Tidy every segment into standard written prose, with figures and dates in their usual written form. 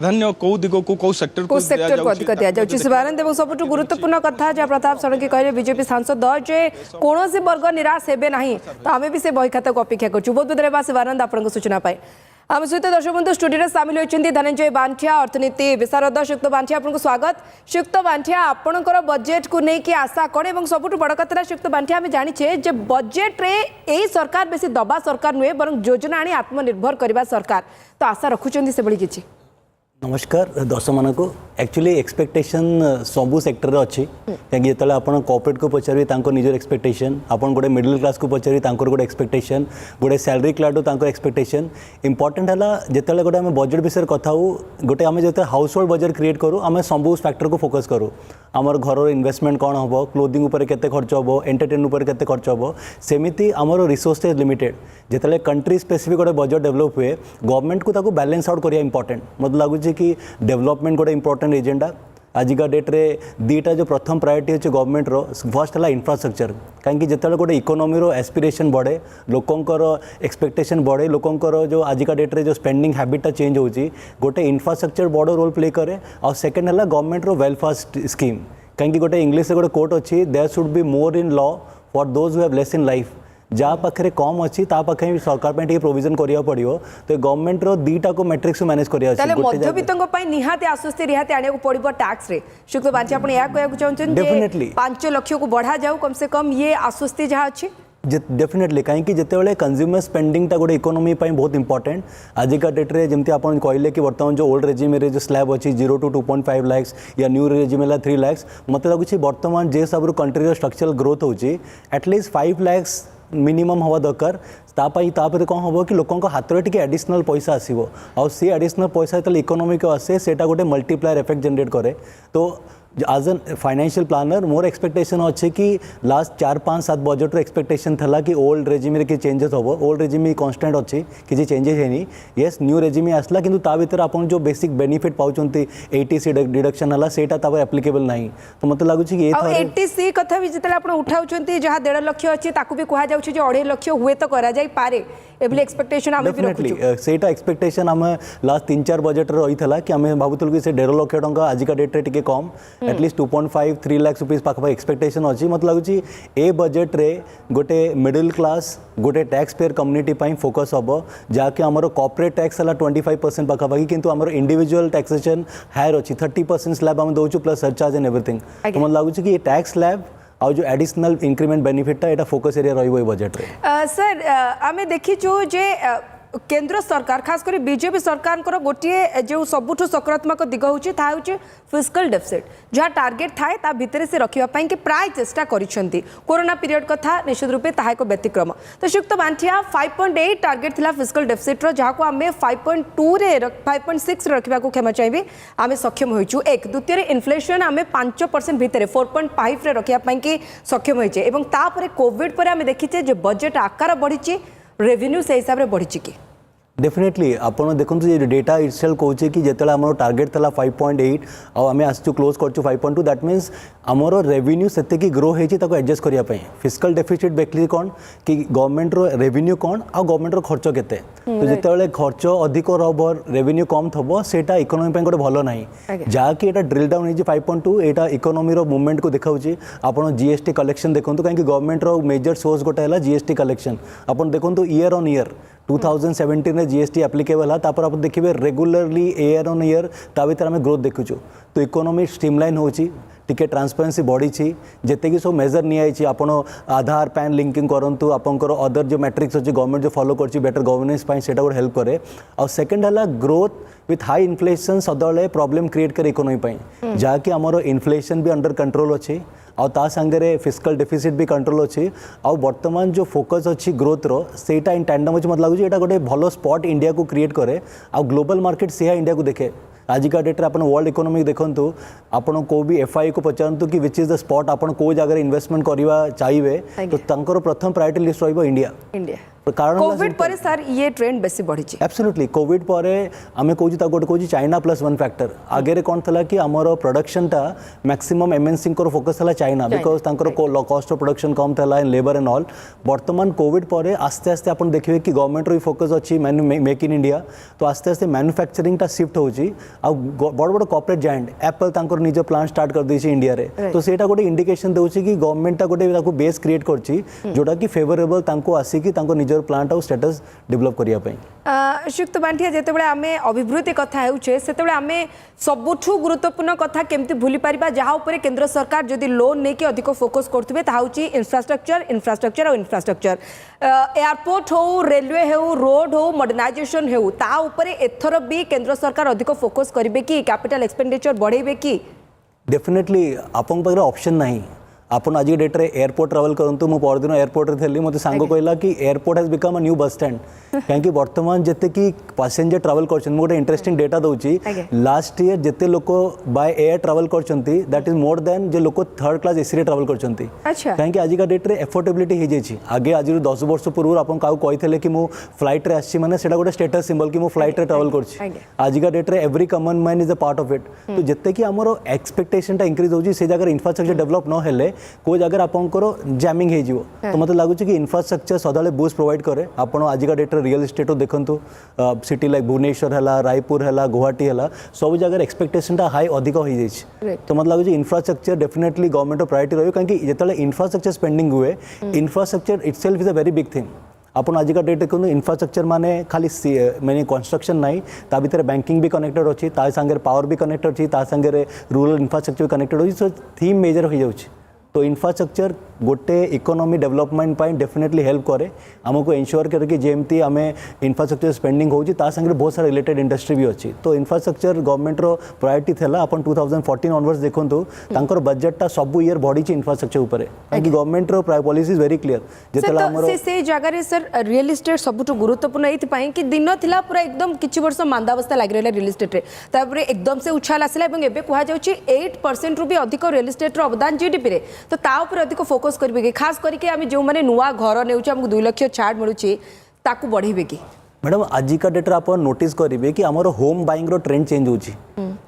धन्य कौ दिग को कौ सेक्टर को अधिक दिया जाउछि शिवानंद एवं सबटु गुरुत्वपूर्ण कथा जहाँ प्रताप षडंगी कहले बीजेपी सांसद जे कौन वर्ग निराश हेबे नहीं तो आम भी से बही खाता को अपेक्षा करछु। बहुत बहुत धन्यवाद शिवानंद आपन सूचना पाए। आम सहित दर्शक बंधु स्टूडियो सामिल होती धनंजय बांठिया अर्थनीति विशारद श्रीयुक्त बांठिया आपको स्वागत। श्रीयुक्त बांठिया आपणकर बजेट को लेकिन आशा कौन और सबुठ बड़ कथा श्रीयुक्त बांठिया आम जाचे जे बजेट रे यही सरकार बेसी दबा सरकार नुहे बर योजना आनी आत्मनिर्भर करने सरकार तो आशा रखुच्च से किसी। नमस्कार दर्शक मान को एक्चुअली एक्सपेक्टेशन सबू सेक्टर अच्छी कहीं जो आप कॉर्पोरेट को पचारे निजर एक्सपेक्टेशन आप गोटे मिडिल क्लास को पचारे गोटे एक्सपेक्टेशन गोटे सैलरी क्लास एक्सपेक्टेशन इंपोर्टेंट है जिते गोटे आम बजेट विषय कथा हो गोटे आम जो हाउस होल्ड बजेट क्रिएट करूँ आम सब फैक्टर को फोकस करूँ आमर घर इन्वेस्टमेंट कौन हम क्लोथिंग उपर केते खर्च हम एंटरटेन उपर केते खर्च हम सेमिति आमर रिसोर्सेज लिमिटेड जिते कंट्री स्पेसिफिक गोटे बजेट डेवलप हुए गवर्नमेंट को ताको बैलेंस आउट करिया इंपोर्टेंट मत लगुच कि डेवलपमेंट गोटे इंपोर्टेंट एजेंडा आजिका डेट रे दीटा जो प्रथम प्रायोरिटी अच्छे गवर्नमेंट रो फर्स्ट है इंफ्रास्ट्रक्चर कहीं जिते गोटे इकोनॉमी रो एस्पिरेशन बढ़े लोकंकर एक्सपेक्टेशन बढ़े लोकंकर जो आजिका डेट रे जो स्पेंडिंग हैबिटा चेंज होची गोटे इंफ्रास्ट्रक्चर बड़ रोल प्ले करे और सेकेंड है गवर्नमेंट रो वेलफेयर स्कीम कहीं गोटे इंग्लिश गोटे कोट अच्छी there should be more in law for those who have less in life जहाँ पाखे कम अच्छी पाखे सरकार प्रोविजन करिया पड़ियो तो गवर्नमेंट रो दीटा को मैट्रिक्स मैनेज करिया अछि मध्यवित्तों पई निहाते आश्वस्ति रिहाते आने को पड़िबो टैक्स रे शुक्ल बांची आपण या कहया चाहछन जे 5 लाख को बढ़ा जाऊ कम से कम ये आश्वस्ति जहाँ अच्छी डेफिनेटली कहीं जिते कंज्यूमर स्पेंडिंगटा गोटे इकोनॉमी बहुत इंपोर्टेंट आजिका डेट रे जमती आप कहले कि बर्तमान जो ओल्ड रेजिम रे जो स्लैब अच्छी 0 to 2.5 लाख या न्यू रेजिम है 3 लाख मत लगुच बर्तमान जे सब कंट्री स्ट्रक्चरल ग्रोथ होची एटलिस्ट 5 लाख मिनिमम हवा दरकार तापर कौन हम कि लोकों हाथ में टी एडिशनल पैसा आसो आ सी एडिशनल पैसा जो इकोनॉमी को आसे सेटा गोटे मल्टीप्लायर इफेक्ट जनरेट करे तो as an financial planner more expectation अच्छे कि लास्ट 4-5-7 बजेट एक्सपेक्टेशन था कि ओल्ड रेजिम रे कि चेंजेस हम ओल्ड रेजिम कन्स्टाट अच्छी किसी चेंजेस है येस न्यू रेजिम आसला कि भर आप जो बेसिक बेनिफिट पाँच 80C डिडक्शन है सेटा एप्लिकेबल ना तो मतलब लगुच कि 80C कथा भी जिते आप उठाऊँ जहाँ 1.5 लाख अच्छी भी कहुच्छे 2.5 लाख हुए तो करे एक्सपेक्टेशन सेटा एक्सपेक्टेशन आम लास्ट 3-4 बजेट रही है कि आम भावुलु कि 1.5 लाख टंका आजिका डेट रे टिके कम एटलिस्ट 2.5-3 लाख रुपीज पाखा एक्सपेक्टेशन अच्छी मत लगुच ए बजेट रे गोटे मिडिल क्लास गोटे टैक्स पेयर कम्युनिटी पाई फोकस हम जहाँकि आमर कॉर्पोरेट टैक्स है 25% पाखापाखि किंतु आमर इंडिविजुअल टैक्सेशन हायर अच्छी 30% स्लैब आम दौचु प्लस सरचार्ज एंड एवरीथिंग तो मत लगुच कि टैक्स स्लैब और जो एडिशनल इंक्रीमेंट बेनिफिटा एटा फोकस एरिया रही बजेट रे सर आमे देखिछु जे केंद्र सरकार खास कर बीजेपी सरकार गोटे जो सबुठ सकारात्मक दिग होची फिस्कल डेफिसिट जहाँ टार्गेट थाए ता भितर से रखा कि प्राय चेष्टा करिसेंती कोरोना पीरियड कथा निश्चित रूपे ताहा एक व्यतिक्रम तो श्रीयुक्त बांठिया 5.8 टार्गेट थिला फिस्कल डेफिसिट रो जहाँ को आम 5.2 रे 5.6 रखा क्षमा चाहिए आम सक्षम होइछु एक द्वितीय इन्फ्लेशन आम 5% भितर 4.5 रे रखा कि सक्षम होइछे एवं तापर कोविड पर आम देखीचे जे बजेट आकार बढ़ी रेवेन्यू से हिसाब से बढ़ी कि डेफिनेटली आप देखो डेटा इटसेल्फ कहूँ कि जिते आम टार्गेट था 5.8 आम आसचु क्लोज कर 5.2 दैट मीन्स आमर रेवेन्यू से ग्रो होती एडजस्ट करने फिस्कल डेफिसिट देखली कौन कि गवर्नमेंट रो रेवेन्यू कौन आ गवर्नमेंट रो खर्च केते तो जिते खर्च अधिक रह रेवेन्यू कम थबो सेटा इकोनॉमी गोटे भल ना जहाँकि एटा ड्रिल डाउन हो 5.2 एटा इकोनॉमी रो मूवमेंट को देखाऊँ आपन जीएसटी कलेक्शन देखो कहीं गवर्नमेंट रो मेजर सोर्स गोटे है जीएसटी कलेक्शन आप देखो ईयर ऑन ईयर 2017 में जीएसटी एप्लिकेबल है तापर आप देखिए रेगुलरली ईयर ऑन ईयर ता भीतर आम ग्रोथ देखुचु तो इकोनॉमी स्ट्रीमलाइन होची टिके ट्रांसपेरेंसी बढ़ी जिते कि सब मेजर नहीं आपन आधार पैन लिंकिंग करूँ आपंकर अदर जो मैट्रिक्स अच्छी गवर्नमेंट जो फॉलो कर बेटर गवर्नेंस सेटा गोटे हेल्प करे और सेकेंड है ग्रोथ विथ हाई इन्फ्लेशन सदाबले प्रॉब्लम क्रिएट करे इकोनॉमी जहाँकि आमर इन्फ्लेशन भी अंडर कंट्रोल अच्छी और ता सांगे फिस्कल डेफिसिट भी कंट्रोल अच्छी और बर्तमान जो फोकस अच्छी ग्रोथ रो सेटा इन टैंडम अच्छी मत लगुच गोटे भल स्पॉट इंडिया को क्रिएट करे और ग्लोबल मार्केट से इंडिया को देखे आजिका डेट आप वर्ल्ड इकोनॉमी देखु आपन को भी एफआई को पचारतु कि विच इज द स्पॉट आपन को जगह इन्वेस्टमेंट करवा चाहिए तो प्रथम प्रायोरिटी लिस्ट रही इंडिया कारण कोविड पर सर ये ट्रेंड बेसी बढ़ी एब्सोल्युटली कोविड पर आम कौच गोटे कौच चाइना प्लस वन फैक्टर आगे कौन था कि आमर प्रोडक्शन टा मैक्सिमम एमएनसी फोकस था China because cost of production कम था इन लेबर एंड ऑल बर्तमान कोविड पर आस्ते आस्ते आप देखिए कि गवर्नमेंट भी फोकस अच्छी मेक इन इंडिया तो आस्ते आस्ते मैन्युफैक्चरिंग टा शिफ्ट होची आ बड़ बड़ कॉर्पोरेट जायंट एप्पल तांकर निज प्लांट स्टार्ट कर देछि इंडिया रे तो सेटा गोटे इंडिकेशन देउछि कि गवर्नमेंट टा गोटे ताको बेस क्रिएट करछि जोटा कि फेवरेबल तांको आसी कि तांको निजर प्लांट आउ स्टेटस डेवलप करिया पई श्रीयुक्त बांटिया जेतेबेले आमे अभिवृद्धि कथा हेउछे सेतेबेले आमे सबुठु गुरुत्वपूर्ण कथा केमति भूली परिबा जहा ऊपर केंद्र सरकार जदि लोन नै कि अधिक फोकस करथुबे ता होछि इंफ्रास्ट्रक्चर और इंफ्रास्ट्रक्चर एयरपोर्ट हो रेलवे हो रोड हो मॉडर्नाइजेशन हो ता ऊपर एथर भी केंद्र सरकार अधिक फोकस करिवे कि कैपिटल एक्सपेंडिचर बढ़ेबे कि डेफिनेटली आपन पाखरे ऑप्शन नाही आपन आज डेट रे एयरपोर्ट ट्रैवल करंतु मु परदिन एयरपोर्ट रे थेली मते सांगो कहला कि airport has become a new bus stand काहे वर्तमान जेते कि पैसेंजर ट्रैवल करछन गोटे इंटरेस्टिंग डेटा दउची लास्ट ईयर जेते लोक बाय एयर ट्रैवल करछंती दैट इज मोर देन जे लोक थर्ड क्लास एसी रे ट्रैवल करछंती काहे आज का डेट रे एफोर्डेबिलिटी हे जेछि आगे आज 10 वर्ष पूर्व आपन काउ कहिथले कि मु फ्लाइट रे आछि माने सेटा गोटे स्टेटस सिंबल कि मु फ्लाइट रे ट्रैवल करछि आज का डेट रे every common man is a part of it तो जेते कि हमरो एक्सपेक्टेशन टा इंक्रीज होछि से जगह इंफ्रास्ट्रक्चर डेवलप न हेले कोई जगह आपंकर जैमिंग हो तो मतलब लगुच कि इंफ्रास्ट्रक्चर सदा बूस्ट प्रोवाइड करे आपन आज का डेट रियल एस्टेट देखु सिटी लाइक भुवनेश्वर है रायपुर है गुवाहाटी है सब जगह एक्सपेक्टेशन टा हाई अधिक हो जाए तो मतलब लगुच इंफ्रास्ट्रक्चर डेफिनेटली गवर्नमेंट प्रायोरिटी रही कहीं जो इंफ्रास्ट्रक्चर स्पेंडिंग हुए infrastructure itself is a very big thing आपन आज का डेट देखो इंफ्रास्ट्रक्चर माने खाली माने कंस्ट्रक्शन नहीं ता भीतर बैंकिंग भी कनेक्टेड अच्छी ता संगे पावर भी कनेक्टेड अच्छी ता संगे रूरल इंफ्रास्ट्रक्चर भी कनेक्टेड अच्छी सो थीम मेजर हो जाउछि तो इंफ्रास्ट्रक्चर गोटे इकोनॉमी डेवलपमेंट पाई डेफिनेटली हेल्प करे आमको एंश्योर करे कि जेमती आमे इंफ्रास्ट्रक्चर स्पेंडिंग होची ता संगे बहुत सारा रिलेटेड इंडस्ट्री भी अच्छी तो इंफ्रास्ट्रक्चर गवर्नमेंट रो प्रायोरिटी थेला अपन 2014 ऑनवर्ड्स देखंतु तांकर बजट टा सब ईयर बढ़ी छि इंफ्रास्ट्रक्चर ऊपर कि गवर्नमेंट रो पॉलिसी इज वेरी क्लियर जेतला हमरो से जगह रे सर रियल एस्टेट सबुठ गुरुत्वपूर्ण एथि पई कि दिन थिला पूरा एकदम किछि वर्ष मांदावस्था लागि रहला रियल एस्टेट रे तापरे एकदम से उछाल आसिला एवं एबे कुहा जाउछि 8% रु भी अधिक रियल एस्टेट रो अवदान जीडीपी रे तो ता ऊपर अधिक फोकस करबे कि खास करके आम जो मैंने नुआ घर ने हमको 2 लाख छाड़ मिलूँ ताकू बढ़ेबे कि मैडम आज का डेट आप नोटिस करेंगे कि आमर होम बाइंग रो ट्रेंड चेंज होची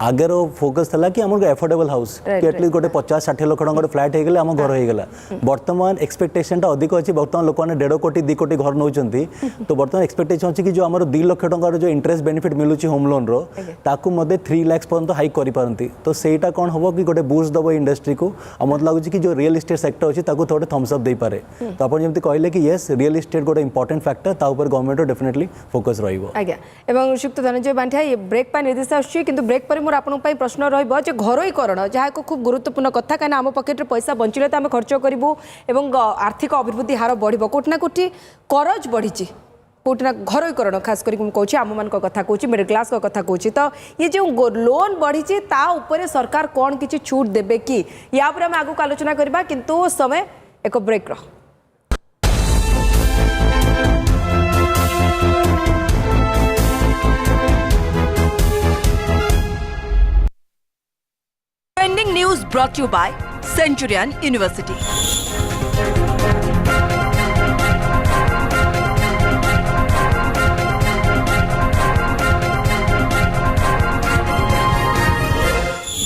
आगे रो फोकस था कि आम एफोर्डेबल हाउस कि एटलिस्ट गोटे 50-60 लाख टका फ्लैट हो गला आम घर हो गला बर्तमान एक्सपेक्टेशन टा अधिक अच्छी बर्तमान लोक मैंने 1.5 कोटी 2 कोटी घर नौचंती तो बर्तमान एक्सपेक्टेशन अच्छी कि जो आम 2 लाख टका जो इंटरेस्ट बेनिफिट मिलूची होम लोन रो ताकू मध्य 3 लाख पर्यंत हाइक करि पारंती तो सेटा कोन हबो कि गोटे बूस्ट दबो इंडस्ट्री को आ मत लागुची कि जो रियल एस्टेट सेक्टर अछि ताकू थोड़े थम्स अप दे पारे तो आपण जेमति कहले कि यस रियल एस्टेट गोटे इंपोर्टेंट फैक्टर ता ऊपर गवर्नमेंट डेफिनेटली फोकस रहिबो आज्ञा एवं श्रीयुक्त धनंजय बांठिया ये ब्रेक पर निर्देश आछि किंतु ब्रेक पर मोर आपन पई प्रश्न रहिबो जे घरोईकरण जहा को खूब गुरुत्वपूर्ण कथा काना आम पॉकेट रे पैसा बंचिले त आम खर्च करिवो एवं आर्थिक अभिवृद्धि हार बढ़िबो कोटना कोटी करज बढ़िची कोटना घरोईकरण खास करी कहूँ आम मान कथा कहूँ मिडिल क्लास का कथा कहूँ तो ये जो लोन बढ़ी ता ऊपर सरकार कौन किसी छूट देबे कि या पर आम आगु आलोचना करबा किंतु समय एक break row Trending news brought to you by Centurion University.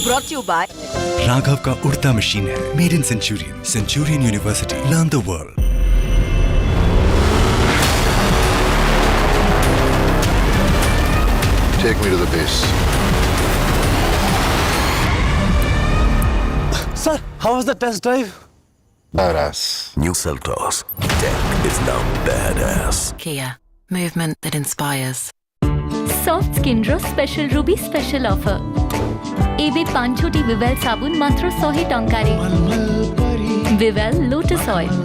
Brought to you by Raghav का उड़ता मशीन है made in Centurion Centurion university learn the world Take me to the base. Sir, how was the test drive? Badass. New Seltos. Tech is now badass. Kia, movement that inspires. Soft skin ro special ruby special offer. एबे 5 विवेल साबुन मात्र 100 टंकारे Vivel lotus oil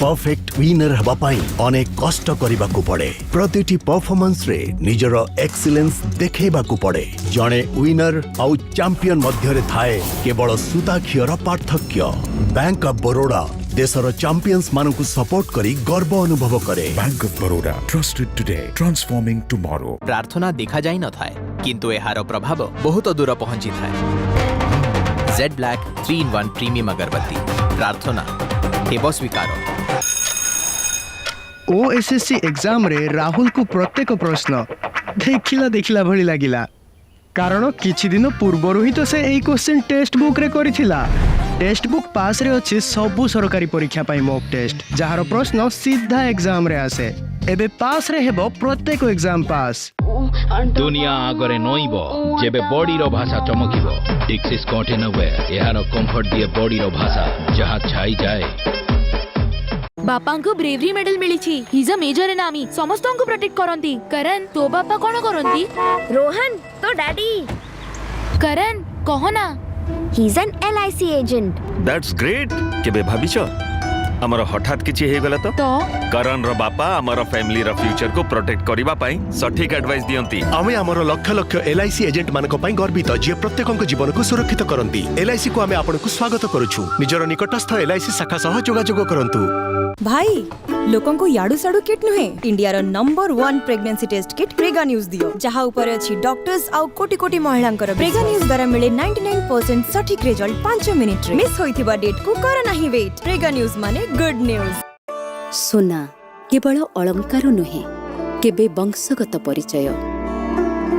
perfect winner हबा पाई अनेक कष्ट करिबा को पड़े प्रतिटी परफॉर्मेंस रे निजर एक्सीलेंस देखैबा को पड़े जणे विनर आउ चैंपियन मध्य रे थाए केवल सुताक्षर पार्थक्य बैंक ऑफ बरोडा देशर चैंपियंस मानकु सपोर्ट करी गर्व अनुभव करे bank of Baroda trusted today transforming tomorrow प्रार्थना देखा जाई न थाए किंतु एहार प्रभाव बहुत दूर पहुंची थाए जेड ब्लैक 3-in-1 प्रीमियम अगरबत्ती प्रार्थना हेब स्वीकार ओएसएससी एग्जाम रे राहुल को प्रत्येक प्रश्न देखिला भली लागिला कारण किछि दिन पूर्वरु ही तो से एई क्वेश्चन टेक्स्ट बुक रे करिथिला। टेक्स्ट बुक पास रे अछि सबु सरकारी परीक्षा पई मॉक टेस्ट जहार प्रश्न सीधा एग्जाम रे आसे एबे पास रे हेबो प्रत्येक एग्जाम पास। दुनिया आगरे नोइबो जेबे बॉडी रो भाषा चमकिबो डिक्सिस कंटेनर एहार कंफर्ट दिए बॉडी रो भाषा जहां छाई जाए। बापा को ब्रेवरी मेडल मिली छी। ही इज अ मेजर एनामी समस्त को प्रोटेक्ट करंती। करण तो बापा कोन करंती? रोहन तो डैडी। करण कहो ना। He is an LIC agent. That's great. केबे भाबिछो हमर हठात किछि हे गला तो करण रो बापा हमर फैमिली रो फ्यूचर को प्रोटेक्ट करिबा पई सठिक एडवाइस दियंती। आमे हमर लक्ष लक्ष एलआईसी एजेंट मानको पई गर्वित जे प्रत्येकक जीवन को सुरक्षित करंती। एलआईसी को आमे आपनको स्वागत करूछु। निजर निकटस्थ एलआईसी शाखा सह जोगाजोग करंतु। भाई लोकन को याडू साडू किट नुहे इंडिया रो number 1 pregnancy test kit Prega News दियो जहां ऊपर अछि डॉक्टर्स आउ कोटी कोटी महिलांकर प्रेगा न्यूज द्वारा मिले 99% सठिक रिजल्ट 5 मिनिट रे। मिस होइथिबा डेट को कर नाही वेट। प्रेगा न्यूज माने गुड न्यूज। सोना केवल अलंकार नुहे केबे वंशगत परिचय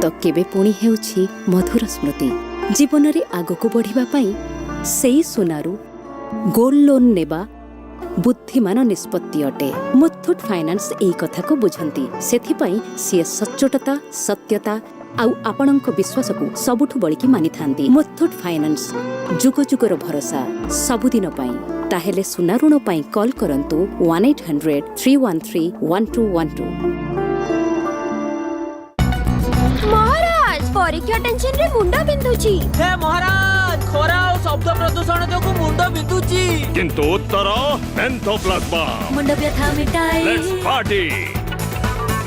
तो केबे पुणी हेउछि मधुर स्मृति। जीवन रे आगो को बढ़िबा पई सेई सोनारू गोल्ड लोन नेबा बुद्धिमान निष्पत्ति अटे। मुथूट फाइनान्स एई कथा को बुझंती सेथिपई से सच्चोटता सत्यता आउ आपणक विश्वास को सबुठु बळिकी मानि थांती। मुथूट फाइनान्स जुग जुगर भरोसा सबुदिन पई। ताहेले सुना ऋण पई कॉल करंतु 1800-313-1212। महाराज परीक्षा टेंशन रे मुंडा बिंदुची। हे महाराज खरा और शब्द प्रदूषण जो को मुंडा बिंदुची किंतु उत्तर मेंथोप्लाज्मा मुंड व्यथा मिटाए। Let's party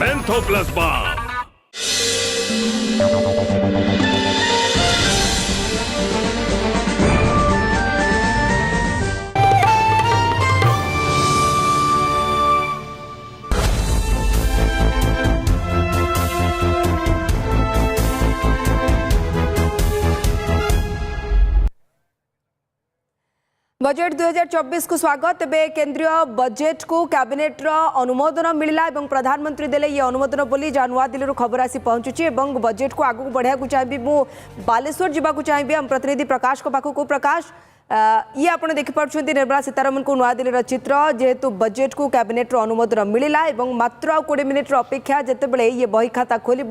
मेंथोप्लाज्मा। बजेट 2024 को स्वागत। एबे केंद्रीय बजेट को कैबिनेट रो अनुमोदन मिलला एवं प्रधानमंत्री देले ये अनुमोदन बोली जहाँ नुआ दिल्ली खबर आसी पहुंचुची एवं बजेट को आगू बढ़िया को चाहिए मु बालेश्वर जावाक चाहिए हम प्रतिनिधि प्रकाश को पाखु को। प्रकाश ये आपने देखिपुं निर्मला सीतारमण को नुआ दिल्ली चित्र जेहेतु बजेट को कैबिनेट रो अनुमोदन मिलला एवं मात्र 20 मिनिट अपेक्षा जेतेबेले ये बही खाता खोल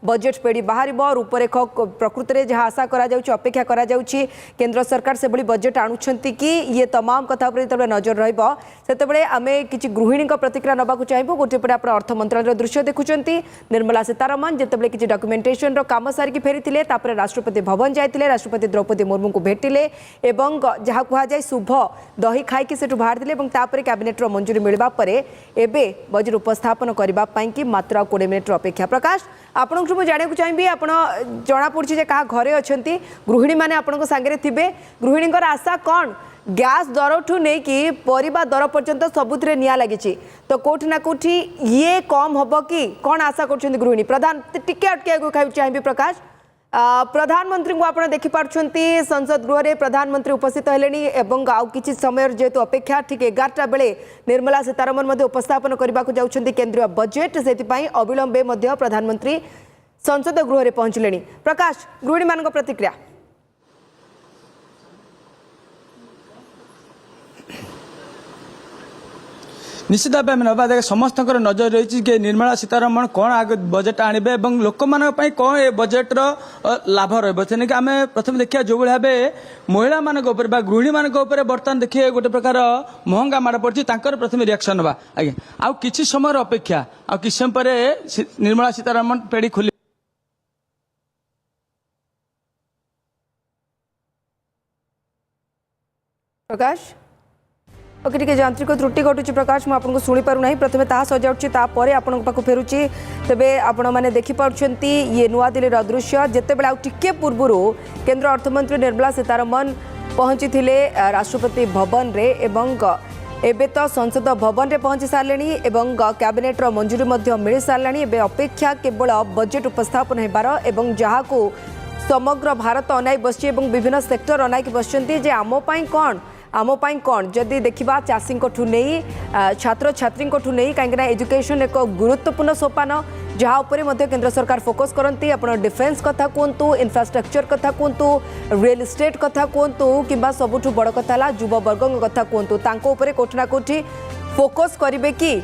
बजेट पेढ़ी बाहर रूपरेख प्रकृत में जहाँ आशा करा अपेक्षा करा केंद्र सरकार से भली बजेट आणुछंती कि ये तमाम कथा पर नजर रहिबो सेतेबेले आमे किछि गृहिणी प्रतिक्रिया नबाकु चाहिबो। गोटे पटे आपण अर्थ मंत्रालय दृश्य देखुचंती निर्मला सीतारमण जेतेबेले किछि डॉक्यूमेंटेशन रो काम सारिकी फेरीथिले तापर राष्ट्रपति भवन जाइथिले राष्ट्रपति द्रौपदी मुर्मू को भेटिले एवं जहाँ कहुए शुभ दही खाई से बाहर दिले तापर कैबिनेट मंजूरी मिलवा परे एबे बजेट उपस्थापन करने की मात्र 20 मिनिट अपेक्षा। प्रकाश आपण जाना चाहिए आप जना पड़ी क्या घरे अच्छा गृहिणी मैंने आपण सांगे थे गृहिणी आशा कौन गैस दर ठू नहीं कि परिबा दर पर्यंत सबुथिरे निया लगी तो कोठी ना कोठी ये कम हम कि कौन आशा कर गृहिणी प्रधान टिके अटक खाई चाहिए। प्रकाश प्रधानमंत्री को आपड़ देखिपुं संसद गृह में प्रधानमंत्री उपस्थित हेले एवं आउ किछि समय जेहेतु अपेक्षा ठीक 11टा बेले निर्मला सीतारमण उपस्थापन करने को जाउछंती केंद्रीय बजेट से अविलंबे प्रधानमंत्री संसद गृह में पहुंचले। प्रकाश गृहिणी मान प्रतिक्रिया निश्चित भाव में नवा देख समस्त नजर रही कि निर्मला सीतारमण कौन आगे बजेट आणवे और लोक मान कौन ए बजेट लाभ रही आम प्रथम देखिए जो भाव महिला मान गृहिणी मान बर्तमान देखिए गोटे प्रकार महंगा माड़ पड़ी प्रथम रिएक्शन ना आगे आउ किछि समय अपेक्षा आ किछि समय पर निर्मला सीतारमण पेड़ी खोली प्रकाश ओके ठीक है यांत्रिक त्रुटि घटुची प्रकाश मुझे आपको शुणी पारु नहीं प्रथमे ता सजाऊँगी तापर आपण पाक फेरुची तेबे आपण मैंने देखिपुं ये नुआ दिल्ली दृश्य जितेबाला आउ टिके पूर्व केंद्र अर्थमंत्री निर्मला सीतारमण पहुंची थिले राष्ट्रपति भवन रे एवं एबे तो संसद भवन रे पहुंची सारे एवं कैबिनेट रो मंजूरी मिल सारे एबे अपेक्षा केवल बजेट उपस्थापन हेबार एवं जहाँ को समग्र भारत अनाई बसी विभिन्न सेक्टर अनाई बसचंती जे आम पाई कौन आम कौन जदि देखा चाषी नहीं छात्र छात्री नहीं कहीं एजुकेशन एक गुरुत्वपूर्ण सोपान जहाँ उपरे मध्य केंद्र सरकार फोकस करती आप डिफेन्स कथा कहतु इंफ्रास्ट्रक्चर कथा कहतु रियल इस्टेट कथा कहतु कि सबुठ बड़ कथा है युववर्ग कथा कहतु कोठी ना कोठी फोकस करेंगे कि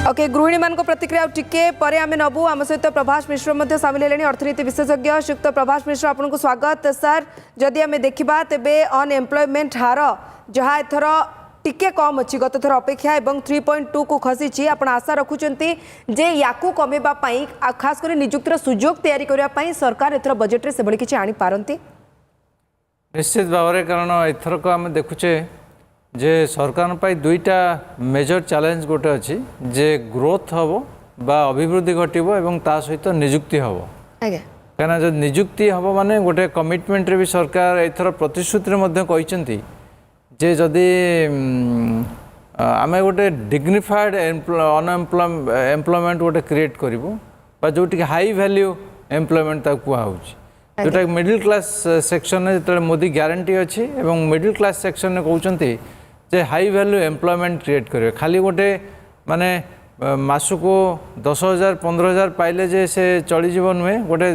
ओके गृहिणी मान प्रतिक्रिया टिके परे आमे नबू आम सहित प्रभाष मिश्र सामिल हेले अर्थनीति विशेषज्ञ श्रीयुक्त प्रभाष मिश्र आपको स्वागत सर जदि आमे देखा तेबे अनएम्प्लॉयमेंट हार जहाँ एथर टिके कम अच्छी गत थर अपेक्षा एवं 3.2 को खसी आप आशा रखुंट जे याकू कमेवाई खास कर निजुक्तिर सुजोग तैयारी करने सरकार एथर बजेट रे से किसी आनी पारती निश्चित भाव में कारण एथरक आम देखुचे जे सरकार पाई दुईटा मेजर चैलेंज गोटे अच्छी जे ग्रोथ हम बा अभिवृद्धि घटब एवं ता सहित निजुक्ति हम कहीं जो निजुक्ति हम माने गोटे कमिटमेंट रे भी सरकार एथर प्रतिश्रुति कहते जे जदि आम गोटे डिग्निफाइड एम्प्लॉयमेंट गोटे क्रिएट करूँ जो हाई वैल्यू एम्प्लॉयमेंट कहूँ जोटा मिडिल क्लास सेक्शन में जो मोदी ग्यारंटी अच्छी एवं मिडिल क्लास सेक्शन में कहते जे हाई वैल्यू एम्प्लॉयमेंट क्रिएट करेंगे खाली गोटे माने मासु को 10,000 15,000 पाइले जे से चलीज नुहे गोटे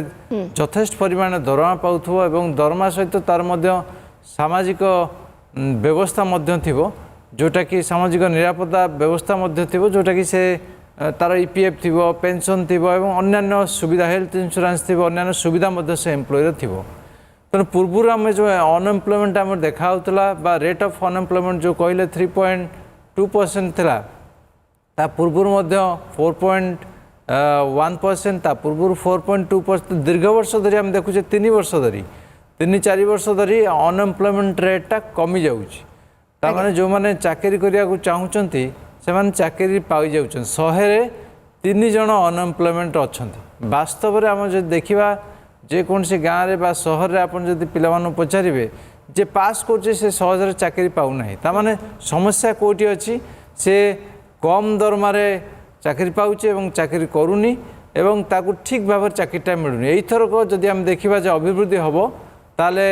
यथेष्ट परिमाण दरमा पाउथो एवं दरमा सहित तार मध्य सामाजिक व्यवस्था मध्य थिबो जोटा कि सामाजिक निरापत्ता व्यवस्था मध्य थिबो जोटा कि से तार ईपीएफ थिबो पेंशन थिबो एवं अन्यान्य सुविधा हेल्थ इंश्योरेंस थिबो अन्यान्य सुविधा मध्य से एम्प्लॉयर थिबो तेणु पूर्व आम जो अनएम्प्लॉयमेंट आम देखा बा रेट ऑफ अनएम्प्लॉयमेंट जो कहले 3.2% थिला ता पूर्व 4.1% ता पूर्व 4.2% दीर्घ वर्ष धरी आम देखुचे 3 वर्ष धरी 3-4 वर्ष धरी अनएम्प्लॉयमेंट रेटा कमी जाउची ता माने जो माने चाकरी करिया को चाहुचंती से माने चाकरी पाई जाउछन 100 रे 3 जण अनएम्प्लॉयमेंट अछंती वास्तव रे आम जो देखिबा जे कौन से गाँव में सहर में आपड़ जब पिला पचारे जे पास कर सहज चाकरी पाऊना ताने समस्या कौटी अच्छी से कम दरमार चाकरी पाचे चाकरी करूनी एवं ताकू ठीक भाव चाकरीटा मिलूनी यहीथरक जदि आम देखा जे अभिवृद्धि हम ताले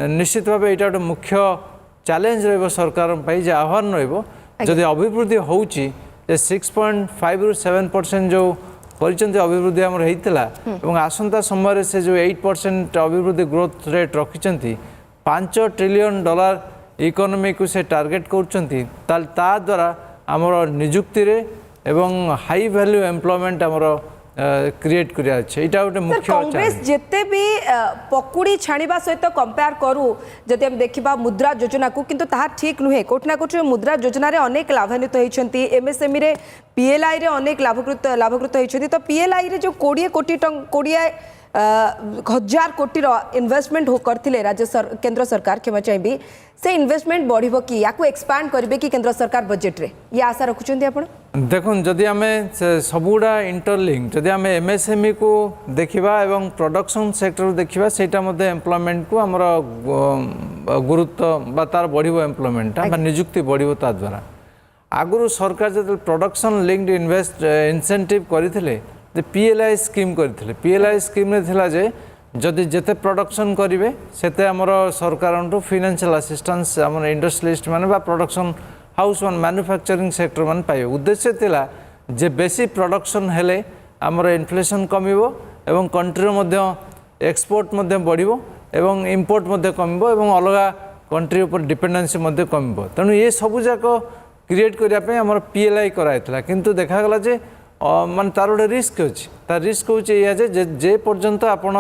निश्चित भाव यहाँ गोटे मुख्य चैलेंज सरकार जे आह्वान रही अभिवृद्धि होची 6.5 ରୁ 7% जो परिचंती अभिवृद्धि आमर होता एवं आसंता समय से जो 8% अभिवृद्धि ग्रोथ रेट रखिंट $5 ट्रिलियन इकोनॉमी को से टार्गेट करछंती ता द्वारा आमर निजुक्ति रे एवं हाई वैल्यू एम्प्लॉयमेंट आमर क्रिएट करिया अछि एटा गोटे मुख्य कांग्रेस जेते भी पकुड़ी छाणीबा सहित कंपेयर करू जदि हम देखिबा मुद्रा योजना को किंतु ताहा ठीक नुहे कोठना कोठ मुद्रा योजना रे अनेक लाभान्वित होइछंती एमएसएमई रे पीएलआई रे अनेक लाभकृत होइछंती तो पीएलआई रे जो 20 कोटी 20,000 कोटी इन्वेस्टमेंट करथिले राज्य केंद्र सरकार क्षमा चाहिए से इन्वेस्टमेंट बढ़िबो कि याकू एक्सपांड करिवे कि केंद्र सरकार बजेट रे ये आशा रखुचंती आपण देखो जदि आम सबुड़ा इंटरलिंक जदि आम एमएसएमई को देखा एवं प्रोडक्शन सेक्टर देखा सेटा मध्य एम्प्लॉयमेंट को आमर गुरुत्व बा तार बढ़िबो एम्प्लॉयमेंट निजुक्ति बढ़िबो ता द्वारा आगुरु सरकार जब प्रोडक्शन लिंक्ड इनसेंटिव करथिले जे पीएलआई स्कीम करथिले पीएलआई स्कीम रे थिला जे जदि जेते प्रोडक्शन करिवे सेते हमर सरकारंटू फाइनेंशियल असिस्टेंस हमर इंडस्ट्रियलिस्ट माने बा production house one manufacturing sector मान पाइबे उद्देश्य थिला जे बेसी प्रोडक्शन हेले हमर इन्फ्लेशन कमिबो एवं कंट्री मध्य एक्सपोर्ट मध्य बढ़िबो एवं इंपोर्ट मध्य कमिबो एवं अलगा कंट्री ऊपर डिपेंडेंसी मध्य कमिबो तेणु ये सब जाक क्रिएट करिया पे हमर पीएलआई कराइतला किंतु देखा गला जे मान तार गोटे रिस्क अच्छी तार रिस्क हूँ या जे पर्यंत आपण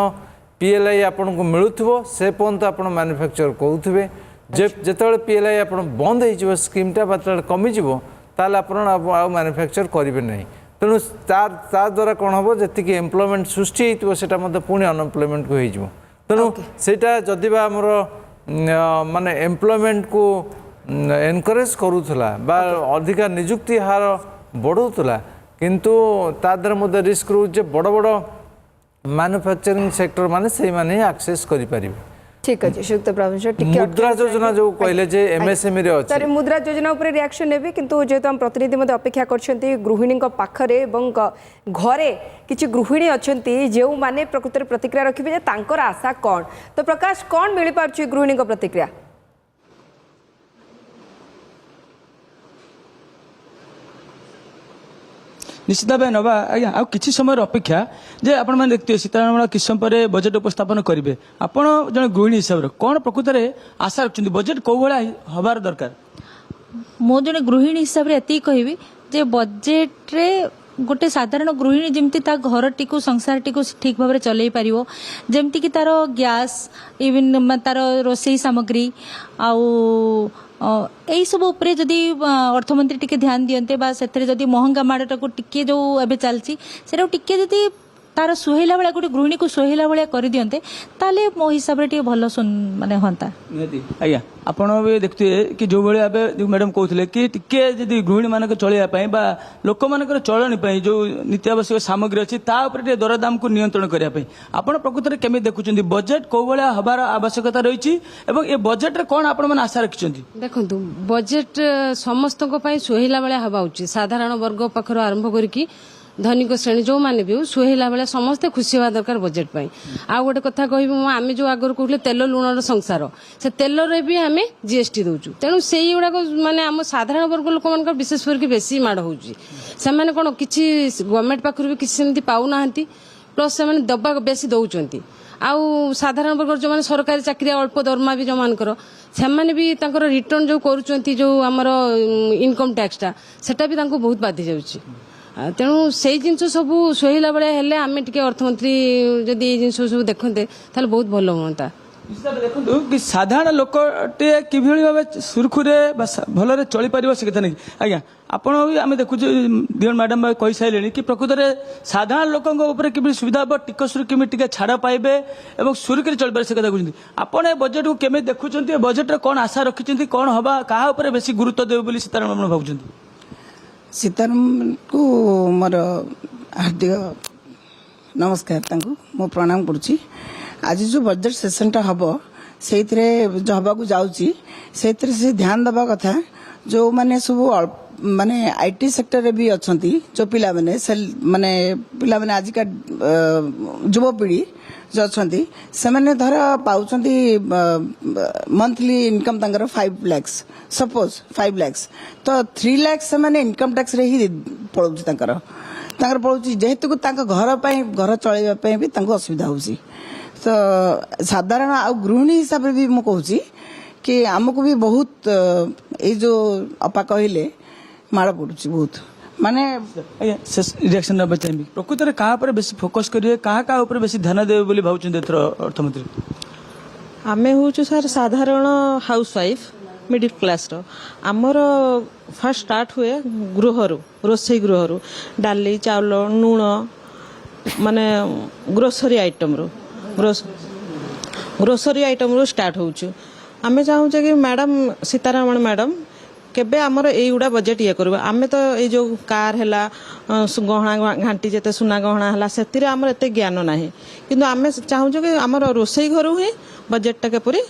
पीएलआई आपन को मिलुथबो से पर्यंत आप मैन्युफैक्चर करुवे जेते पीएलआई आप बंद हो स्कीमटा कमिज ताल आप मैन्युफैक्चर करेंगे ना तेणु तार द्वारा कौन हम जी एम्प्लॉयमेंट सृष्टि होता पुणी अनएम्प्लॉयमेंट को हो तेणु सेटा जदि आमर माने एम्प्लॉयमेंट को एनकरेज करूला बा अधिका निजुक्ति हार बढ़ाऊला किंतु तादर मध्य रिस्क रोचे बड़ बड़ मैन्युफैक्चरिंग सेक्टर माने से माने एक्सेस करि परिबे ठीक अछि श्रीयुक्त प्रभु मुद्रा योजना जो कहले जे एमएसएमई रे अछि सर मुद्रा योजना ऊपर रिएक्शन नेबे किंतु जेतो हम प्रतिनिधि मध्ये अपेक्षा करछंती गृहिणी को पाखरे एवं घरे किछि गृहिणी अछंती जेउ माने प्रकृति प्रतिक्रिया रखिबे जे तांकर आशा कोन तो प्रकाश कोन मिलि पारछि गृहिणी को प्रतिक्रिया निश्चित भाव नवा आज्ञा आ किसी समय अपेक्षा जे आपण मैंने देखते सीतारमण किस समय पर बजेट उपस्थापन करेंगे आपण जन गृहिणी हिसाब से कौन प्रकृत में आशा रखते बजेट कौ भाया हबार दरकार मो जन गृहिणी हिसाब से एति कहबी जे बजेट रे गोटे साधारण गृहिणी जमती ता घर टी संसार टी ठीक भाव चलई पार जमती कि तार गैस इवन तार रोसई सामग्री आउ यही सब उपरे जदि अर्थमंत्री टिके ध्यान दियंते बा सेथरे जदि महंगा माड़टा को टिके जो एबे चलची सेटा टिके जदि तार सुहेला बेला गोटे गृहिणी को सुहेला बेला कर दियंते ताले मो हिसाब रे टिके भलो माने होंता आज्ञा आपण भी देखते कि जो भाई जो मैडम कहते कि टिके जदि गृहिणी मानक चलैया पई बा लोक मानकर चलणी पई जो नित्य आवश्यक सामग्री अछि ता ऊपर टिके दरदाम को नियंत्रण करिया पई आपण प्रकृत रे केमे देखुचंदी बजेट को भाया हबार आवश्यकता रहिछि एवं ए बजेट रे कोन आपण मन आशा रखिचंदी देखंतु बजेट समस्त को पई सुहेला बेला हबा उची साधारण वर्ग पाखर आरंभ करके धनिक श्रेणी जो माने भी सुहेला बेला समस्ते खुशी हवा दरकार बजेट पाई आ गोटे कथा कहबी आमे जो आगर कहले तेल लुणर संसार से तेल रे भी आमे जीएसटी दउचु तेनु सेई गुडा माने हम साधारण वर्ग लोक मन विशेष करके बेसी माड होउची से माने कोन किछि गवर्नमेंट पाखर भी किछि सेमति पाउ नाहंती प्लस से माने दबा बेसी दउचंती आउ साधारण वर्ग जो माने सरकारी चाकरी अल्प दरमा भी जो मानकर से भी तांकर रिटर्न जो करूचंती जो हमर इनकम टैक्सटा सेटा भी तांको बहुत बाधि जाउची तेणु से जिनस सब सुहेला बेला हेले आमे टिके अर्थमंत्री जदि जिनस सब देखते ताले बहुत भल होता देखो कि साधारण लोक किभली भाव सुरखुरे भलरे चली पारिबो से कथा नहीं आज्ञा आपण भी आमे देखु दिवन मैडम कहि साइलेनी कि प्रकृत रे साधारण लोकन ऊपर किभली सुविधा हो टिकस रु किमि टिके छाड़ पाइबे एवं सुरखुरे चली पारे से कथा कहउछन्ती आपण ए बजेट को केमे देखुछन्ती बजेट रे कोन आशा रखिछन्ती कोन हबा काहा ऊपर बेसी गुरुत्व देबो बोली सीतारमण भाबुछन्ती सीतारमण को मोर हार्दिक नमस्कार तांको मो प्रणाम करुच्ची आज जो बजेट सेशन हम से हवा को जाऊँगी से ध्यान दबा कथा जो माने सब माने आईटी सेक्टर रे भी अच्छा जो पिला माने पिला माने आजिका युवपीढ़ी जो अच्छा से मैंने धर पाँच मंथली इनकम तंगर 5 लाख सपोज 5 लाख तो 3 लाख से मैंने इनकम टैक्स रे ही पड़ोची तंकर पड़ोची जेहेतु घर चलैया भी असुविधा होची तो साधारण आ गृहिणी हिसाब से भी मु कहूँ कि आमको भी बहुत ये जो अपा कहले माड़ पड़ुची बहुत माने रिएक्शन नबे चाहिए प्रकृत में कहाँ पर बेसी फोकस करिए कहाँ कहाँ ऊपर बेसी ध्यान देवे बोली भावुछन एथर अर्थमंत्री आमे होचु सर साधारण हाउसवाइफ मिडिल क्लास रो आमर फर्स्ट स्टार्ट हुए गृहरु रोसई गृहरु डाली चाउल नूण माने ग्रोसरी आइटम रो ग्रोसरी आइटम रो स्टार्ट होचु आमे चाहू कि मैडम सीतारमण मैडम केबे आमर एगुड़ा बजेट ये करबा आमे तो ये जो कार हैला गहना घांटी जेते सुना गहना हैला सेतिरे आमर एते ज्ञान नाही किंतु आमे चाहू कि आमर रोसई घरु ही बजेट टा के पूरी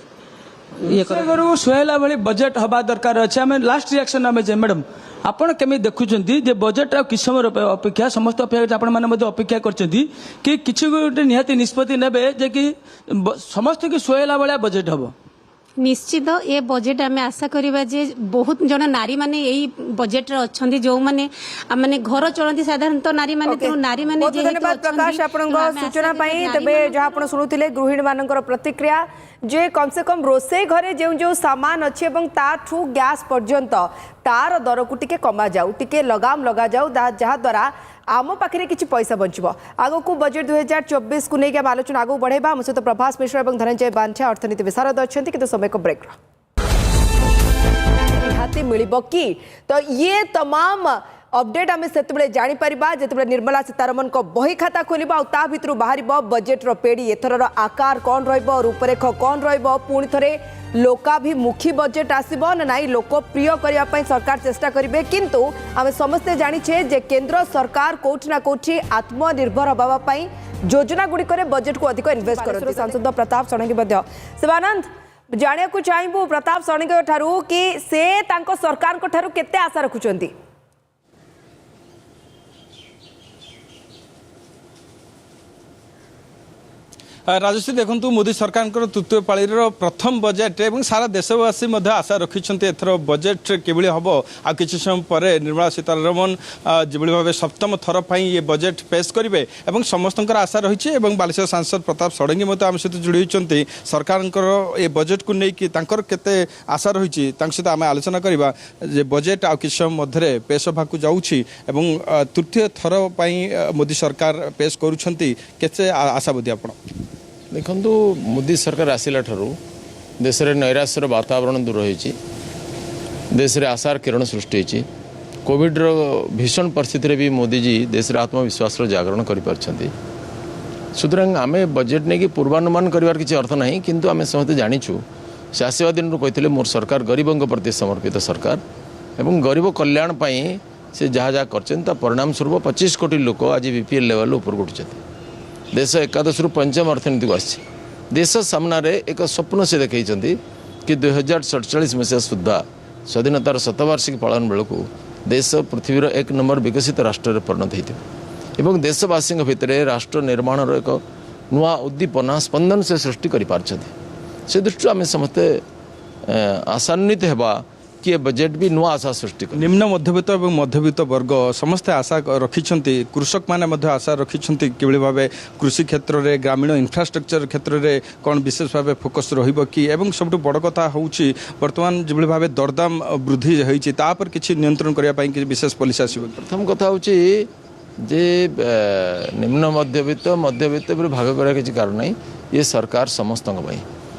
ये करू सुहेला भली बजेट हवा दरकार अछि आमे लास्ट रिएक्शन आमे जे मैडम आपण केमी देखुचंती जे बजेट आ किस समय अपेक्षा समस्त अपेक्षा आपण माने मध्ये अपेक्षा करचंती कि किछि गोटे निहाती निष्पत्ति नेबे जे कि समस्त कि सुहेला भलिया बजेट हबो निश्चित ये बजेट आम आशा करवा जे बहुत जन नारी माने यही बजेट रे अच्छी जो माने माने घर चलती साधारणतः नारी माने तो नारी माने बहुत धन्यवाद प्रकाश आपनका सूचना पाई तबे जहा आपण सुनुथिले गृहिणी मानकर प्रतिक्रिया जे कम से कम रोसे घरे जो जो सामान अच्छे एवं ताठू गैस पर्यंत तार दर को टिके कमा जाऊ टिके लगाम लगा जाऊ जहा द्वारा आम पाखे किसी पैसा बचब आग को बजेट 2024 को लेकिन आलोचना आगे बढ़ेगा आम सहित प्रभास मिश्र और धनंजय बांछा अर्थनीति विशारद अच्छा कि समय को ब्रेक रिहाती मिलिब कि तो ये तमाम अपडेट आम से जापर जो निर्मला सीतारमन को बही खाता खोल भर बाहर बजेट पेड़ी एथर आकार कौन रूपरेख कौन पुणी थे लोकाभिमुखी बजेट आसब ना लोकप्रिय करने सरकार चेष्टा करेंगे किंतु आम समस्ते जाचे जे केंद्र सरकार कोठना कोठी आत्मनिर्भर होगापाई योजना गुड़िक बजेट को अधिक इन्वेस्ट कर सांसद प्रताप षडंगी शिवानंद जाना चाहबू प्रताप षडंगी ठारू कि से सरकार ठारू केते आशा रखुंट राजश्री देखु मोदी सरकार तृतीय पाळीर प्रथम बजेट एवं सारा देशवासी आशा रखिंट एथर बजेट किभଳି हम आ किछि समय पर निर्मला सीतारमण जिभଳି भाव सप्तम थर पर ये बजेट पेश करेंगे और समस्त आशा रही बालेश्वर सांसद प्रताप षडंगी मत आम सहित जोड़ी होती सरकार ये बजेट को लेकिन केते आशा रही सहित आम आलोचना करवा बजेट आ किछि समय मध्य पेश होगा जाऊँगी तृतीय थर पर मोदी सरकार पेश करुँच केते आशावादी आप देखु मोदी सरकार आसला ठारू देश में नैराश्यर वातावरण दूर होती देश में आशार किरण सृष्टि होती कोविड भीषण परिस्थिति भी मोदी जी देश में आत्मविश्वास जागरण कर सुतरां आम बजेट नहीं कि पूर्वानुमान कर किसी अर्थ ना किंतु आम समस्त जाचु से आसवा दिन कहते मोर सरकार गरीबों प्रति समर्पित सरकार एवं गरीब कल्याण से जहाँ जहाँ कर परिणाम स्वरूप 25 कोटी लोक आज बीपीएल लेवल ऊपर उठुंट देश एकादश रु पंचम अर्थनीति को आसी देश सामने एक स्वप्न से देखते कि 2047 मसीहा सुधा स्वाधीनतार शतवार्षिकी पालन बेलू देश पृथ्वीर 1 नंबर विकसित राष्ट्र परिणत हो देशवासी भितर राष्ट्र निर्माण एक नुआ उद्दीपना स्पंदन से सृष्टि कर दृष्टि आम समस्ते आशान्वित होगा कि बजेट भी नुआ आशा सृष्टि कर निम्न मध्यवित्त और मध्यवित्त वर्ग समस्ते आशा रखिंट कृषक मैंने आशा रखिंट कि भाव कृषि क्षेत्र में ग्रामीण इंफ्रास्ट्रक्चर क्षेत्र में कौन विशेष भाव फोकस रही सब बड़ कथा हूँ बर्तमान जो भाव दरदाम वृद्धि होती किसी नियंत्रण करने विशेष पॉलिसी आस प्रथम कथा हूँ जे निम्न मध्यवित्त भाग करा किसी कारण नहीं ये सरकार समस्त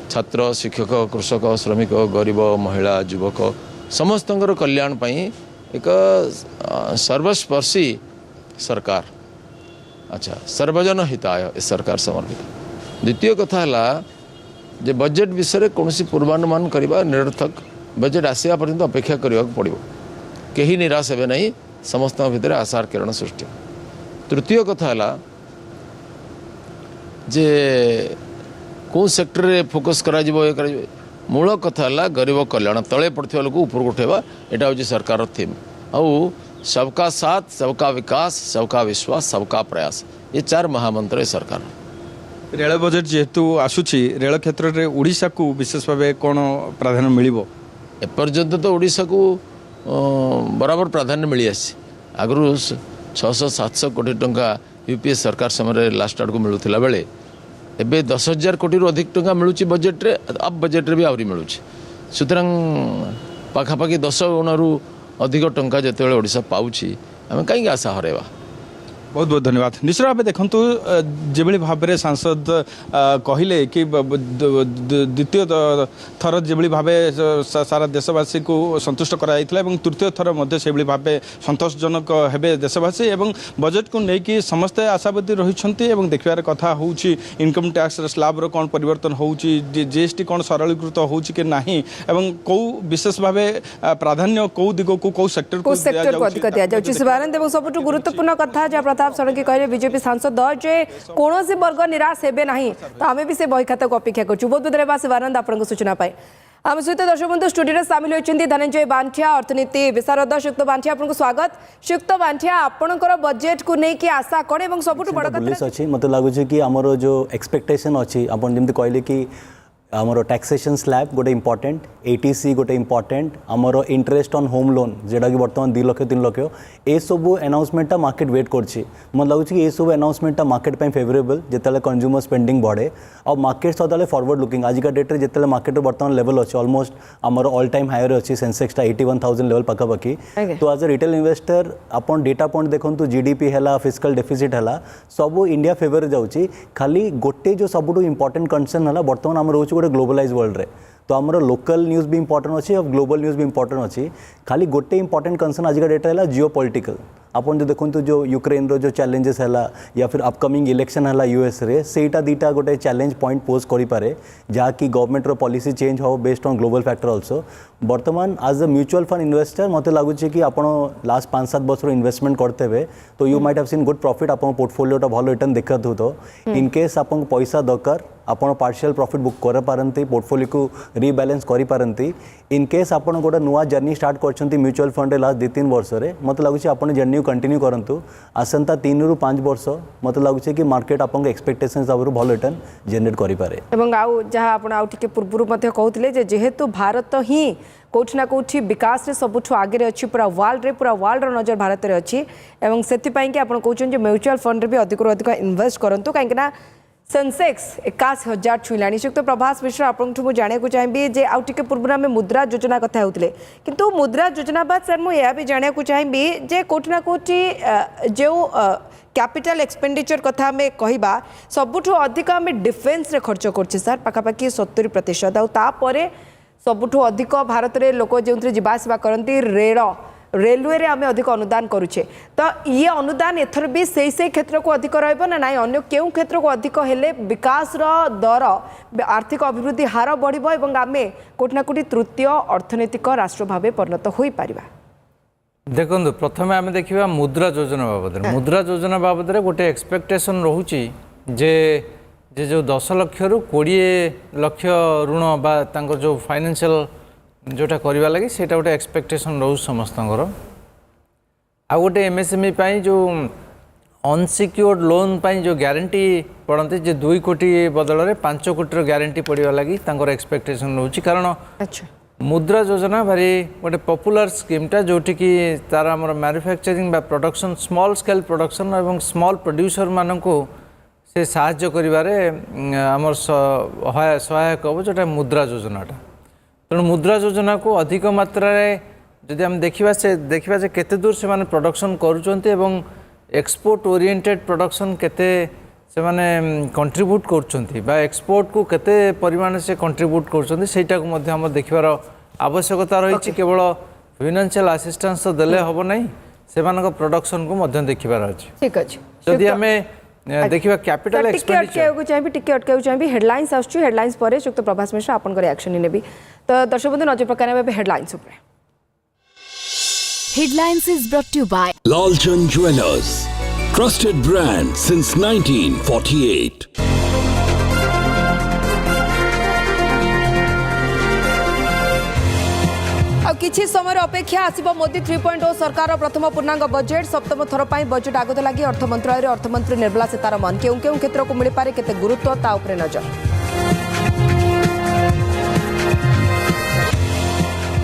छात्र शिक्षक कृषक श्रमिक गरीब महिला युवक समस्त कल्याण एक सर्वस्पर्शी सरकार अच्छा सर्वजन हिताय सरकार समर्पित द्वितीय कथा है जे बजेट विषय कौन पूर्वानुमान करने निरर्थक बजेट आसवा पर्यंत अपेक्षा करने पड़ो कहीं निराश हे नहीं समस्त भितर आशार किरण सृष्टि तृतीय कथा है जे कौ सेक्टर रे फोकस करा मूल कथा है गरीब कल्याण तले पड़ता लोक ऊपर उठेवा यहाँ हूँ सरकार थीम आउ सबका साथ सबका विकास सबका विश्वास सबका प्रयास ये 4 महामंत्र है सरकार रेल बजेट जेहेतु आसूची रेल क्षेत्र में ओडिशा को विशेष भाव कौन प्राधान्य मिलिबो एपर्यंत तो ओडिशा को बराबर प्राधान्य मिली आसी आगु 600-700 कोटी टंका यूपीए सरकार समय लास्ट आड़ को मिलूला बेले एबे 10,000 कोटी अधिक टंका मिलूँ बजेट रे अब बजेट रे भी आहरी मिलूँ सुतरां पाखापाखि 10 गुणरू अधिक टंका जिते ओडिशा पाउछि आम कहीं आशा हरेवा बहुत बहुत धन्यवाद निश्चित भाव देखु जो भाव में सांसद कहले कि द्वितीय थर जो भाव सारा देशवासी को संतुष्ट कराई तृतीय थर से भाव संतोषजनक हेबे देशवासी एवं बजेट को लेकिन समस्ते आशावादी रही देखार कथा हूँ इनकम टैक्स स्लाब्र कौन परिवर्तन हो जीएसटी कौन सरलीकृत हो कि नहीं एवं कौ विशेष भाव प्राधान्य कौ दिग को कौ सेक्टर को अधिक दि जाए सब गुरुत्वपूर्ण कथा जहाँ प्रताप षडंगी कहले बीजेपी सांसद जे कौन वर्ग निराश हेबे नहीं तो आम भी से बही खाता को अपेक्षा करूँ बहुत बहुत धन्यवाद शिवानंद आपको सूचना पाए आम सहित दर्शक बंधु स्टूडियो सामिल होती धनंजय बांठिया अर्थनीति विशारद शुक्त बांठिया आपको स्वागत शुक्त बांठिया आपणकर बजेट को लेकिन आशा कौन और सब बड़ कथा अच्छी मत लगुच कि आमर जो एक्सपेक्टेशन अच्छी आप कहले कि आमर टैक्सेशन स्लैब गोटे इंपॉर्टेंट एटीसी गोटे इंपॉर्टेंट आमर इंटरेस्ट ऑन होम लोन जेटा कि बर्तमान 2 लाख 3 लाख ए सब अनाउंसमेंटा मार्केट वेट करछि मत लगुच कि ए सब अनाउंसमेंटा मार्केट पे फेवरेबल जिते कंज्यूमर स्पेंडिंग बढ़े और मार्केट सदा फॉरवर्ड लुकिंग आजिका डेट्रे जिते मार्केट बर्तमान लेवल अच्छे ऑलमोस्ट आमर ऑल टाइम हायर अच्छी सेंसेक्स 81,000 लेवल पाखापाखि तो आज रिटेल इन्वेस्टर आपन डेटा पॉइंट देखो जीडीपी है फिस्कल डेफिसिट है सब इंडिया फेवर जाऊँगी खाली गोटे जो सब इंपोर्टेंट कंसर्न है बर्तमान आम रोचे गोटे ग्लोबलाइज वर्ल्ड रे तो आमर लोकल न्यूज़ भी इंपोर्टेंट अच्छी और ग्लोबल न्यूज़ भी इंपोर्टेंट अच्छी खाली गोटे इंपोर्टेंट कंसर्न आजिका डेट है जियो पॉलिटिकल आपन जो देखो जो यूक्रेन रो जो चैलेंजेस है या फिर अपकमिंग इलेक्शन है यूएस रे सेटा दीटा गोटे चैलेंज पॉइंट पोज करि पारे जहाँकि गवर्नमेंट रो पॉलिसी चेंज हो based on global factor also बर्तमान आज अ म्यूचुअल फंड इन्वेस्टर मत लगुच कि आप लास्ट 5-7 वर्ष इन्वेस्टमेंट करते हुए तो you might have seen good profit आप पोर्टफोलियोटा भल रिटर्न देखा तो इन केस आप पैसा दरकार आपण पार्शियल प्रॉफिट बुक कर पारंती पोर्टफोलियो को रीबैलेंस करि पारंती इन केस आपण गोटे नुआ जर्नी स्टार्ट करछंती म्यूचुअल फंड लास्ट 2-3 वर्ष रे मते लागुछि आपण जर्नी कंटिन्यू करंतु आसंता 3 रु 5 वर्ष मते लागुछि कि मार्केट आपण एक्सपेक्टेशंस आबरु भल रिटर्न जनरेट करि पारे एवं आउ जहाँ आपण आउ टिके पूर्वरु मध्ये कहउथिले जे जेहेतु भारत ही कोठी ना कोठी विकास रे सबुठु आगे अच्छी पूरा वर्ल्ड नजर भारत रे अच्छी एवं सेति पई कि आपण कहउछन जे म्यूचुअल फंड रे भी अधिक अधिक इन्वेस्ट करंतु काहेकना सेंसेक्स 81,000 छुईलाणी श्रीयुक्त प्रभास मिश्र आपन ठु जाने को चाहिए जे आउ टिके पूर्व में मुद्रा योजना कथा होतले किंतु मुद्रा योजना बाद सर मु या भी जाने को चाहिए जे कोठी ना कोठी जो कैपिटल एक्सपेंडिचर कथा में कहबा सबुठु अधिक आम डिफेन्स रे खर्च करछे सर पाखापाखि 70% आउ तापरे सबुठु अधिक भारत रे लोक जो जावासवा करती रेलवे रे आमे अधिक अनुदान करुछे तो ये अनुदान एथर भी से क्षेत्र को अधिक रहबो ना नाइ अन्य केउ क्षेत्र को अधिक हेले विकास रो दर आर्थिक अभिवृद्धि हार बढ़िबो एवं आमे कोठना कोठी तृतीय अर्थनैतिक राष्ट्र भाबे परिणत होई परिबा। देखो प्रथम आम देखा मुद्रा योजना बाबद गोटे एक्सपेक्टेशन रोची जे जो 10 लाख रु 20 लाख ऋण बा जो फाइनेंशियल जोटा करवा लगी सेटा गोटे एक्सपेक्टेशन रोज समस्त आ गोटे एमएसएमई जो अनसिक्योर्ड लोन जो ग्यारंटी पड़ते जे 2 कोटी बदल में 5 कोटी ग्यारंटी पड़ा लगी एक्सपेक्टेशन रोची कारण मुद्रा योजना भारी गोटे पॉपुलर स्कीमटा जोटि कि तार आम मैन्युफैक्चरिंग बा प्रोडक्शन स्मॉल स्केल प्रोडक्शन और स्मॉल प्रोड्यूसर मानू से साहाय्य करिबारे आमर सहायक हम जोटा मुद्रा योजनाटा तेणु मुद्रा योजना को अधिक मात्रा जदि आम देखा से केते दूर से माने प्रोडक्शन करुचंती एवं एक्सपोर्ट ओरिएंटेड प्रोडक्शन केते से माने कंट्रीब्यूट करचंती बा एक्सपोर्ट को केते परिमाण से कंट्रीब्यूट करचंती सेटा को मध्य हम देखबार आवश्यकता रही केवल फाइनेंशियल असिस्टेंस तो देले हबो नहीं सेमानक प्रोडक्शन को मध्य देखबार अछि। ठीक अछि जदि हमें देखिबा कैपिटल एक्सपेंडिचर टिके अटकाउ चाहिए हेडलाइंस आसुची हेडलाइंस पर युक्त प्रभास मिश्र आपन कर एक्शन नेबी तो दर्शक बंधु नजर पकाने में हेडलाइंस ऊपर Headlines is brought to you by Lalchan Jewelers, trusted brand since 1948. किछि समय अपेक्षा आसिबो मोदी 3.0 सरकार प्रथम पूर्णांग बजेट सप्तम थर पर बजेट आगत लगी अर्थ मंत्रालय अर्थमंत्री निर्मला सीतारमण केउ क्षेत्र को मिल पारे केते गुरुत्व ता उपरे नजर।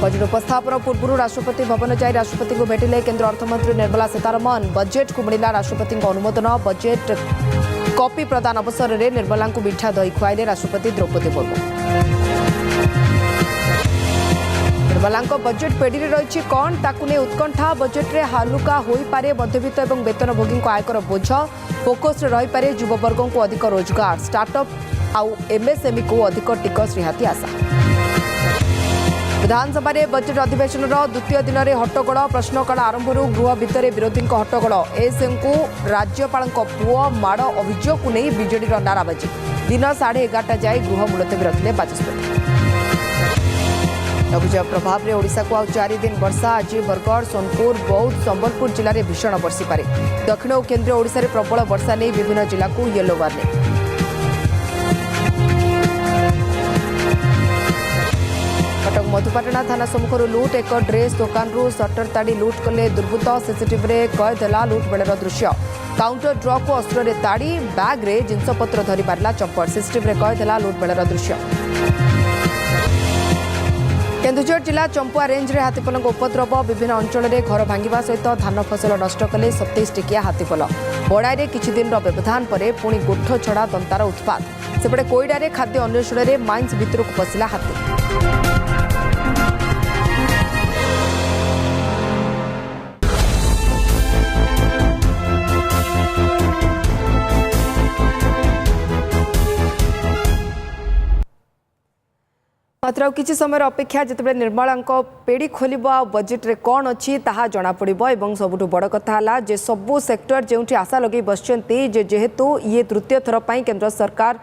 बजेट उपस्थापन पूर्व राष्ट्रपति भवन जाई राष्ट्रपति को भेटिले केंद्र अर्थमंत्री निर्मला सीतारमण बजेट को मिला राष्ट्रपति अनुमोदन बजेट कॉपी प्रदान अवसर में निर्मला को मिठा दही खुआइले राष्ट्रपति द्रौपदी मुर्मू। निर्मला बजेट पेड़ी रही कौन ताकू ने उत्कंठा बजेट रे हालुका होई पारे मध्यवित्त और वेतनभोगी आयकर बोझ फोकस रही पारे युववर्ग को अधिक रोजगार स्टार्टअप आउ एमएसएमई को अधिक टिकस रिहाती आशा। विधानसभा बजेट अधिवेशन द्वितीय दिन में हट्टगोल प्रश्नकाल आरंभ गृह भितर विरोधी हट्टगोल एसएम को राज्यपाल पुओ माड़ अभियोग को नहीं बीजेडी नाराबाजी दिन 11:30 जाए गृह मुलतवी रखिले बाचस्पति। लघुचाप प्रभाव में ओडिशा को 4 दिन वर्षा आज बरगढ़ सोनपुर बौद्ध संबलपुर जिले में भीषण बर्षि पारे दक्षिण और केन्द्रीय ओडिशा रे प्रबल वर्षा नहीं विभिन्न जिला को येलो वार्निंग। कटक मधुपाटना थाना सम्मुखर लुट एक ड्रेस दुकान सटर ताड़ी लुट कले दुर्बृत्त सीसीटीवी रे कैद है लुट बेलर दृश्य काउंटर ड्रॉ को अस्त्र रे ताड़ी बैग रे जिनसपत्र धरी पारा चंपट सीसीटीवी रे कैद है लुट बेलर दृश्य। केन्दुझर जिला चंपुआ रेंज रे हाथीपल उपद्रव विभिन्न अंचल में घर भांगा सहित धान फसल नष्ट कले 27 टिकिया हाथीपल बड़ाई किछि दिन व्यवधान पर पुणी गोठ छड़ा दंतार उत्पात सेपटे कोईडा खाद्य अन्वेषण में माइन्स भितर को पशिला हाथी। मात्र किसी समय अपेक्षा जिते निर्मला पेड़ी खोल बजेट रे कौन अच्छी ताहा जना पड़िबो एवं सबुठु बड़ कथा है जे सबू सेक्टर जो आशा लगे बसचंती जेहेतु ये तृतीय थर पर केंद्र सरकार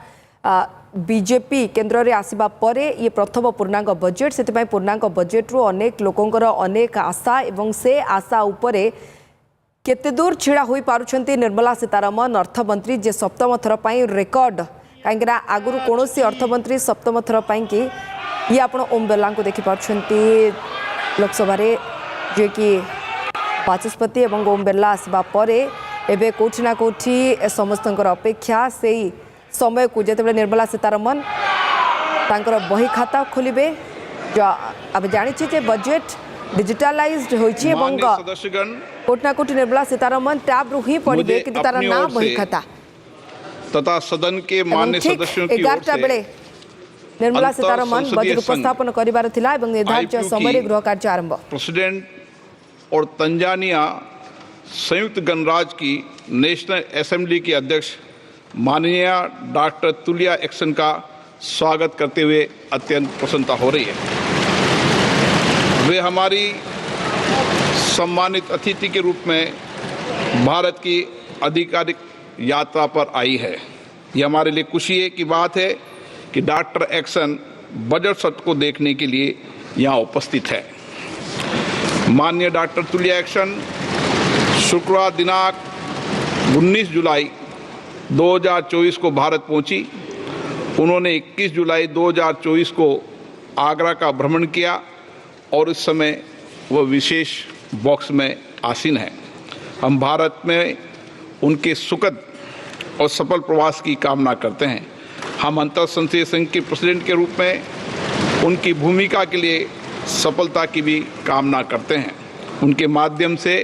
बीजेपी केंद्र रे आसीबा परे ये प्रथम पूर्णांग बजेट से पूर्णांग बजेट रु अनेक लोकंकर अनेक आशा एवं से आशा उपरे केते दूर छिड़ा होई पारुछंती निर्मला सीतारमण अर्थमंत्री जे सप्तम थर पर रेकर्ड कहीं आगुरी कौन अर्थमंत्री सप्तम थर कि ये आप ओम बिरला को देखिपुं लोकसभा जे कि बाचस्पति और ओम बिरला आसवा पर एवं कौटि ना कौटि समस्त अपेक्षा से समय को जिते निर्मला सीतारमन तांकर बही खाता खोलिबे अब जानी बजेट डिजिटालाइज्ड होइछि एवं कोट ना कोट निर्मला सीतारमन टैब रु ही पड़िबे कि तार ना बही खाता तथा सदन के माननीय सदस्यों की ओर से निर्मला सीतारमन बजेट उपस्थापन करिवार थिला एवं निर्धारित समय गृह कार्य आरंभ प्रेसिडेंट और तंजानिया संयुक्त गणराज्य की नेशनल असेंबली की अध्यक्ष माननीय डॉक्टर तुलिया एक्सन का स्वागत करते हुए अत्यंत प्रसन्नता हो रही है। वे हमारी सम्मानित अतिथि के रूप में भारत की आधिकारिक यात्रा पर आई है। ये हमारे लिए खुशी की बात है कि डॉक्टर एक्सन बजट सत्र को देखने के लिए यहाँ उपस्थित है। माननीय डॉक्टर तुलिया एक्सन शुक्रवार दिनांक 19 जुलाई 2024 को भारत पहुंची। उन्होंने 21 जुलाई 2024 को आगरा का भ्रमण किया और इस समय वह विशेष बॉक्स में आसीन है। हम भारत में उनके सुखद और सफल प्रवास की कामना करते हैं। हम अंतर संसदीय संघ के प्रेसिडेंट के रूप में उनकी भूमिका के लिए सफलता की भी कामना करते हैं। उनके माध्यम से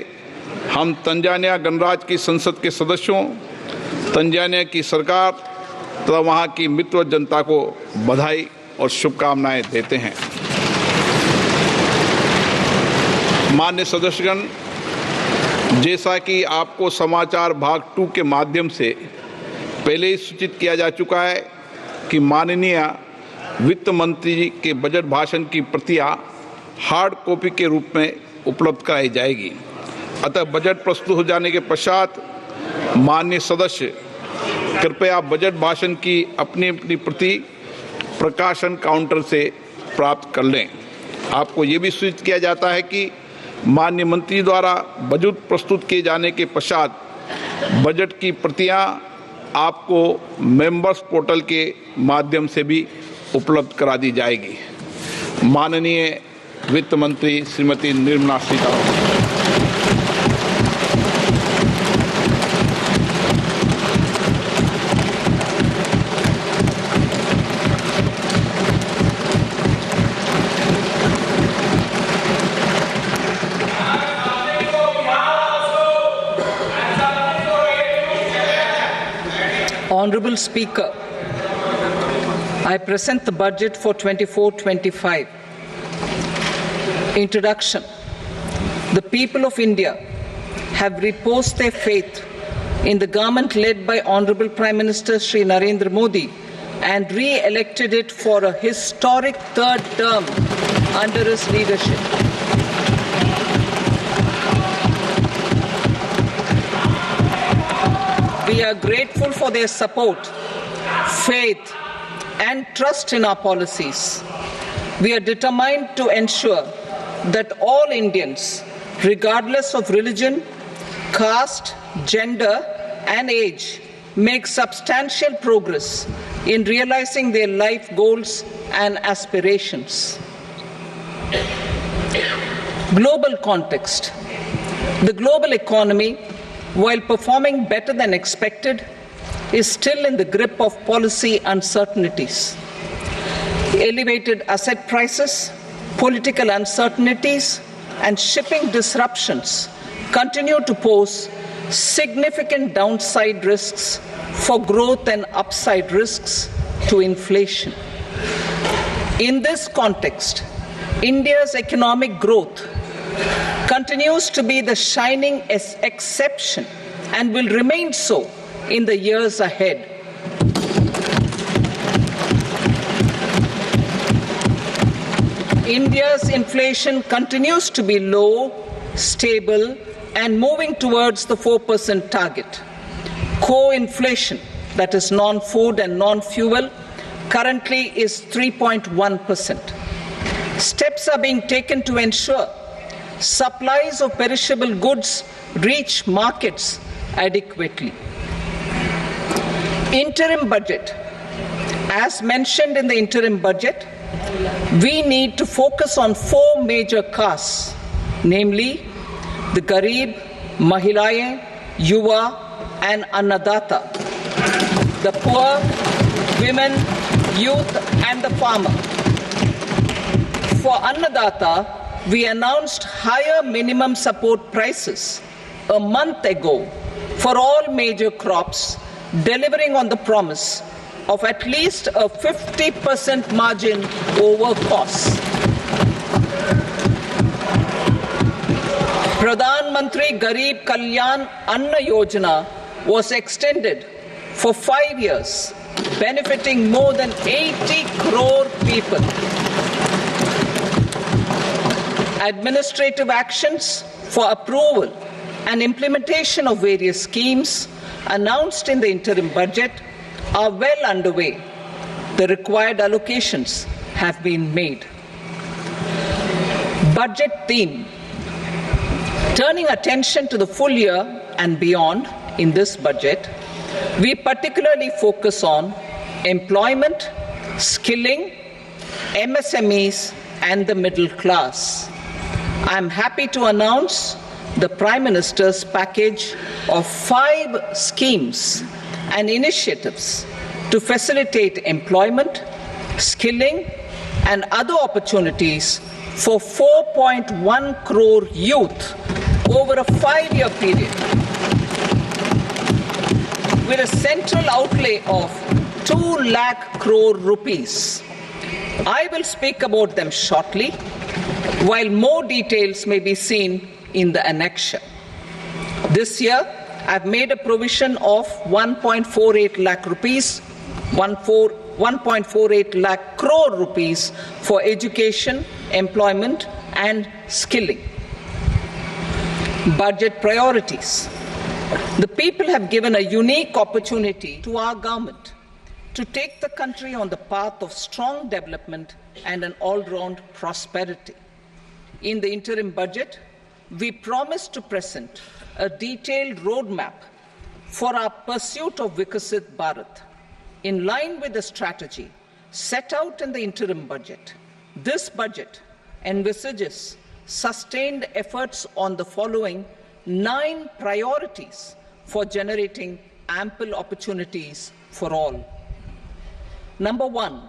हम तंजानिया गणराज्य की संसद के सदस्यों, तंजानिया की सरकार तथा वहाँ की मित्र जनता को बधाई और शुभकामनाएं देते हैं। माननीय सदस्यगण, जैसा कि आपको समाचार भाग 2 के माध्यम से पहले ही सूचित किया जा चुका है कि माननीय वित्त मंत्री जी के बजट भाषण की प्रतियां हार्ड कॉपी के रूप में उपलब्ध कराई जाएगी। अतः बजट प्रस्तुत हो जाने के पश्चात माननीय सदस्य कृपया बजट भाषण की अपनी अपनी प्रति प्रकाशन काउंटर से प्राप्त कर लें। आपको ये भी सूचित किया जाता है कि माननीय मंत्री द्वारा बजट प्रस्तुत किए जाने के पश्चात बजट की प्रतियां आपको मेंबर्स पोर्टल के माध्यम से भी उपलब्ध करा दी जाएगी। माननीय वित्त मंत्री Shrimati Nirmala Sitharaman. Honorable Speaker, I present the budget for 24-25. Introduction. The people of India have reposed their faith in the government led by Honorable Prime Minister Shri Narendra Modi and re-elected it for a historic third term under his leadership. We are grateful for their support, faith, and trust in our policies. We are determined to ensure that all Indians, regardless of religion, caste, gender, and age, make substantial progress in realizing their life goals and aspirations. Global context. The global economy, while performing better than expected, is still in the grip of policy uncertainties. Elevated asset prices, political uncertainties, and shipping disruptions continue to pose significant downside risks for growth and upside risks to inflation. In this context, India's economic growth continues to be the shining exception and will remain so in the years ahead. India's inflation continues to be low, stable, and moving towards the 4% target. Core inflation, that is non-food and non-fuel, currently is 3.1%. Steps are being taken to ensure supplies of perishable goods reach markets adequately. Interim budget As mentioned in the interim budget, we need to focus on 4 major castes, namely the Garib, Mahilaye, Yuva, and Annadata, the poor, women, youth, and the farmer. For Annadata, we announced higher minimum support prices a month ago for all major crops, delivering on the promise of at least a 50% margin over costs. Pradhan Mantri Garib Kalyan Anna Yojana was extended for 5 years, benefiting more than 80 crore people. Administrative actions for approval and implementation of various schemes announced in the interim budget are well underway. The required allocations have been made. Budget theme. Turning attention to the full year and beyond in this budget, we particularly focus on employment, skilling, MSMEs, and the middle class. I am happy to announce the Prime Minister's package of 5 schemes and initiatives to facilitate employment, skilling, and other opportunities for 4.1 crore youth over a 5-year period, with a central outlay of 2 lakh crore rupees. I will speak about them shortly, while more details may be seen in the annexure. This year, I've made a provision of 1.48 lakh rupees, 1.48 lakh crore rupees for education, employment, and skilling. Budget priorities. The people have given a unique opportunity to our government to take the country on the path of strong development and an all-round prosperity. In the interim budget, we promise to present a detailed roadmap for our pursuit of Vikasit Bharat. In line with the strategy set out in the interim budget, this budget envisages sustained efforts on the following 9 priorities for generating ample opportunities for all. Number 1,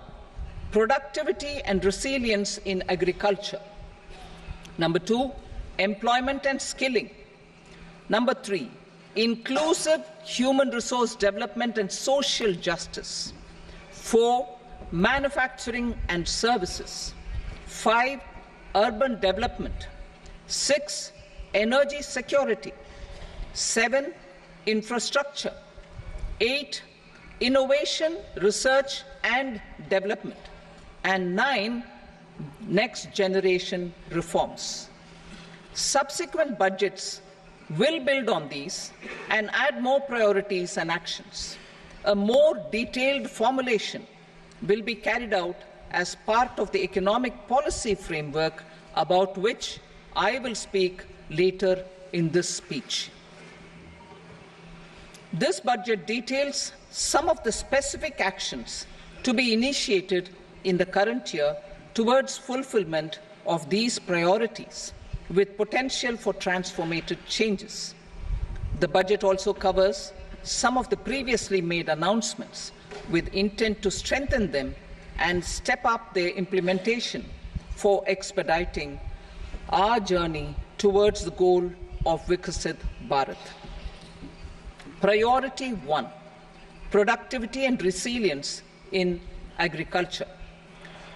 productivity and resilience in agriculture. Number 2, employment and skilling. Number 3, inclusive human resource development and social justice. 4, manufacturing and services. 5, urban development. 6, energy security. 7, infrastructure. 8, innovation, research and development. And 9, next generation reforms. Subsequent budgets will build on these and add more priorities and actions. A more detailed formulation will be carried out as part of the economic policy framework, about which I will speak later in this speech. This budget details some of the specific actions to be initiated in the current year towards fulfillment of these priorities, with potential for transformative changes. The budget also covers some of the previously made announcements, with intent to strengthen them and step up their implementation for expediting our journey towards the goal of Vikasit Bharat. Priority 1, productivity and resilience in agriculture.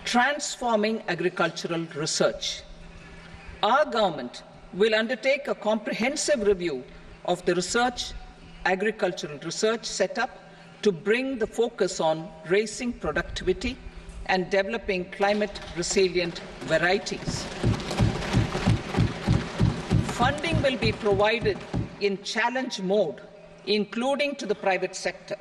Transforming agricultural research. Our government will undertake a comprehensive review of the agricultural research setup to bring the focus on raising productivity and developing climate resilient varieties. Funding will be provided in challenge mode, including to the private sector.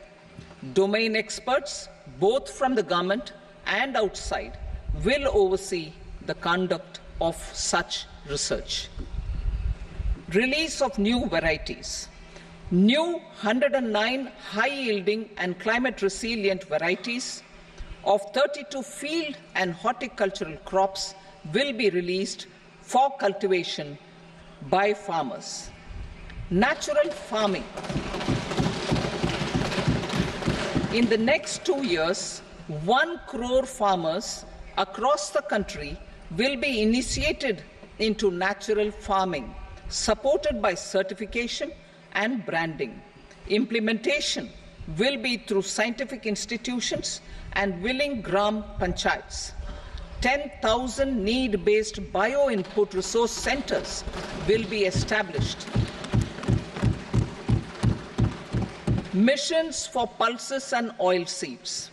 Domain experts, both from the government and outside, will oversee the conduct of such research. Release of new varieties. New 109 high-yielding and climate-resilient varieties of 32 field and horticultural crops will be released for cultivation by farmers. Natural farming. In the next 2 years, 1 crore farmers across the country will be initiated into natural farming, supported by certification and branding. Implementation will be through scientific institutions and willing gram panchayats. 10,000 need-based bio-input resource centers will be established. Missions for pulses and oilseeds.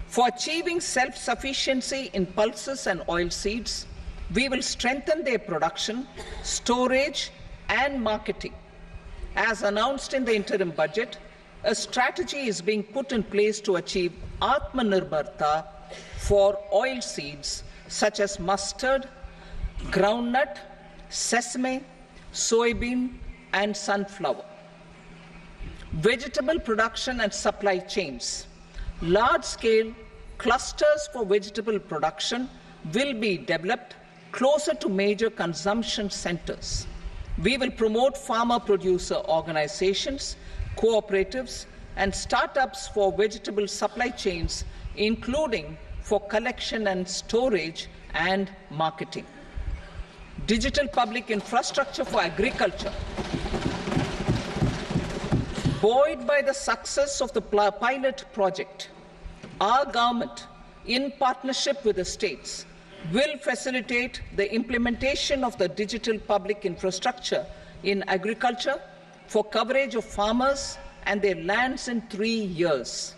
For achieving self-sufficiency in pulses and oilseeds, we will strengthen their production, storage, and marketing. As announced in the interim budget, a strategy is being put in place to achieve Atmanirbharta for oilseeds such as mustard, groundnut, sesame, soybean, and sunflower. Vegetable production and supply chains. Large-scale clusters for vegetable production will be developed closer to major consumption centers. We will promote farmer-producer organizations, cooperatives, and startups for vegetable supply chains, including for collection and storage and marketing. Digital public infrastructure for agriculture. Buoyed by the success of the pilot project, our government, in partnership with the states, will facilitate the implementation of the digital public infrastructure in agriculture for coverage of farmers and their lands in 3 years.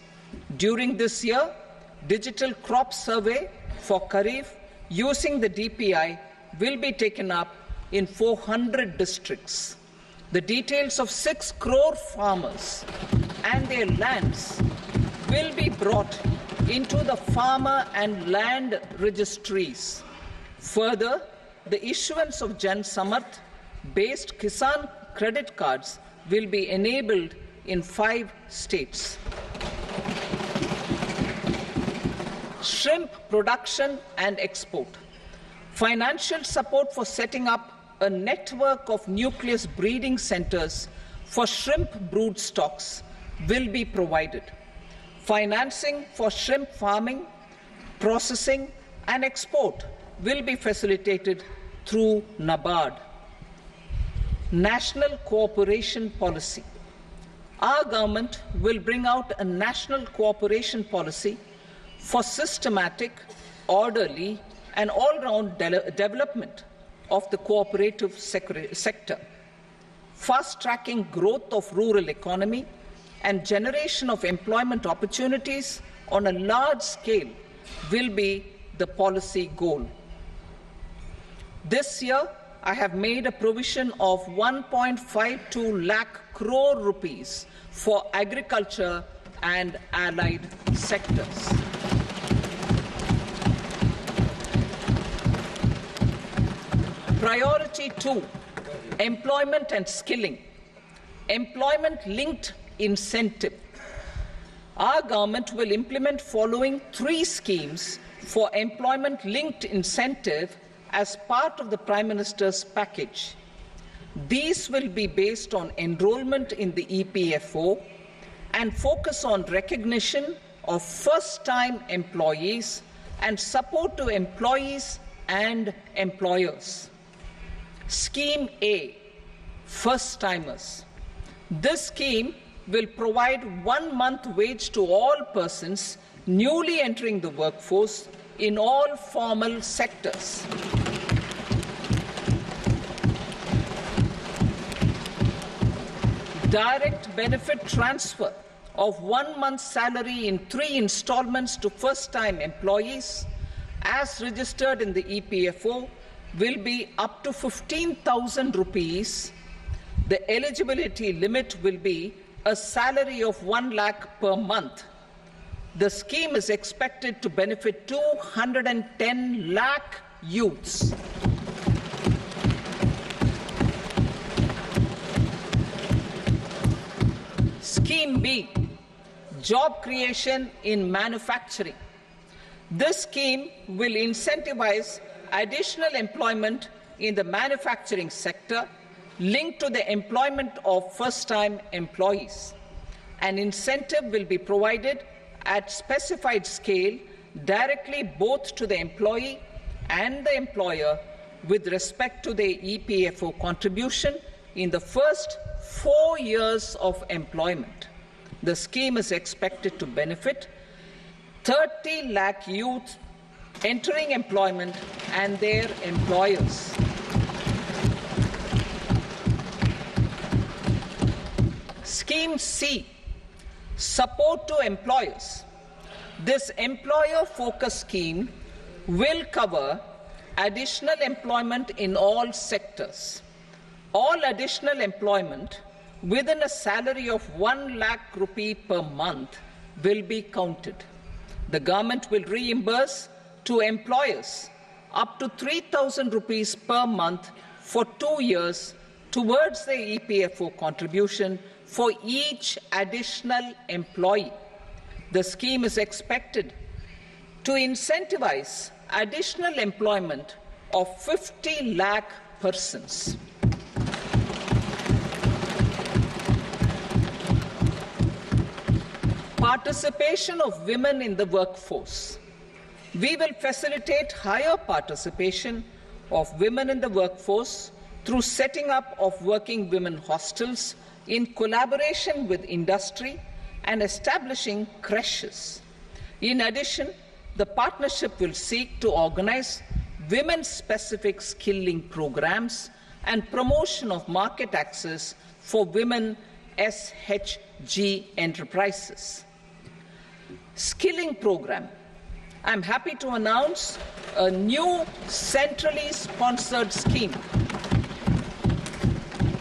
During this year, digital crop survey for Kharif using the DPI will be taken up in 400 districts. The details of 6 crore farmers and their lands will be brought into the farmer and land registries. Further, the issuance of Jan Samarth based Kisan credit cards will be enabled in 5 states. Shrimp production and export. Financial support for setting up a network of nucleus breeding centers for shrimp brood stocks will be provided. Financing for shrimp farming, processing, and export will be facilitated through NABARD. National cooperation policy. Our government will bring out a national cooperation policy for systematic, orderly, and all-round development of the cooperative sector, fast-tracking growth of rural economy and generation of employment opportunities on a large scale will be the policy goal. This year, I have made a provision of 1.52 lakh crore rupees for agriculture and allied sectors. Priority 2, employment and skilling. Employment-linked incentive. Our government will implement following 3 schemes for employment-linked incentive as part of the Prime Minister's package. These will be based on enrollment in the EPFO and focus on recognition of first-time employees and support to employees and employers. Scheme A, first-timers. This scheme will provide 1 month wage to all persons newly entering the workforce in all formal sectors. Direct benefit transfer of 1 month's salary in 3 installments to first-time employees as registered in the EPFO will be up to 15,000 rupees. The eligibility limit will be a salary of 1 lakh per month. The scheme is expected to benefit 210 lakh youths. Scheme B, job creation in manufacturing. This scheme will incentivize additional employment in the manufacturing sector linked to the employment of first-time employees. An incentive will be provided at specified scale directly both to the employee and the employer with respect to the EPFO contribution in the first 4 years of employment. The scheme is expected to benefit 30 lakh youth entering employment and their employers. Scheme C, support to employers. This employer-focused scheme will cover additional employment in all sectors. All additional employment within a salary of 1 lakh rupee per month will be counted. The government will reimburse to employers up to 3,000 rupees per month for 2 years towards the EPFO contribution for each additional employee. The scheme is expected to incentivize additional employment of 50 lakh persons. Participation of women in the workforce. We will facilitate higher participation of women in the workforce through setting up of working women hostels in collaboration with industry and establishing creches. In addition, the partnership will seek to organize women-specific skilling programs and promotion of market access for women SHG enterprises. Skilling program. I'm happy to announce a new centrally sponsored scheme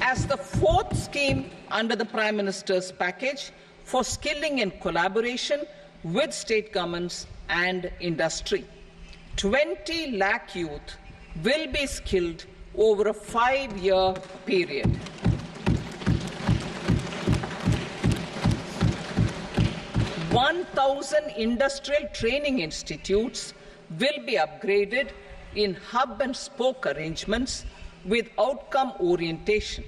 as the fourth scheme under the Prime Minister's package for skilling in collaboration with state governments and industry. 20 lakh youth will be skilled over a 5-year period. $1,000 industrial training institutes will be upgraded in hub and spoke arrangements with outcome orientation.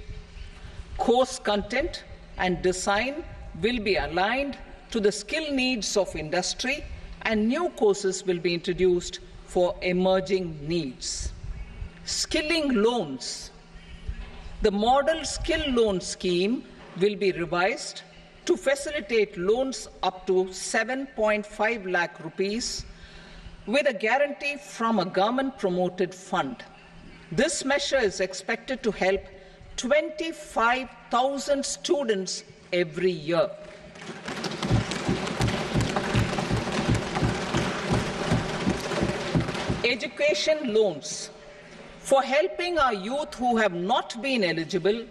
Course content and design will be aligned to the skill needs of industry, and new courses will be introduced for emerging needs. Skilling loans. The model skill loan scheme will be revised to facilitate loans up to 7.5 lakh rupees with a guarantee from a government-promoted fund. This measure is expected to help 25,000 students every year. Education loans. For helping our youth who have not been eligible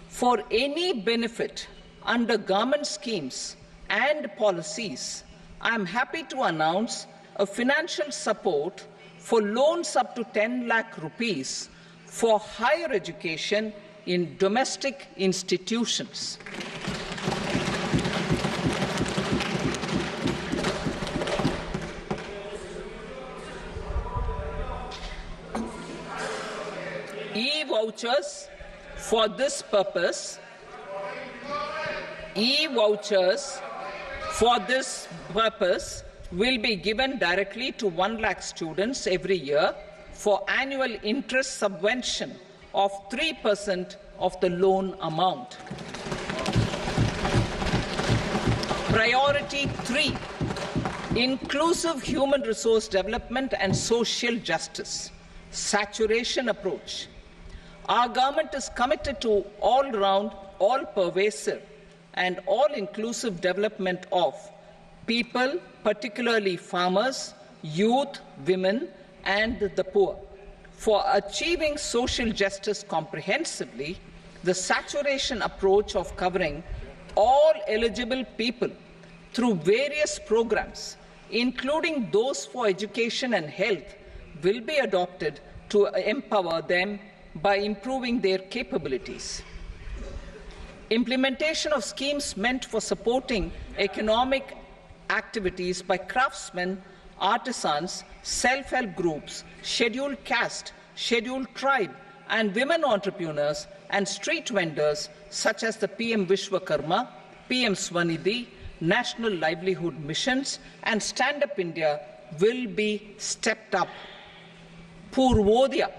for any benefit under government schemes and policies, I am happy to announce a financial support for loans up to 10 lakh rupees for higher education in domestic institutions. E-vouchers for this purpose. E-vouchers for this purpose will be given directly to 1 lakh students every year for annual interest subvention of 3% of the loan amount. Priority 3, inclusive human resource development and social justice, saturation approach. Our government is committed to all-round, all-pervasive and all-inclusive development of people, particularly farmers, youth, women, and the poor. For achieving social justice comprehensively, the saturation approach of covering all eligible people through various programs, including those for education and health, will be adopted to empower them by improving their capabilities. Implementation of schemes meant for supporting economic activities by craftsmen artisans, self-help groups, scheduled caste, scheduled tribe, and women entrepreneurs and street vendors such as the PM Vishwakarma, PM Swanidhi, National Livelihood Missions, and Stand Up India will be stepped up. Purvodaya.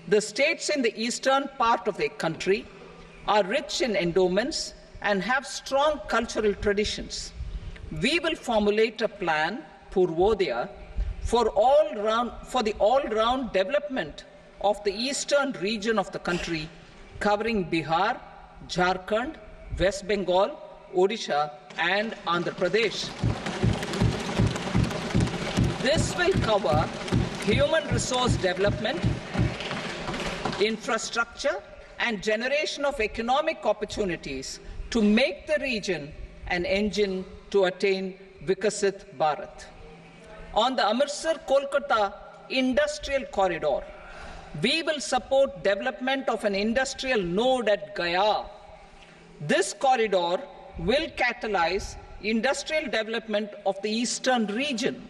The states in the eastern part of the country are rich in endowments and have strong cultural traditions. We will formulate a plan, Purvodaya, for the all-round development of the eastern region of the country, covering Bihar, Jharkhand, West Bengal, Odisha, and Andhra Pradesh. This will cover human resource development, infrastructure, and generation of economic opportunities to make the region an engine to attain Vikasit Bharat. On the Amritsar-Kolkata industrial corridor, we will support development of an industrial node at Gaya. This corridor will catalyze industrial development of the eastern region.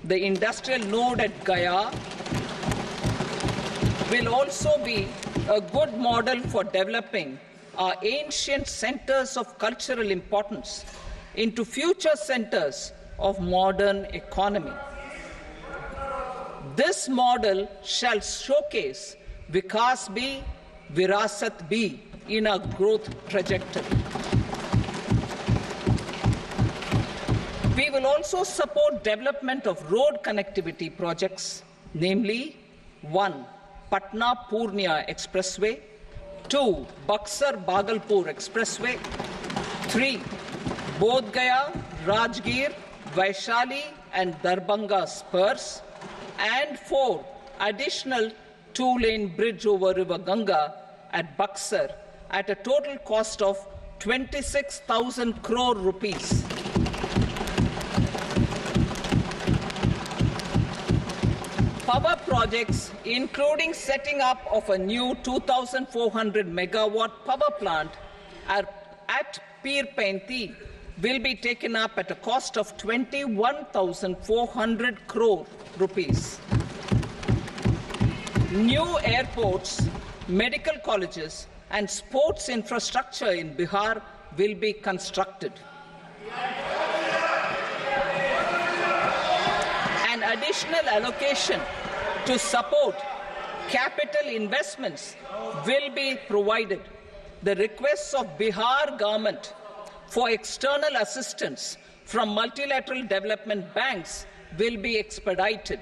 The industrial node at Gaya will also be a good model for developing our ancient centers of cultural importance into future centers of modern economy. This model shall showcase Vikas B, Virasat B in our growth trajectory. We will also support development of road connectivity projects, namely 1. Patna-Purnia Expressway, 2. Buxar-Bhagalpur Expressway, 3. Bodh Gaya, Rajgir, Vaishali and Darbhanga spurs, and 4. Additional 2-lane bridge over River Ganga at Buxar at a total cost of 26,000 crore rupees. Power projects, including setting up of a new 2,400 megawatt power plant at Pir Painti, will be taken up at a cost of 21,400 crore rupees. New airports, medical colleges, and sports infrastructure in Bihar will be constructed. An additional allocation to support capital investments will be provided. The requests of Bihar government for external assistance from multilateral development banks will be expedited.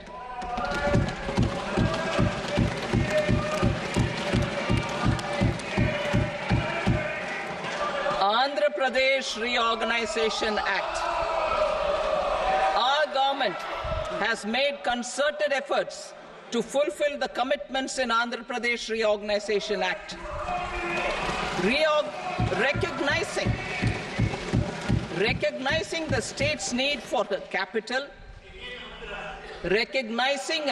Andhra Pradesh Reorganization Act. Our government has made concerted efforts to fulfill the commitments in Andhra Pradesh Reorganization Act. Recognizing the state's need for the capital, recognizing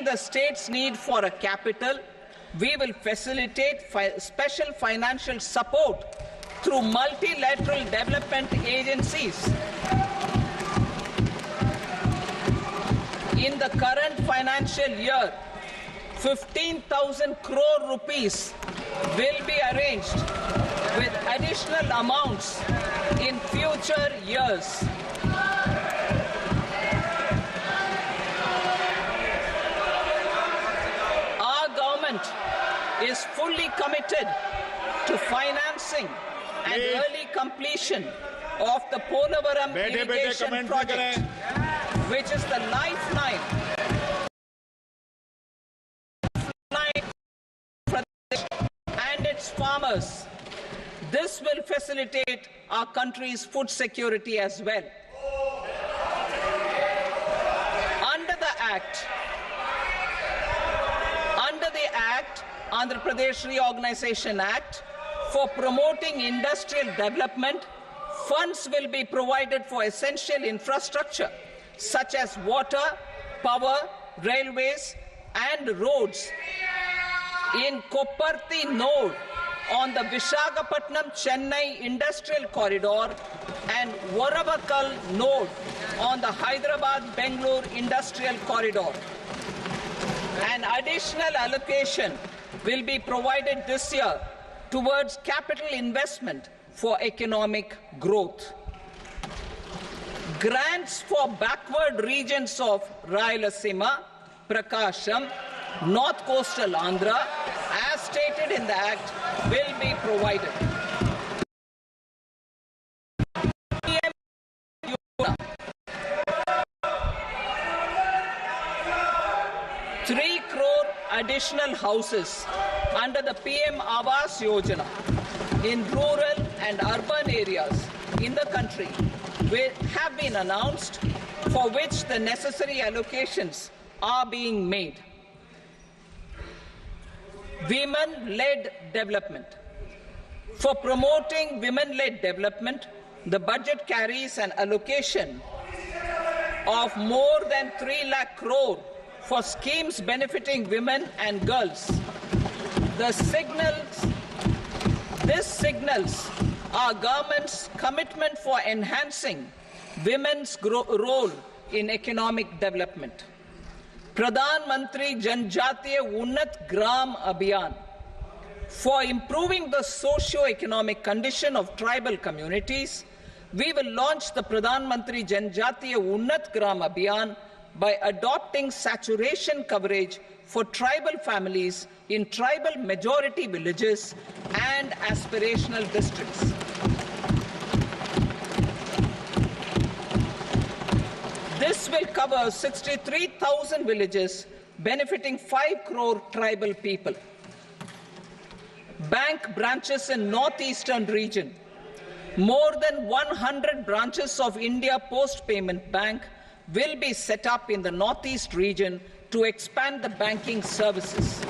the state's need for a capital, we will facilitate special financial support through multilateral development agencies. In the current financial year, 15,000 crore rupees will be arranged with additional amounts in future years. Our government is fully committed to financing and early completion of the Polavaram irrigation project, which is the lifeline for and its farmers. This will facilitate our country's food security as well. Under the Act, Andhra Pradesh Reorganization Act, for promoting industrial development, funds will be provided for essential infrastructure such as water, power, railways, and roads. In Kopparthi node on the Visakhapatnam-Chennai industrial corridor, and Varavakal node on the Hyderabad-Bangalore Industrial Corridor. An additional allocation will be provided this year towards capital investment for economic growth. Grants for backward regions of Rayalaseema, Prakasham, North Coastal Andhra, as stated in the Act, will be provided. 3 crore additional houses under the PM Awas Yojana in rural and urban areas in the country have been announced, for which the necessary allocations are being made. Women-led development. For promoting women-led development, the budget carries an allocation of more than 3 lakh crore for schemes benefiting women and girls. This signals our government's commitment for enhancing women's role in economic development. Pradhan Mantri Janjatiya Unnat Gram Abhiyan. For improving the socio-economic condition of tribal communities, we will launch the Pradhan Mantri Janjatiya Unnat Gram Abhiyan by adopting saturation coverage for tribal families in tribal majority villages and aspirational districts. This will cover 63,000 villages benefiting 5 crore tribal people. Bank branches in northeastern region. More than 100 branches of India Post Payment Bank will be set up in the northeast region to expand the banking services.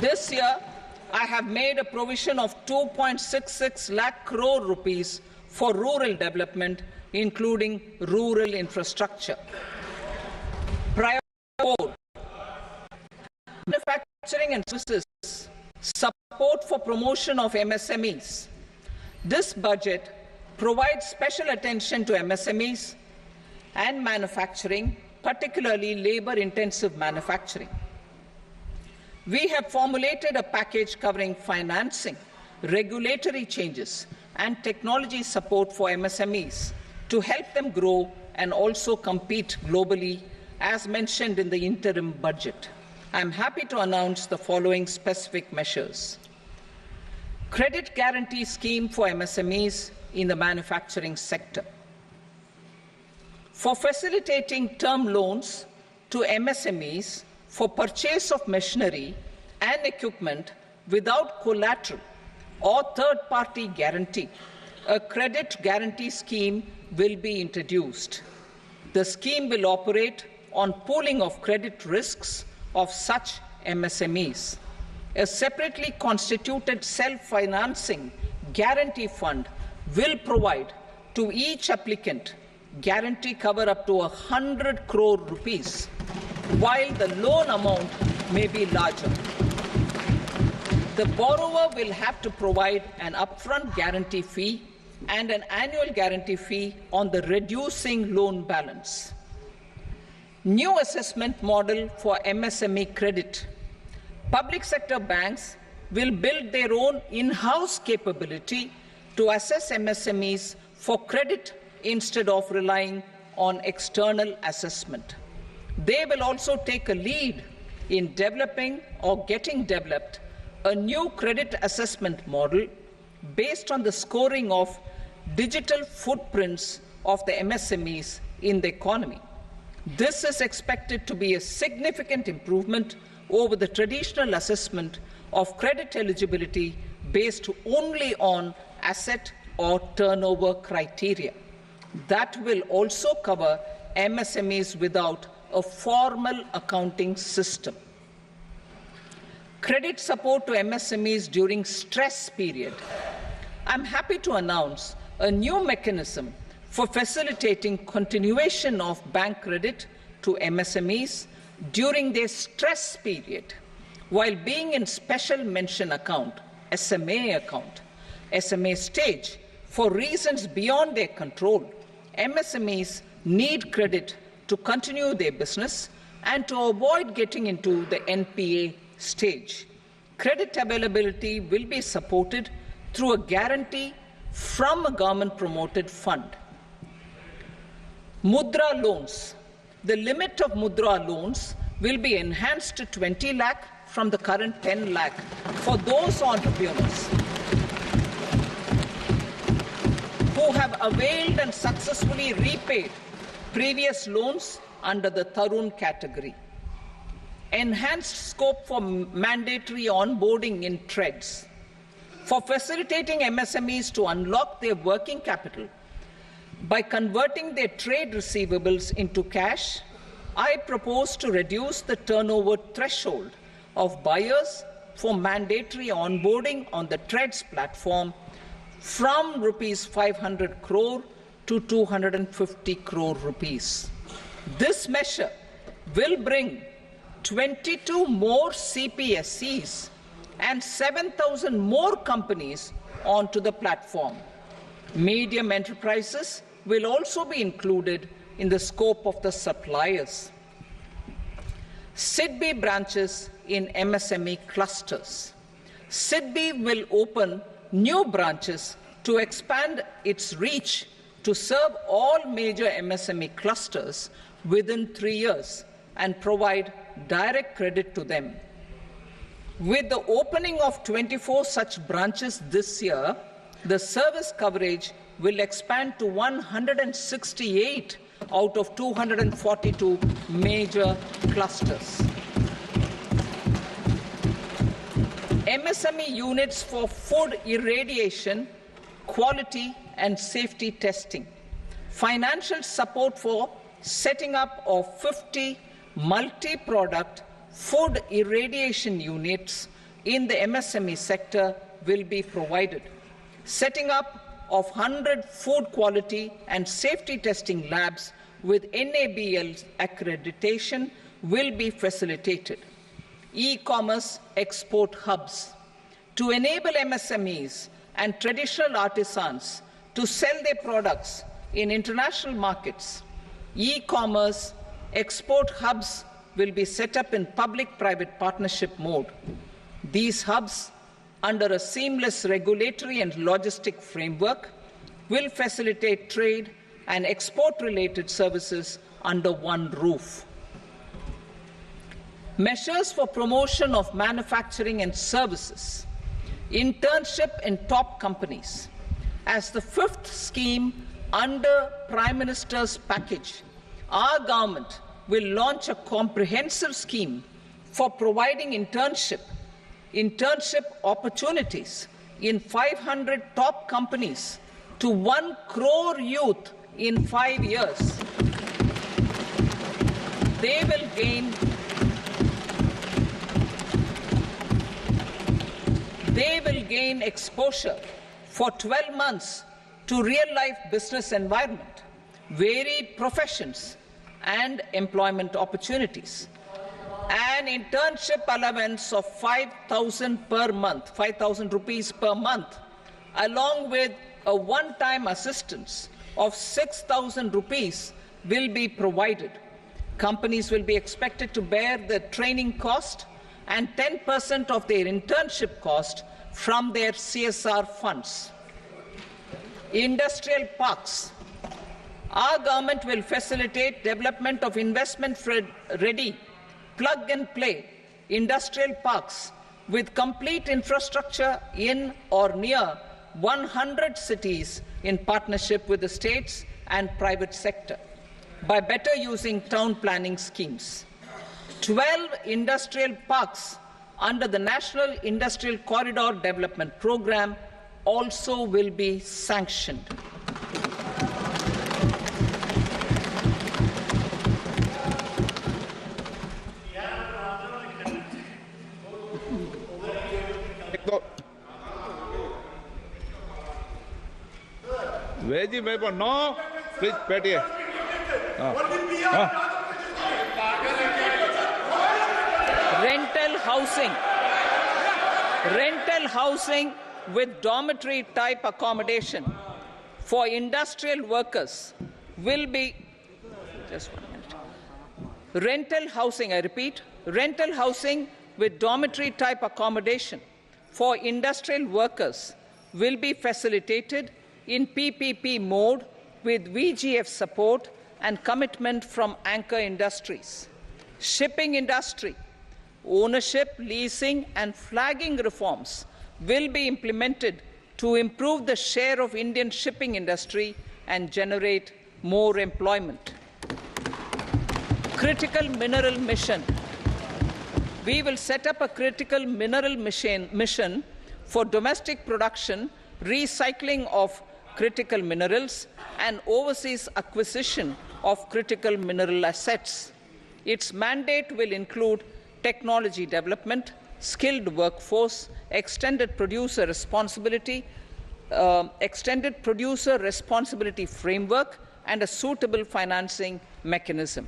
This year, I have made a provision of 2.66 lakh crore rupees for rural development, including rural infrastructure. Priority 4, manufacturing and services, support for promotion of MSMEs. This budget provides special attention to MSMEs and manufacturing, particularly labor-intensive manufacturing. We have formulated a package covering financing, regulatory changes, and technology support for MSMEs to help them grow and also compete globally, as mentioned in the interim budget. I am happy to announce the following specific measures. Credit guarantee scheme for MSMEs in the manufacturing sector. For facilitating term loans to MSMEs for purchase of machinery and equipment without collateral or third-party guarantee, a credit guarantee scheme will be introduced. The scheme will operate on pooling of credit risks of such MSMEs. A separately constituted self-financing guarantee fund will provide to each applicant guarantee cover up to 100 crore rupees, while the loan amount may be larger. The borrower will have to provide an upfront guarantee fee and an annual guarantee fee on the reducing loan balance. New assessment model for MSME credit. Public sector banks will build their own in-house capability to assess MSMEs for credit instead of relying on external assessment. They will also take a lead in developing or getting developed a new credit assessment model based on the scoring of digital footprints of the MSMEs in the economy. This is expected to be a significant improvement over the traditional assessment of credit eligibility based only on asset or turnover criteria. That will also cover MSMEs without a formal accounting system. Credit support to MSMEs during stress period. I'm happy to announce a new mechanism for facilitating continuation of bank credit to MSMEs during their stress period while being in special mention account SMA account, SMA stage, for reasons beyond their control, MSMEs need credit to continue their business and to avoid getting into the NPA stage. Credit availability will be supported through a guarantee from a government-promoted fund. Mudra loans. The limit of Mudra loans will be enhanced to 20 lakh from the current 10 lakh for those entrepreneurs who have availed and successfully repaid previous loans under the Tarun category. Enhanced scope for mandatory onboarding in trades. For facilitating MSMEs to unlock their working capital by converting their trade receivables into cash, I propose to reduce the turnover threshold of buyers for mandatory onboarding on the trades platform from rupees 500 crore to 250 crore rupees. This measure will bring 22 more CPSCs and 7,000 more companies onto the platform. Medium enterprises will also be included in the scope of the suppliers. SIDBI branches in MSME clusters. SIDBI will open new branches to expand its reach to serve all major MSME clusters within 3 years and provide direct credit to them. With the opening of 24 such branches this year, the service coverage will expand to 168 out of 242 major clusters. MSME units for food irradiation, quality and safety testing. Financial support for setting up of 50 multi-product food irradiation units in the MSME sector will be provided. Setting up of 100 food quality and safety testing labs with NABL accreditation will be facilitated. E-commerce export hubs to enable MSMEs and traditional artisans to sell their products in international markets. E-commerce export hubs will be set up in public-private partnership mode. These hubs, under a seamless regulatory and logistic framework, will facilitate trade and export-related services under one roof. Measures for promotion of manufacturing and services. Internship in top companies. As the fifth scheme under Prime Minister's package, our government will launch a comprehensive scheme for providing internship opportunities in 500 top companies to 1 crore youth in 5 years. They will gain exposure for 12 months to real-life business environment, varied professions, and employment opportunities. An internship allowance of 5,000 per month, 5,000 rupees per month, along with a one-time assistance of 6,000 rupees will be provided. Companies will be expected to bear the training cost and 10% of their internship cost from their CSR funds. Industrial parks. Our government will facilitate development of investment-ready, plug-and-play industrial parks with complete infrastructure in or near 100 cities in partnership with the states and private sector by better using town planning schemes. 12 industrial parks under the National Industrial Corridor Development Program also will be sanctioned. Veggie paper, no. Please, Patty. Rental housing. Rental housing with dormitory type accommodation for industrial workers will be, just 1 minute. Rental housing, I repeat, rental housing with dormitory type accommodation for industrial workers will be facilitated in PPP mode with VGF support and commitment from anchor industries. Shipping industry, ownership, leasing and flagging reforms will be implemented to improve the share of Indian shipping industry and generate more employment. Critical mineral mission. We will set up a critical mineral mission for domestic production, recycling of critical minerals and overseas acquisition of critical mineral assets. Its mandate will include technology development, skilled workforce, extended producer responsibility framework, and a suitable financing mechanism.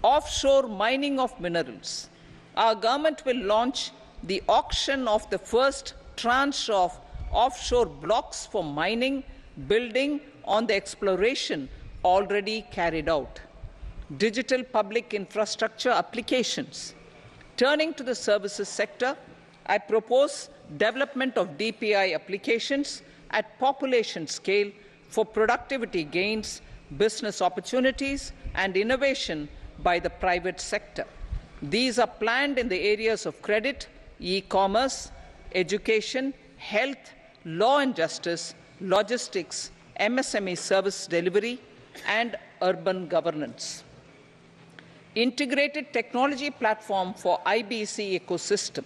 Offshore mining of minerals. Our government will launch the auction of the first tranche of offshore blocks for mining, building on the exploration already carried out. Digital public infrastructure applications. Turning to the services sector, I propose development of DPI applications at population scale for productivity gains, business opportunities, and innovation by the private sector. These are planned in the areas of credit, e-commerce, education, health, law and justice, logistics, MSME service delivery, and urban governance. Integrated technology platform for IBC ecosystem.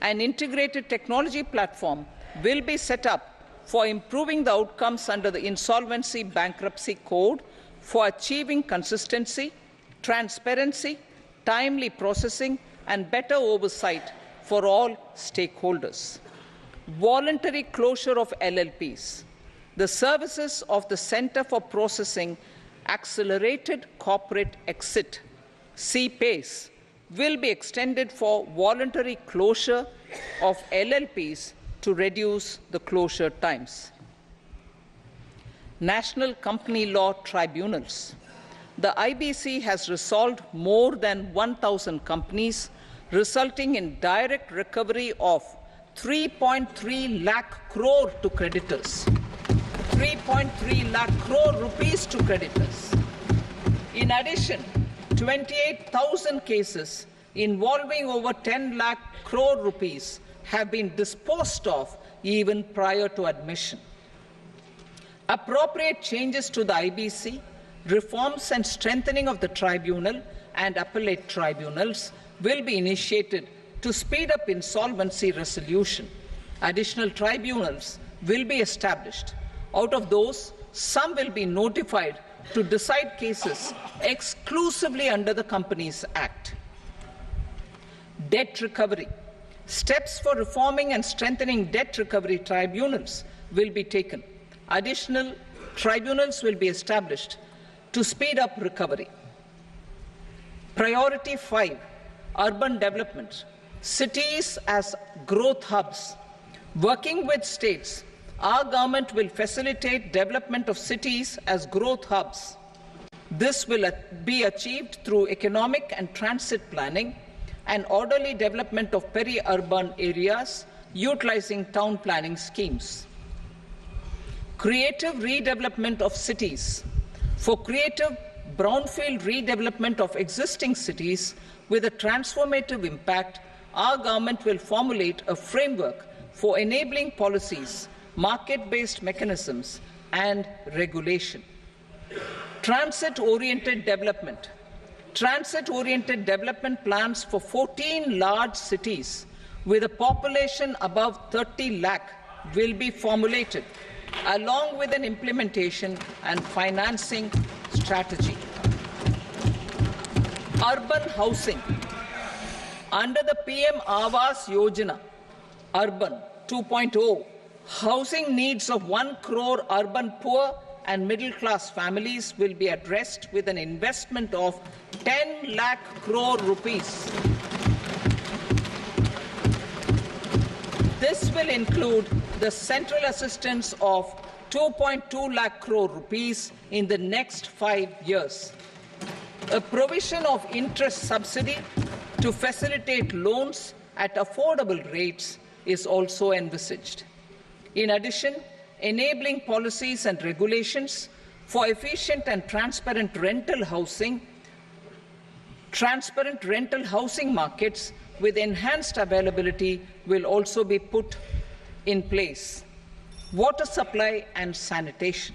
An integrated technology platform will be set up for improving the outcomes under the Insolvency Bankruptcy Code for achieving consistency, transparency, timely processing, and better oversight for all stakeholders. Voluntary closure of LLPs. The services of the Center for Processing Accelerated Corporate Exit, CPACE, will be extended for voluntary closure of LLPs to reduce the closure times. National Company Law Tribunals. The IBC has resolved more than 1,000 companies, resulting in direct recovery of 3.3 lakh crore to creditors. 3.3 lakh crore rupees to creditors. In addition, 28,000 cases involving over 10 lakh crore rupees have been disposed of even prior to admission. Appropriate changes to the IBC, reforms and strengthening of the tribunal and appellate tribunals will be initiated to speed up insolvency resolution. Additional tribunals will be established. Out of those, some will be notified to decide cases exclusively under the Companies Act. Debt recovery. Steps for reforming and strengthening debt recovery tribunals will be taken. Additional tribunals will be established to speed up recovery. Priority 5, urban development. Cities as growth hubs. Working with states, our government will facilitate development of cities as growth hubs. This will be achieved through economic and transit planning and orderly development of peri-urban areas utilizing town planning schemes. Creative redevelopment of cities. For creative brownfield redevelopment of existing cities with a transformative impact, our government will formulate a framework for enabling policies, market-based mechanisms, and regulation. Transit-oriented development. Transit-oriented development plans for 14 large cities with a population above 30 lakh will be formulated, along with an implementation and financing strategy. Urban housing. Under the PM Awas Yojana, Urban 2.0, housing needs of 1 crore urban poor and middle-class families will be addressed with an investment of 10 lakh crore rupees. This will include the central assistance of 2.2 lakh crore rupees in the next 5 years. A provision of interest subsidy to facilitate loans at affordable rates is also envisaged. In addition, enabling policies and regulations for efficient and transparent rental housing markets with enhanced availability will also be put in place. Water supply and sanitation.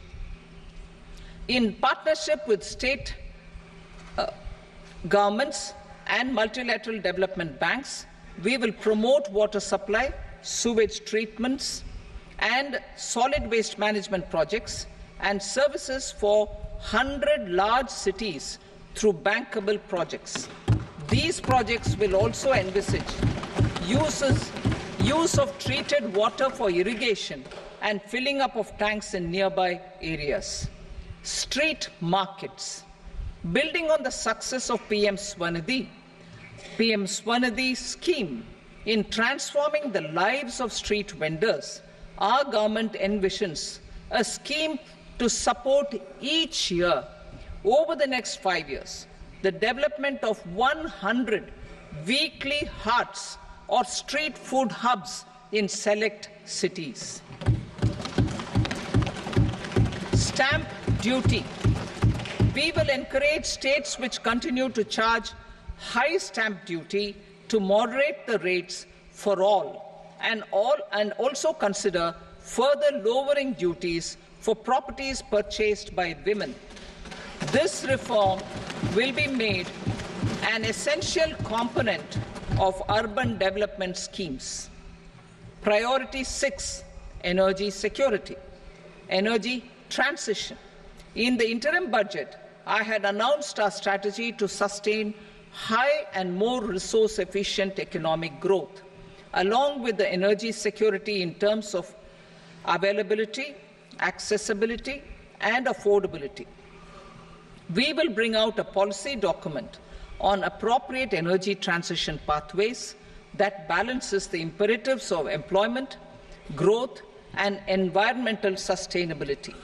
In partnership with state governments and multilateral development banks, we will promote water supply, sewage treatments, and solid waste management projects and services for 100 large cities through bankable projects. These projects will also envisage use of treated water for irrigation and filling up of tanks in nearby areas. Street markets. Building on the success of PM Swanidhi scheme in transforming the lives of street vendors, our government envisions a scheme to support each year over the next 5 years the development of 100 weekly hearts or street food hubs in select cities. Stamp duty. We will encourage states which continue to charge high stamp duty to moderate the rates for all and also consider further lowering duties for properties purchased by women. This reform will be made an essential component of urban development schemes. Priority 6, energy security, energy transition. In the interim budget, I had announced our strategy to sustain high and more resource-efficient economic growth, along with the energy security in terms of availability, accessibility, and affordability. We will bring out a policy document on appropriate energy transition pathways that balances the imperatives of employment, growth, and environmental sustainability.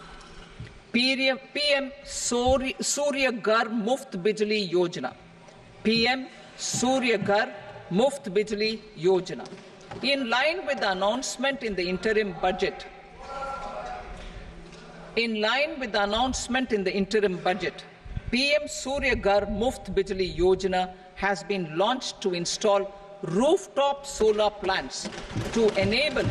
PM Surya Ghar Muft Bijli Yojana. PM Surya Ghar Muft Bijli Yojana. In line with the announcement in the interim budget, PM Surya Ghar Muft Bijli Yojana has been launched to install rooftop solar plants to enable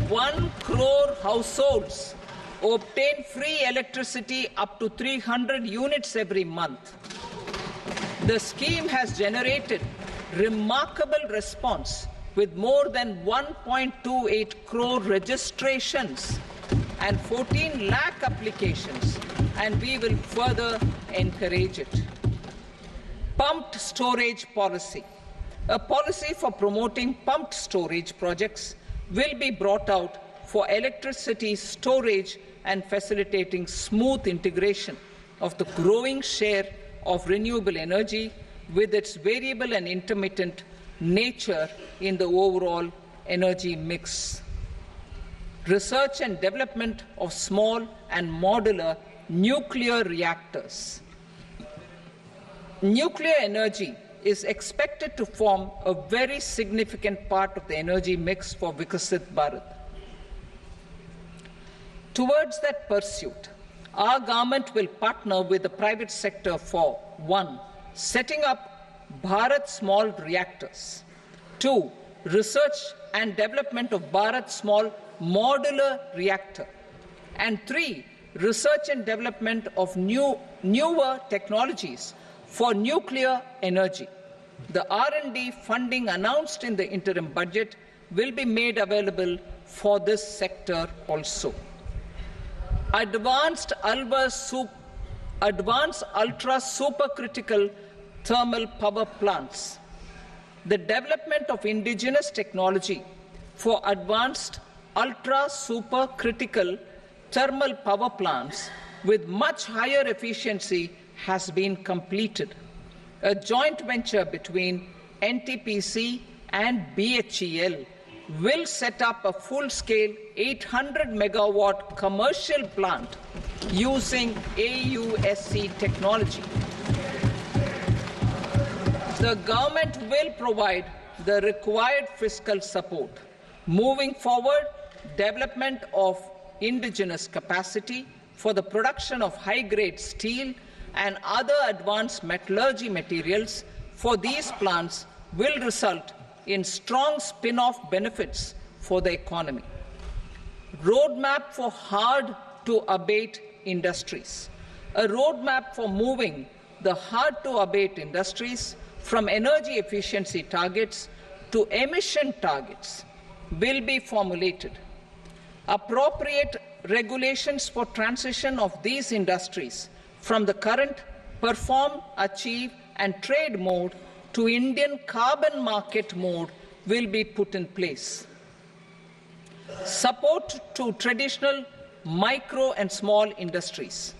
1 crore households obtain free electricity up to 300 units every month. The scheme has generated remarkable response with more than 1.28 crore registrations and 14 lakh applications, and we will further encourage it. Pumped storage policy. A policy for promoting pumped storage projects will be brought out for electricity storage and facilitating smooth integration of the growing share of renewable energy with its variable and intermittent nature in the overall energy mix. Research and development of small and modular nuclear reactors. Nuclear energy is expected to form a very significant part of the energy mix for Vikasit Bharat. Towards that pursuit, our government will partner with the private sector for 1. Setting up Bharat Small Reactors, 2. Research and development of Bharat Small Modular Reactor, and 3. Research and development of newer technologies for nuclear energy. The R&D funding announced in the interim budget will be made available for this sector also. Advanced ultra supercritical thermal power plants. The development of indigenous technology for advanced ultra supercritical thermal power plants with much higher efficiency has been completed. A joint venture between NTPC and BHEL will set up a full-scale 800 megawatt commercial plant using AUSC technology. The government will provide the required fiscal support. Moving forward, development of indigenous capacity for the production of high-grade steel and other advanced metallurgy materials for these plants will result in strong spin-off benefits for the economy. Roadmap for hard-to-abate industries. A roadmap for moving the hard-to-abate industries from energy efficiency targets to emission targets will be formulated. Appropriate regulations for transition of these industries from the current perform, achieve and trade mode to Indian carbon market mode will be put in place. Support to traditional micro and small industries.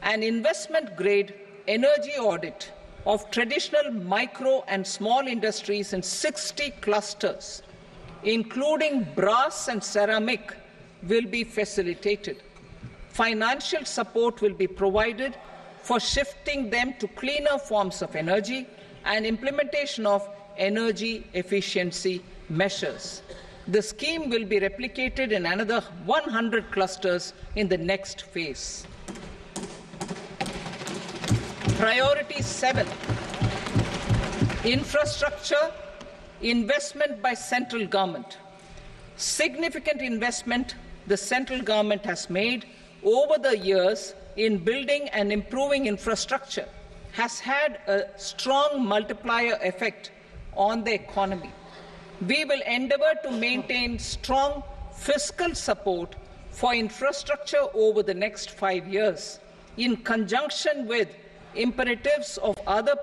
An investment-grade energy audit of traditional micro and small industries in 60 clusters, including brass and ceramic, will be facilitated. Financial support will be provided for shifting them to cleaner forms of energy and implementation of energy efficiency measures. The scheme will be replicated in another 100 clusters in the next phase. Priority 7, infrastructure investment by central government. Significant investment the central government has made over the years in building and improving infrastructure has had a strong multiplier effect on the economy. We will endeavour to maintain strong fiscal support for infrastructure over the next 5 years in conjunction with imperatives of other.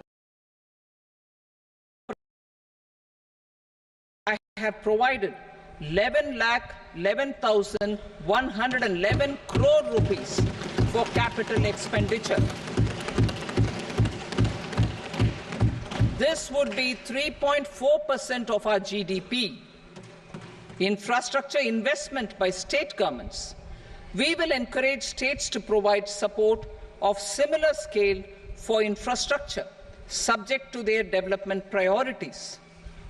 I have provided 11,11,111 crore rupees for capital expenditure. This would be 3.4% of our GDP. Infrastructure investment by state governments. We will encourage states to provide support of similar scale for infrastructure, subject to their development priorities.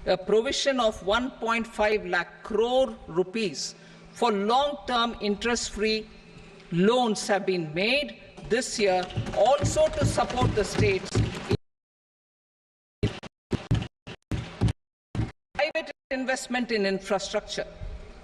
A provision of 1.5 lakh crore rupees for long-term interest-free loans have been made this year also to support the states. Private investment in infrastructure.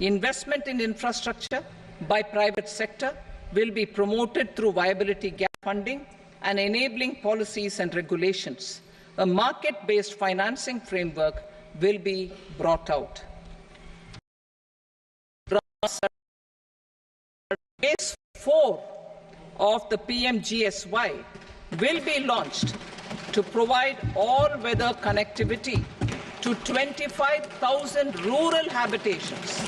Investment in infrastructure by private sector will be promoted through viability gap funding and enabling policies and regulations. A market-based financing framework will be brought out. Phase 4 of the PMGSY will be launched to provide all-weather connectivity to 25,000 rural habitations,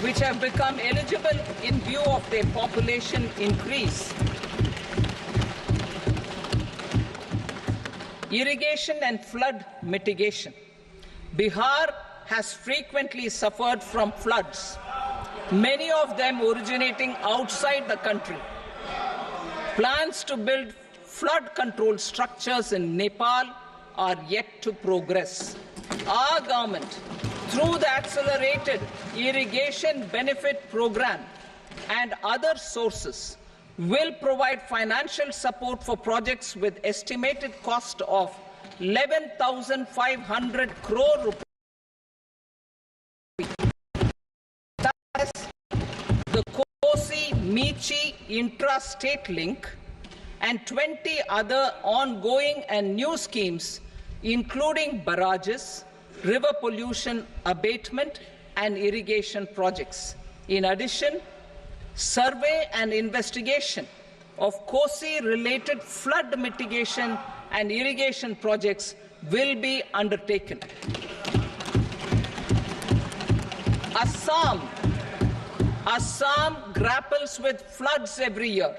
which have become eligible in view of their population increase. Irrigation and flood mitigation. Bihar has frequently suffered from floods, many of them originating outside the country. Plans to build flood control structures in Nepal are yet to progress. Our government, through the Accelerated Irrigation Benefit Program and other sources, will provide financial support for projects with estimated cost of 11,500 crore rupees. The Kosi-Michi intra-state link and 20 other ongoing and new schemes, including barrages, river pollution abatement and irrigation projects. In addition, survey and investigation of Kosi-related flood mitigation and irrigation projects will be undertaken. Assam grapples with floods every year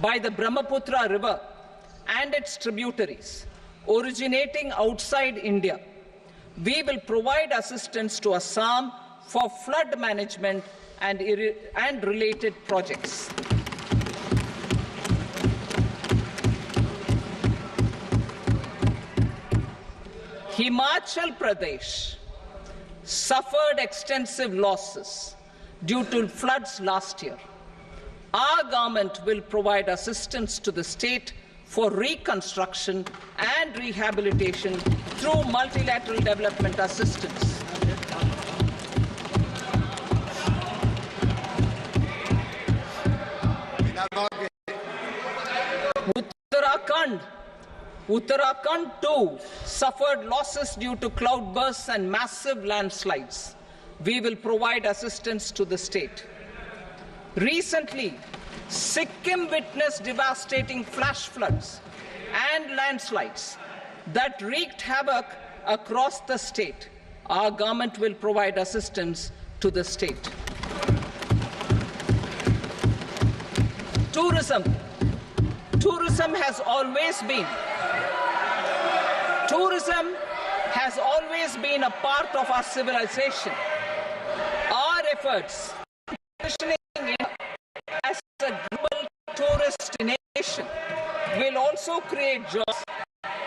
by the Brahmaputra River and its tributaries. originating outside India. We will provide assistance to Assam for flood management and related projects. Himachal Pradesh suffered extensive losses due to floods last year. Our government will provide assistance to the state for reconstruction and rehabilitation through multilateral development assistance. Uttarakhand too suffered losses due to cloudbursts and massive landslides. We will provide assistance to the state. Recently, Sikkim witnessed devastating flash floods and landslides that wreaked havoc across the state. Our government will provide assistance to the state. Tourism has always been a part of our civilization. Our efforts positioning India as a global tourist destination will also create jobs,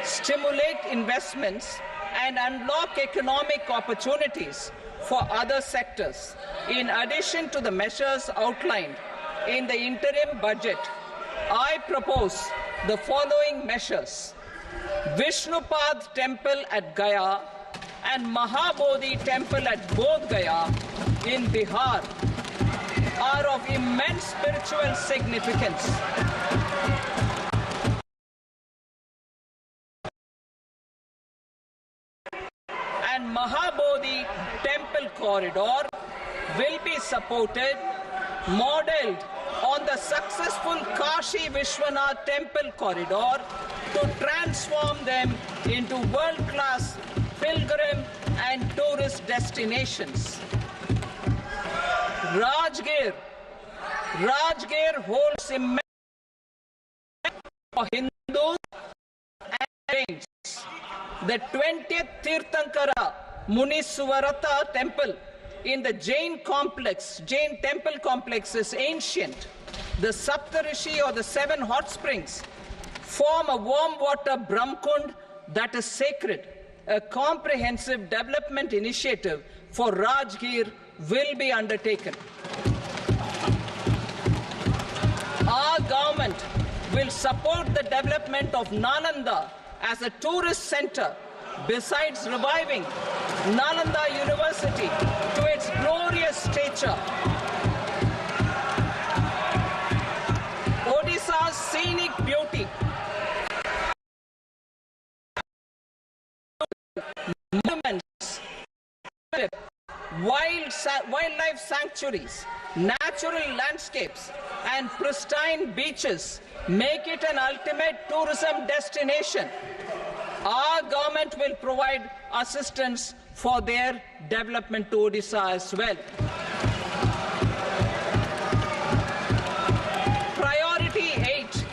stimulate investments, and unlock economic opportunities for other sectors. In addition to the measures outlined in the interim budget, I propose the following measures. Vishnupad Temple at Gaya and Mahabodhi Temple at Bodh Gaya in Bihar are of immense spiritual significance. And Mahabodhi Temple corridor will be supported, modeled on the successful Kashi Vishwanath Temple corridor to transform them into world-class pilgrim and tourist destinations. Rajgir holds immense for Hindus and Jains. The 20th Tirthankara Muniswarata temple in the Jain temple complex is ancient. The Saptarishi or the 7 hot springs form a warm water Brahmkund that is sacred. A comprehensive development initiative for Rajgir will be undertaken. Our government will support the development of Nalanda as a tourist center, besides reviving Nalanda University to its glorious stature. Odisha's scenic beauty, monuments, wildlife sanctuaries, natural landscapes, and pristine beaches make it an ultimate tourism destination. Our government will provide assistance for their development to Odisha as well. Priority 8,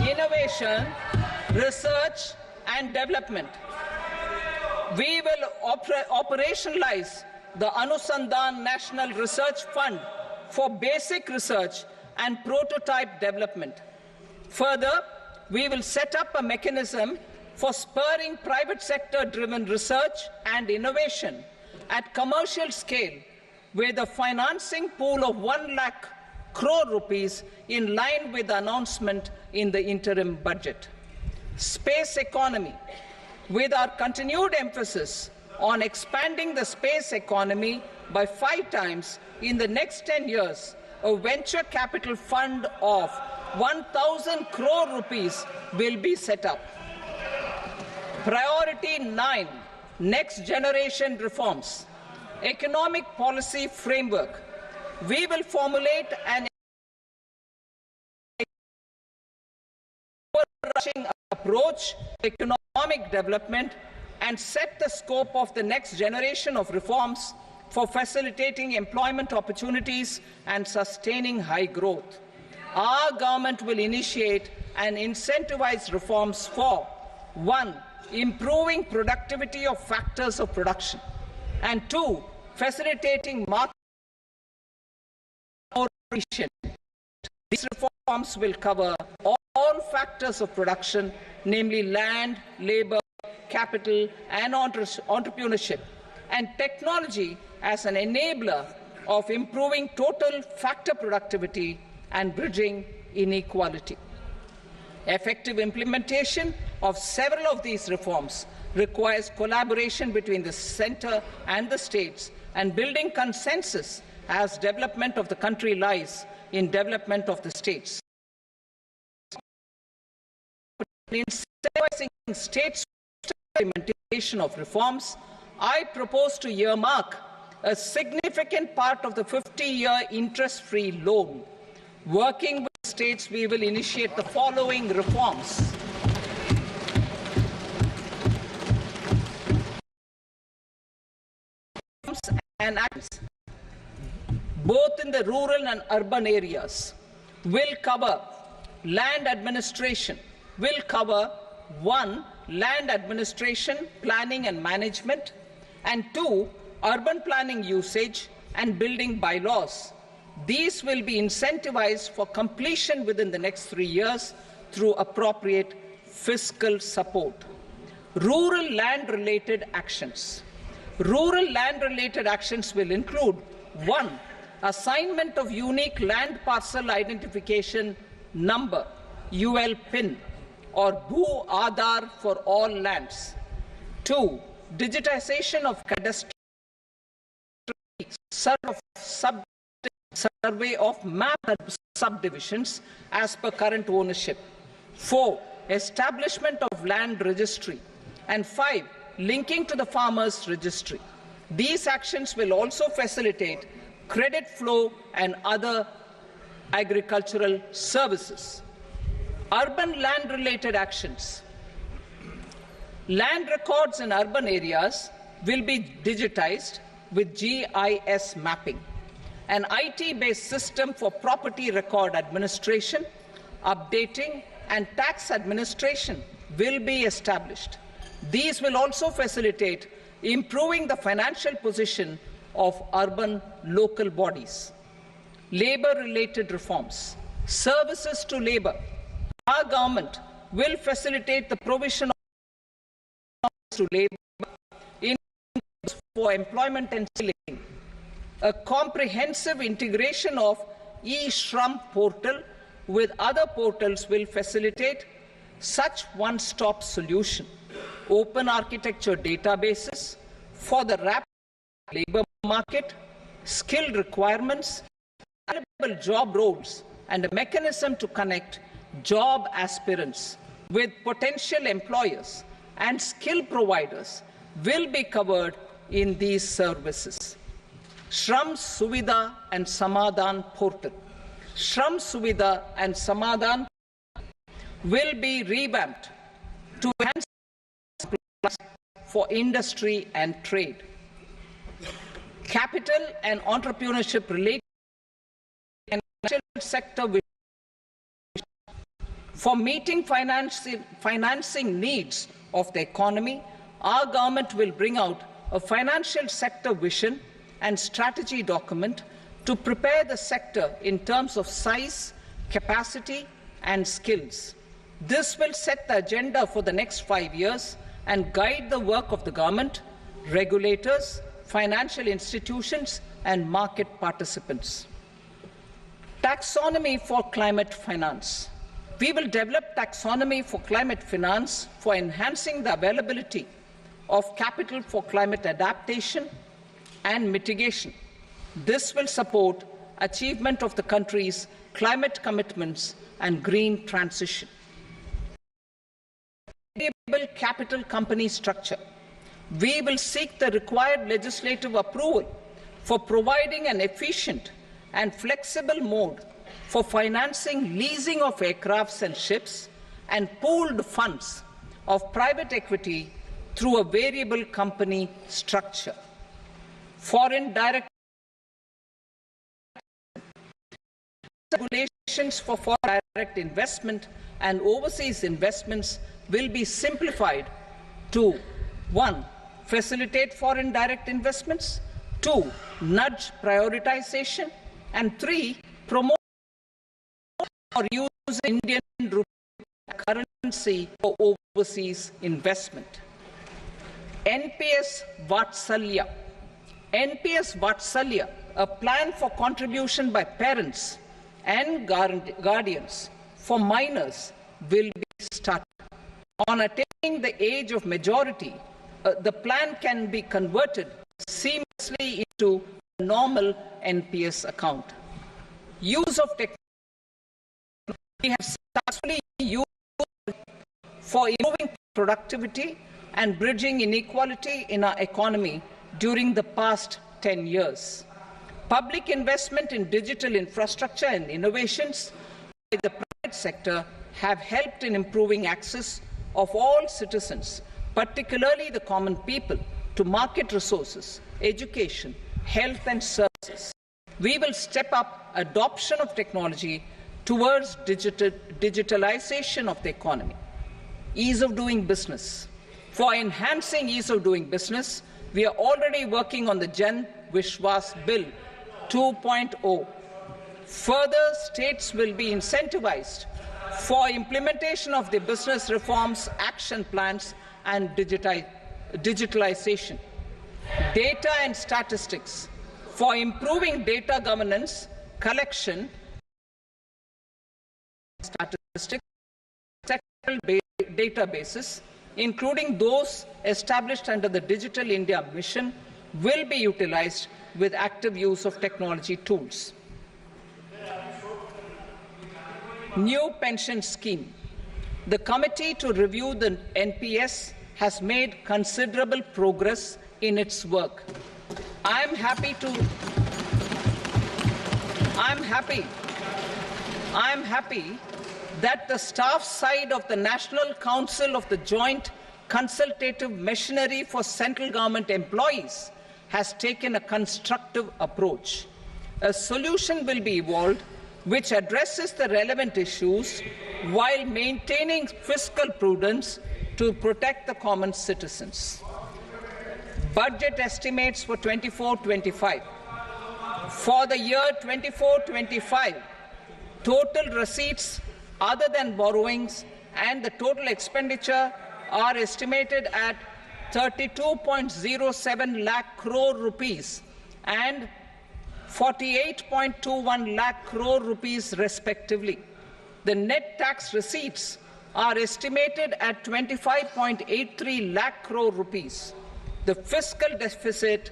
innovation, research and development. We will operationalize the Anusandhan National Research Fund for basic research and prototype development. Further, we will set up a mechanism for spurring private sector-driven research and innovation at commercial scale with a financing pool of 1 lakh crore rupees in line with the announcement in the interim budget. Space economy. With our continued emphasis on expanding the space economy by 5 times in the next 10 years, a venture capital fund of 1,000 crore rupees will be set up. Priority 9, next generation reforms. Economic policy framework. We will formulate an overarching approach to economic development and set the scope of the next generation of reforms for facilitating employment opportunities and sustaining high growth. Our government will initiate and incentivize reforms for 1. Improving productivity of factors of production, and 2. Facilitating market more efficient. These reforms will cover all factors of production, namely land, labor, capital, and entrepreneurship, and technology as an enabler of improving total factor productivity and bridging inequality. Effective implementation of several of these reforms requires collaboration between the centre and the states, and building consensus as development of the country lies in development of the states. Incentivizing states' implementation of reforms, I propose to earmark a significant part of the 50-year interest-free loan. Working with states, we will initiate the following reforms. And acts, both in the rural and urban areas, will cover land administration, will cover 1. Land administration, planning and management, and 2. Urban planning usage and building bylaws. These will be incentivized for completion within the next 3 years through appropriate fiscal support. Rural land-related actions. Rural land-related actions will include 1. Assignment of unique land parcel identification number, UL PIN, or Bhu Aadhaar for all lands. 2. Digitization of cadastral survey of mapped subdivisions as per current ownership. 4. Establishment of land registry. And 5. Linking to the farmers registry. These actions will also facilitate credit flow and other agricultural services. Urban land-related actions. Land records in urban areas will be digitized with GIS mapping. An IT-based system for property record administration, updating, and tax administration will be established. These will also facilitate improving the financial position of urban local bodies. Labor-related reforms. Services to labor. Our government will facilitate the provision of to labor in for employment and skilling. A comprehensive integration of e-Shram portal with other portals will facilitate such one-stop solution. Open architecture databases for the rapid labor market, skill requirements, available job roles, and a mechanism to connect job aspirants with potential employers and skill providers will be covered in these services. Shram Suvidha and Samadhan portal. Shram Suvidha and Samadhan will be revamped to enhance for industry and trade. Capital and entrepreneurship related and financial sector for meeting financing needs of the economy, our government will bring out a financial sector vision and strategy document to prepare the sector in terms of size, capacity, and skills. This will set the agenda for the next 5 years and guide the work of the government, regulators, financial institutions, and market participants. Taxonomy for climate finance. We will develop taxonomy for climate finance for enhancing the availability of capital for climate adaptation and mitigation. This will support achievement of the country's climate commitments and green transition. Capital company structure. We will seek the required legislative approval for providing an efficient and flexible mode for financing leasing of aircrafts and ships and pooled funds of private equity through a variable company structure. Foreign direct regulations for foreign direct investment and overseas investments will be simplified to 1. Facilitate foreign direct investments, 2. Nudge prioritization, and 3. Promote or use Indian rupee currency for overseas investment. NPS Vatsalya. NPS Vatsalya, a plan for contribution by parents and guardians for minors, will be started. On attaining the age of majority, the plan can be converted seamlessly into a normal NPS account. Use of technology. We have successfully used for improving productivity and bridging inequality in our economy during the past 10 years. Public investment in digital infrastructure and innovations by the private sector have helped in improving access of all citizens, particularly the common people, to market resources, education, health and services. We will step up adoption of technology towards digitalization of the economy. Ease of doing business. For enhancing ease of doing business, we are already working on the Jan Vishwas Bill 2.0. Further, states will be incentivized for implementation of the business reforms, action plans, and digitalization. Data and statistics. For improving data governance, collection, statistics, databases, including those established under the Digital India Mission, will be utilized with active use of technology tools. New pension scheme. The committee to review the NPS has made considerable progress in its work. I am happy that the staff side of the National Council of the Joint Consultative Machinery for Central Government Employees has taken a constructive approach. A solution will be evolved which addresses the relevant issues while maintaining fiscal prudence to protect the common citizens. Budget estimates for 24-25. For the year 24-25, total receipts other than borrowings and the total expenditure are estimated at 32.07 lakh crore rupees and 48.21 lakh crore rupees respectively. The net tax receipts are estimated at 25.83 lakh crore rupees. The fiscal deficit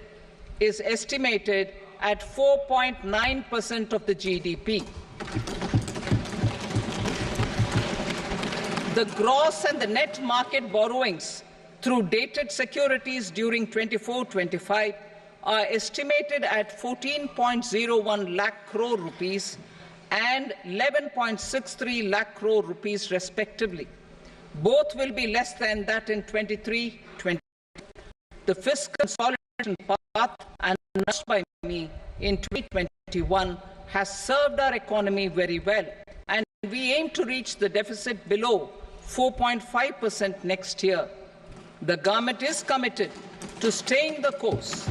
is estimated at 4.9% of the GDP. The gross and the net market borrowings through dated securities during 24-25 are estimated at 14.01 lakh crore rupees and 11.63 lakh crore rupees respectively. Both will be less than that in 23-24. The fiscal consolidation path announced by me in 2021 has served our economy very well, and we aim to reach the deficit below 4.5% next year. The government is committed to staying the course.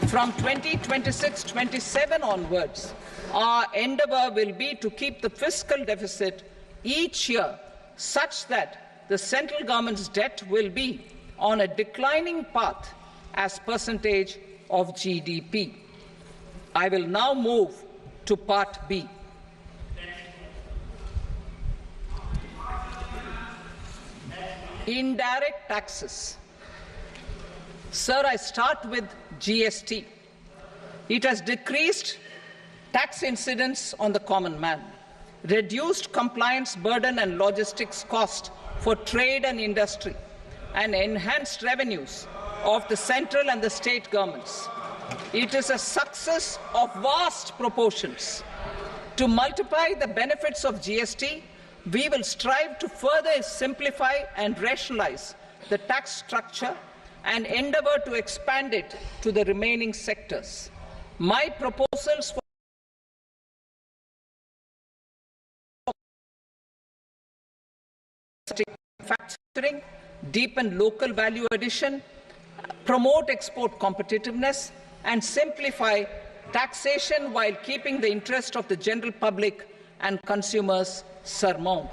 From 2026-27 onwards, our endeavour will be to keep the fiscal deficit each year such that the central government's debt will be on a declining path as percentage of GDP. I will now move to Part B. Indirect taxes. Sir, I start with GST. It has decreased tax incidence on the common man, reduced compliance burden and logistics cost for trade and industry, and enhanced revenues of the central and the state governments. It is a success of vast proportions. To multiply the benefits of GST, we will strive to further simplify and rationalize the tax structure and endeavour to expand it to the remaining sectors. My proposals for manufacturing, deepen local value addition, promote export competitiveness, and simplify taxation while keeping the interest of the general public and consumers surmount.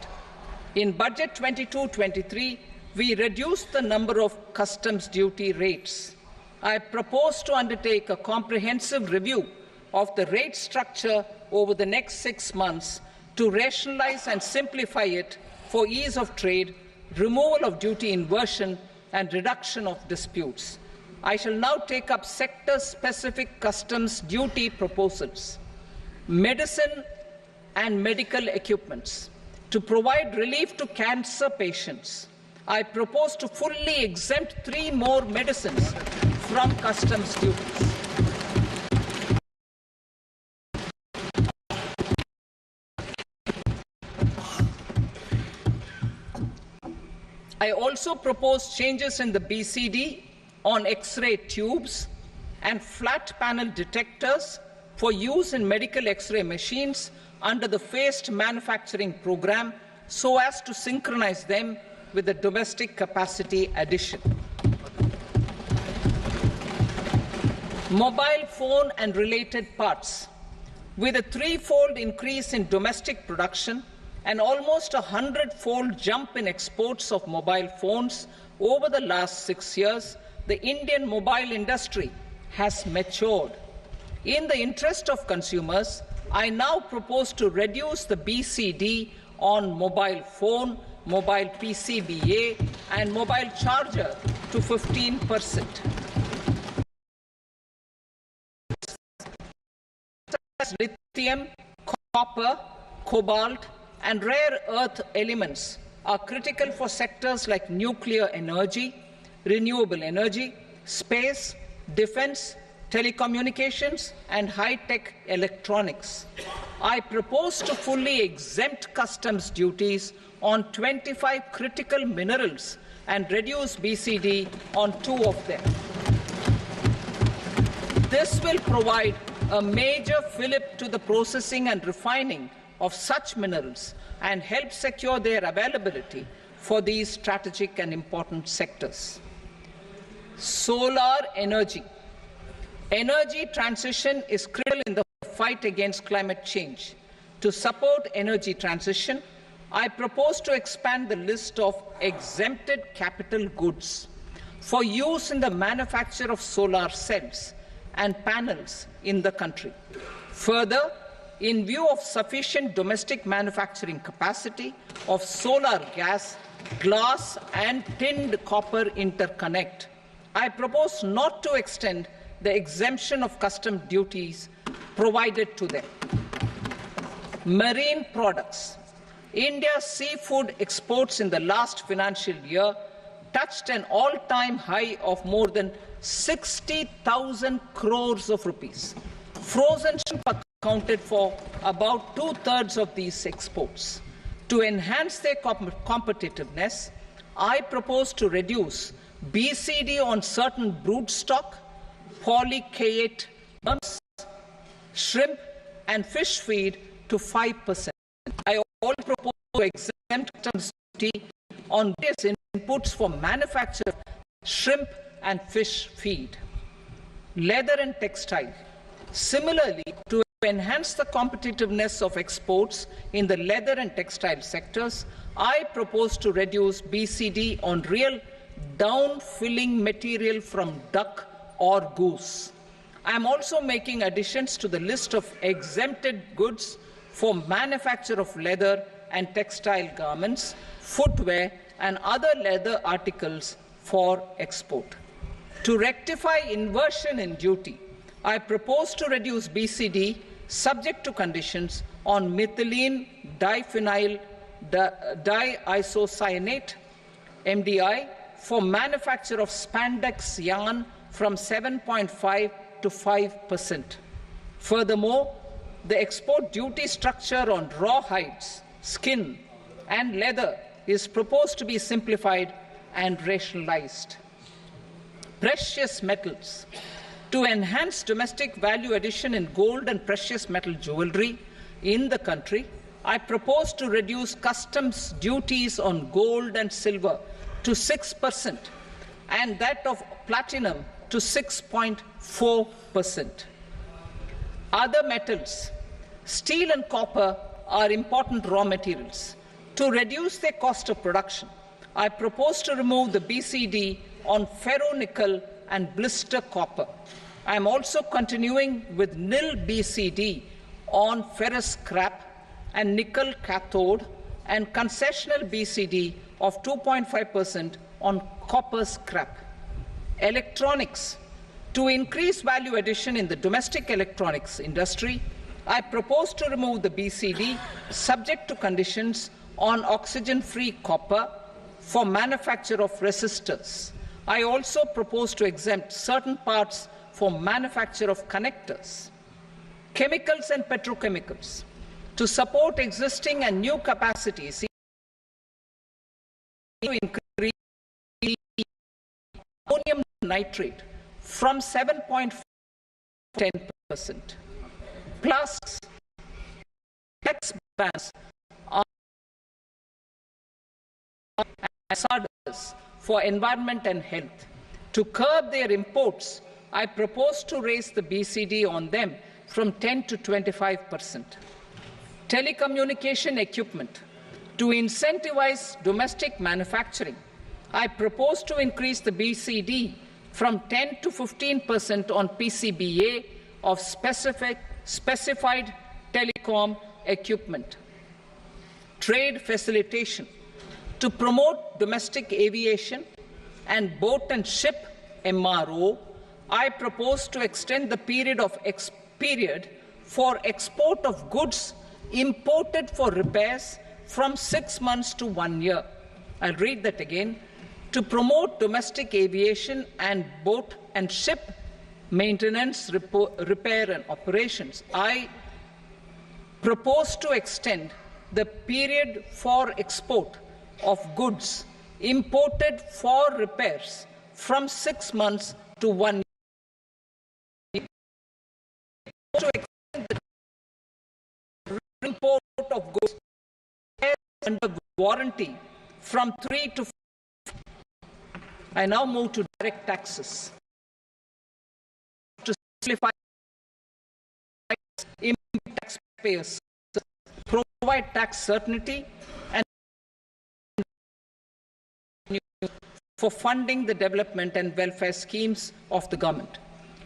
In Budget 22-23, we reduced the number of customs duty rates. I propose to undertake a comprehensive review of the rate structure over the next 6 months to rationalize and simplify it for ease of trade, removal of duty inversion, and reduction of disputes. I shall now take up sector-specific customs duty proposals. Medicine and medical equipments. To provide relief to cancer patients, I propose to fully exempt 3 more medicines from customs duties. I also propose changes in the BCD on X-ray tubes and flat panel detectors for use in medical X-ray machines under the phased manufacturing program so as to synchronize them with the domestic capacity addition. Mobile phone and related parts. With a 3-fold increase in domestic production and almost a 100-fold jump in exports of mobile phones over the last 6 years, the Indian mobile industry has matured. In the interest of consumers, I now propose to reduce the BCD on mobile phone, mobile PCBA, and mobile charger to 15%. Lithium, copper, cobalt, and rare earth elements are critical for sectors like nuclear energy, renewable energy, space, defense, telecommunications, and high-tech electronics. I propose to fully exempt customs duties on 25 critical minerals and reduce BCD on 2 of them. This will provide a major fillip to the processing and refining of such minerals and help secure their availability for these strategic and important sectors. Solar energy. Energy transition is critical in the fight against climate change. To support energy transition, I propose to expand the list of exempted capital goods for use in the manufacture of solar cells and panels in the country. Further, in view of sufficient domestic manufacturing capacity of solar gas, glass and tinned copper interconnect, I propose not to extend the exemption of custom duties provided to them. Marine products. India's seafood exports in the last financial year touched an all-time high of more than 60,000 crores of rupees. Frozen shrimp accounted for about 2/3 of these exports. To enhance their competitiveness, I propose to reduce BCD on certain broodstock, polychaete worms, shrimp and fish feed to 5%. I also propose to exempt customs duty on various inputs for manufacture of shrimp and fish feed. Leather and textile. Similarly, to enhance the competitiveness of exports in the leather and textile sectors, I propose to reduce BCD on real down-filling material from duck or goose. I am also making additions to the list of exempted goods for manufacture of leather and textile garments, footwear, and other leather articles for export. To rectify inversion in duty, I propose to reduce BCD subject to conditions on methylene diphenyl diisocyanate MDI for manufacture of spandex yarn from 7.5 to 5%. Furthermore, the export duty structure on raw hides, skin, and leather is proposed to be simplified and rationalized. Precious metals. To enhance domestic value addition in gold and precious metal jewelry in the country, I propose to reduce customs duties on gold and silver to 6% and that of platinum to 6.4%. Other metals, steel and copper, are important raw materials. To reduce their cost of production, I propose to remove the BCD on ferronickel and blister copper. I am also continuing with nil BCD on ferrous scrap and nickel cathode and concessional BCD of 2.5% on copper scrap. Electronics. To increase value addition in the domestic electronics industry, I propose to remove the BCD subject to conditions on oxygen-free copper for manufacture of resistors. I also propose to exempt certain parts for manufacture of connectors. Chemicals and petrochemicals. To support existing and new capacities, to increase ammonium nitrate from 7.4% to 10%. Plastics. Tax bans on hazardous for environment and health. To curb their imports, I propose to raise the BCD on them from 10 to 25%. Telecommunication equipment. To incentivize domestic manufacturing, I propose to increase the BCD from 10 to 15% on PCBA of specified telecom equipment. Trade facilitation. To promote domestic aviation and boat and ship MRO, I propose to extend the period for export of goods imported for repairs from 6 months to 1 year. I'll read that again. To promote domestic aviation and boat and ship maintenance, repair and operations, I propose to extend the period for export of goods imported for repairs from 6 months to 1 year. To extend the import of goods under warranty from 3 to 5. I now move to direct taxes. To simplify taxpayers, provide tax certainty and for funding the development and welfare schemes of the government.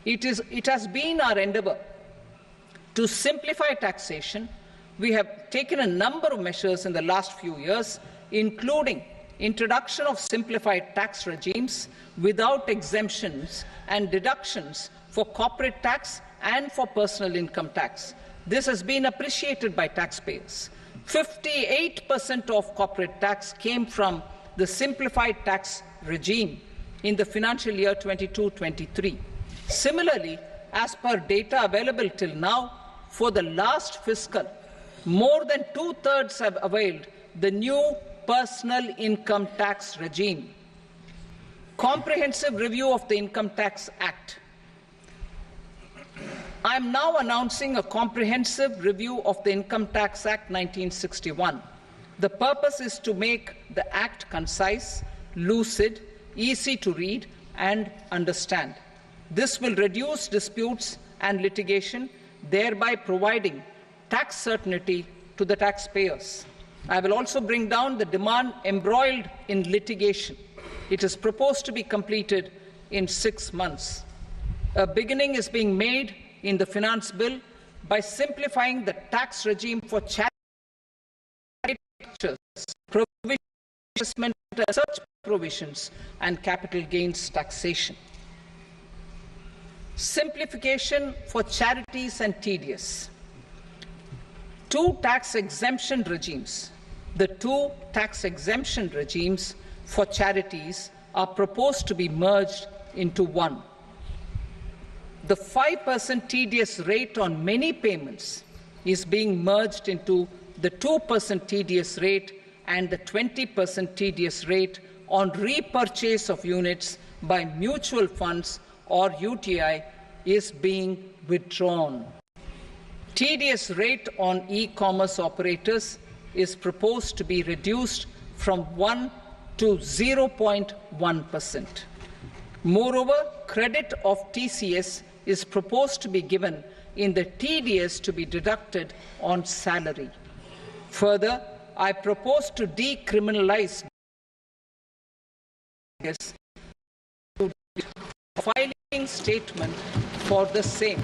It has been our endeavor to simplify taxation. We have taken a number of measures in the last few years, including introduction of simplified tax regimes without exemptions and deductions for corporate tax and for personal income tax. This has been appreciated by taxpayers. 58% of corporate tax came from the simplified tax regime in the financial year 22-23. Similarly, as per data available till now, for the last fiscal, more than 2/3 have availed the new personal income tax regime. Comprehensive review of the Income Tax Act. I am now announcing a comprehensive review of the Income Tax Act 1961. The purpose is to make the Act concise, lucid, easy to read and understand. This will reduce disputes and litigation, thereby providing tax certainty to the taxpayers. I will also bring down the demand embroiled in litigation. It is proposed to be completed in 6 months. A beginning is being made in the finance bill by simplifying the tax regime for charity research provisions and capital gains taxation. Simplification for charities and TDS. The two tax exemption regimes for charities are proposed to be merged into one. The 5% TDS rate on many payments is being merged into the 2% TDS rate, and the 20% TDS rate on repurchase of units by mutual funds or UTI is being withdrawn. TDS rate on e-commerce operators is proposed to be reduced from 1 to 0.1%. Moreover, credit of TCS is proposed to be given in the TDS to be deducted on salary. Further, I propose to decriminalize filing statement for the same.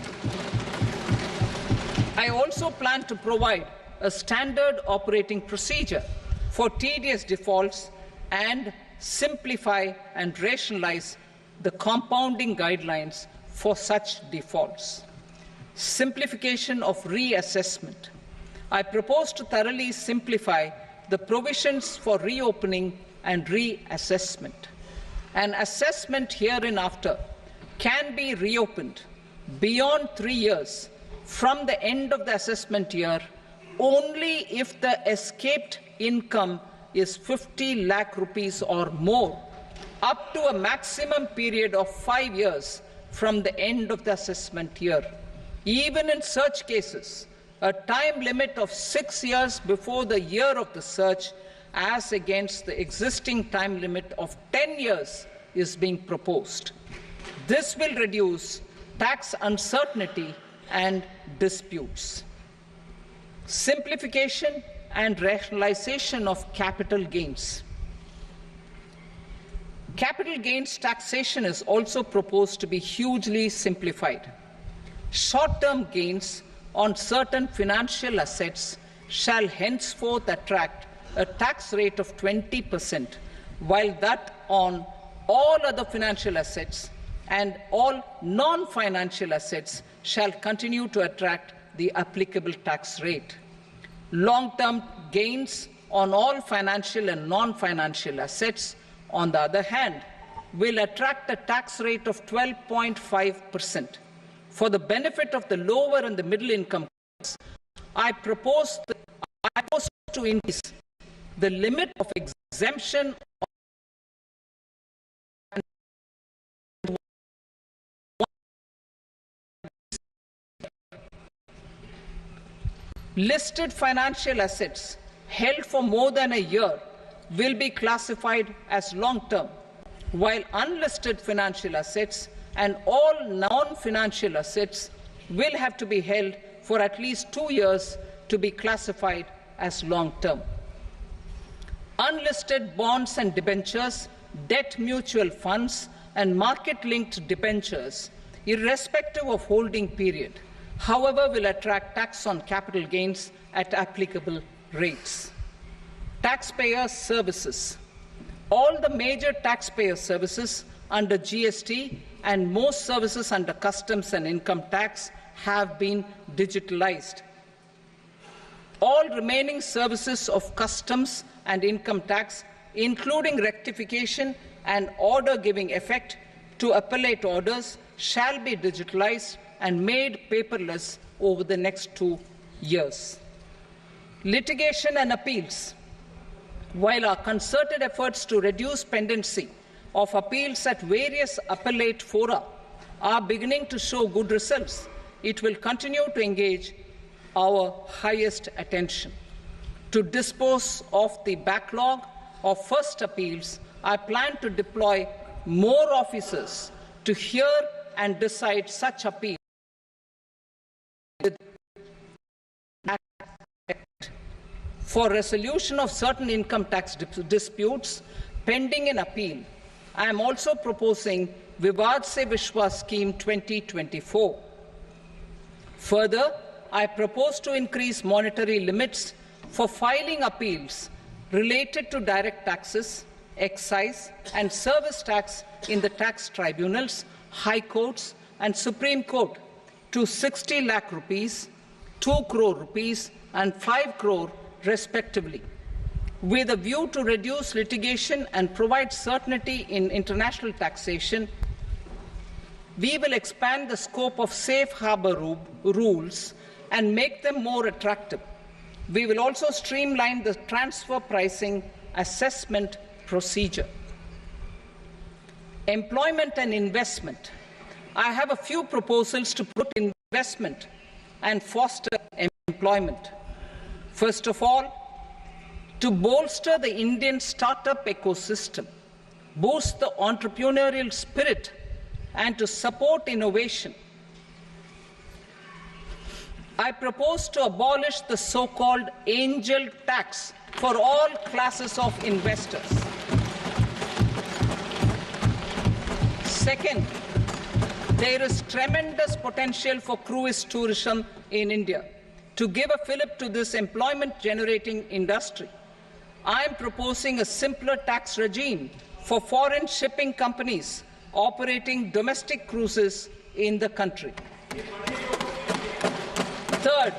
I also plan to provide a standard operating procedure for TDS defaults and simplify and rationalize the compounding guidelines for such defaults. Simplification of reassessment. I propose to thoroughly simplify the provisions for reopening and reassessment. An assessment hereinafter can be reopened beyond 3 years from the end of the assessment year only if the escaped income is 50 lakh rupees or more, up to a maximum period of 5 years from the end of the assessment year. Even in such cases, a time limit of 6 years before the year of the search, as against the existing time limit of 10 years, is being proposed. This will reduce tax uncertainty and disputes. Simplification and rationalization of capital gains. Capital gains taxation is also proposed to be hugely simplified. Short-term gains on certain financial assets shall henceforth attract a tax rate of 20%, while that on all other financial assets and all non-financial assets shall continue to attract the applicable tax rate. Long-term gains on all financial and non-financial assets, on the other hand, will attract a tax rate of 12.5%. For the benefit of the lower and the middle income class, I propose to increase the limit of exemption listed financial assets held for more than a year will be classified as long-term, while unlisted financial assets and all non-financial assets will have to be held for at least 2 years to be classified as long-term. Unlisted bonds and debentures, debt mutual funds, and market-linked debentures, irrespective of holding period, however, will attract tax on capital gains at applicable rates. Taxpayer services. All the major taxpayer services under GST and most services under customs and income tax have been digitalized. All remaining services of customs and income tax, including rectification and order giving effect to appellate orders, shall be digitalized and made paperless over the next 2 years. Litigation and appeals. While our concerted efforts to reduce pendency of appeals at various appellate fora are beginning to show good results, it will continue to engage our highest attention. To dispose of the backlog of first appeals, I plan to deploy more officers to hear and decide such appeals. For resolution of certain income tax disputes pending in appeal, I am also proposing Vivad Se Vishwas Scheme 2024. Further, I propose to increase monetary limits for filing appeals related to direct taxes, excise and service tax in the tax tribunals, high courts and Supreme Court to 60 lakh rupees, 2 crore rupees and 5 crore respectively. With a view to reduce litigation and provide certainty in international taxation, we will expand the scope of safe harbor rules and make them more attractive. We will also streamline the transfer pricing assessment procedure. Employment and investment. I have a few proposals to put investment and foster employment. First of all, to bolster the Indian startup ecosystem, boost the entrepreneurial spirit, and to support innovation, I propose to abolish the so-called angel tax for all classes of investors. Second, there is tremendous potential for cruise tourism in India. To give a fillip to this employment-generating industry, I am proposing a simpler tax regime for foreign shipping companies operating domestic cruises in the country. Third,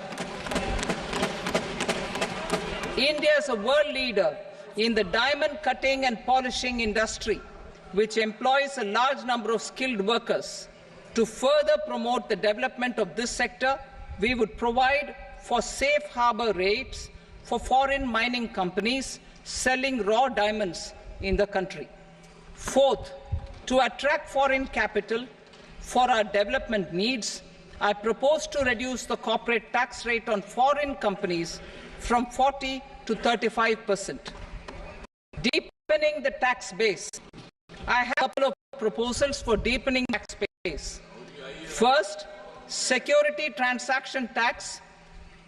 India is a world leader in the diamond cutting and polishing industry, which employs a large number of skilled workers. To further promote the development of this sector, we would provide for safe harbor rates for foreign mining companies selling raw diamonds in the country. Fourth, to attract foreign capital for our development needs, I propose to reduce the corporate tax rate on foreign companies from 40 to 35%. Deepening the tax base. I have a couple of proposals for deepening tax base. First, security transaction tax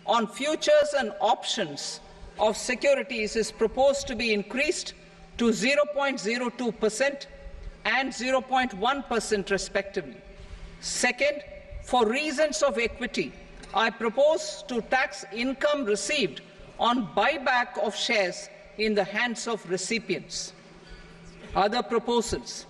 on futures and options of securities is proposed to be increased to 0.02% and 0.1% respectively. Second, for reasons of equity, I propose to tax income received on buyback of shares in the hands of recipients. Other proposals: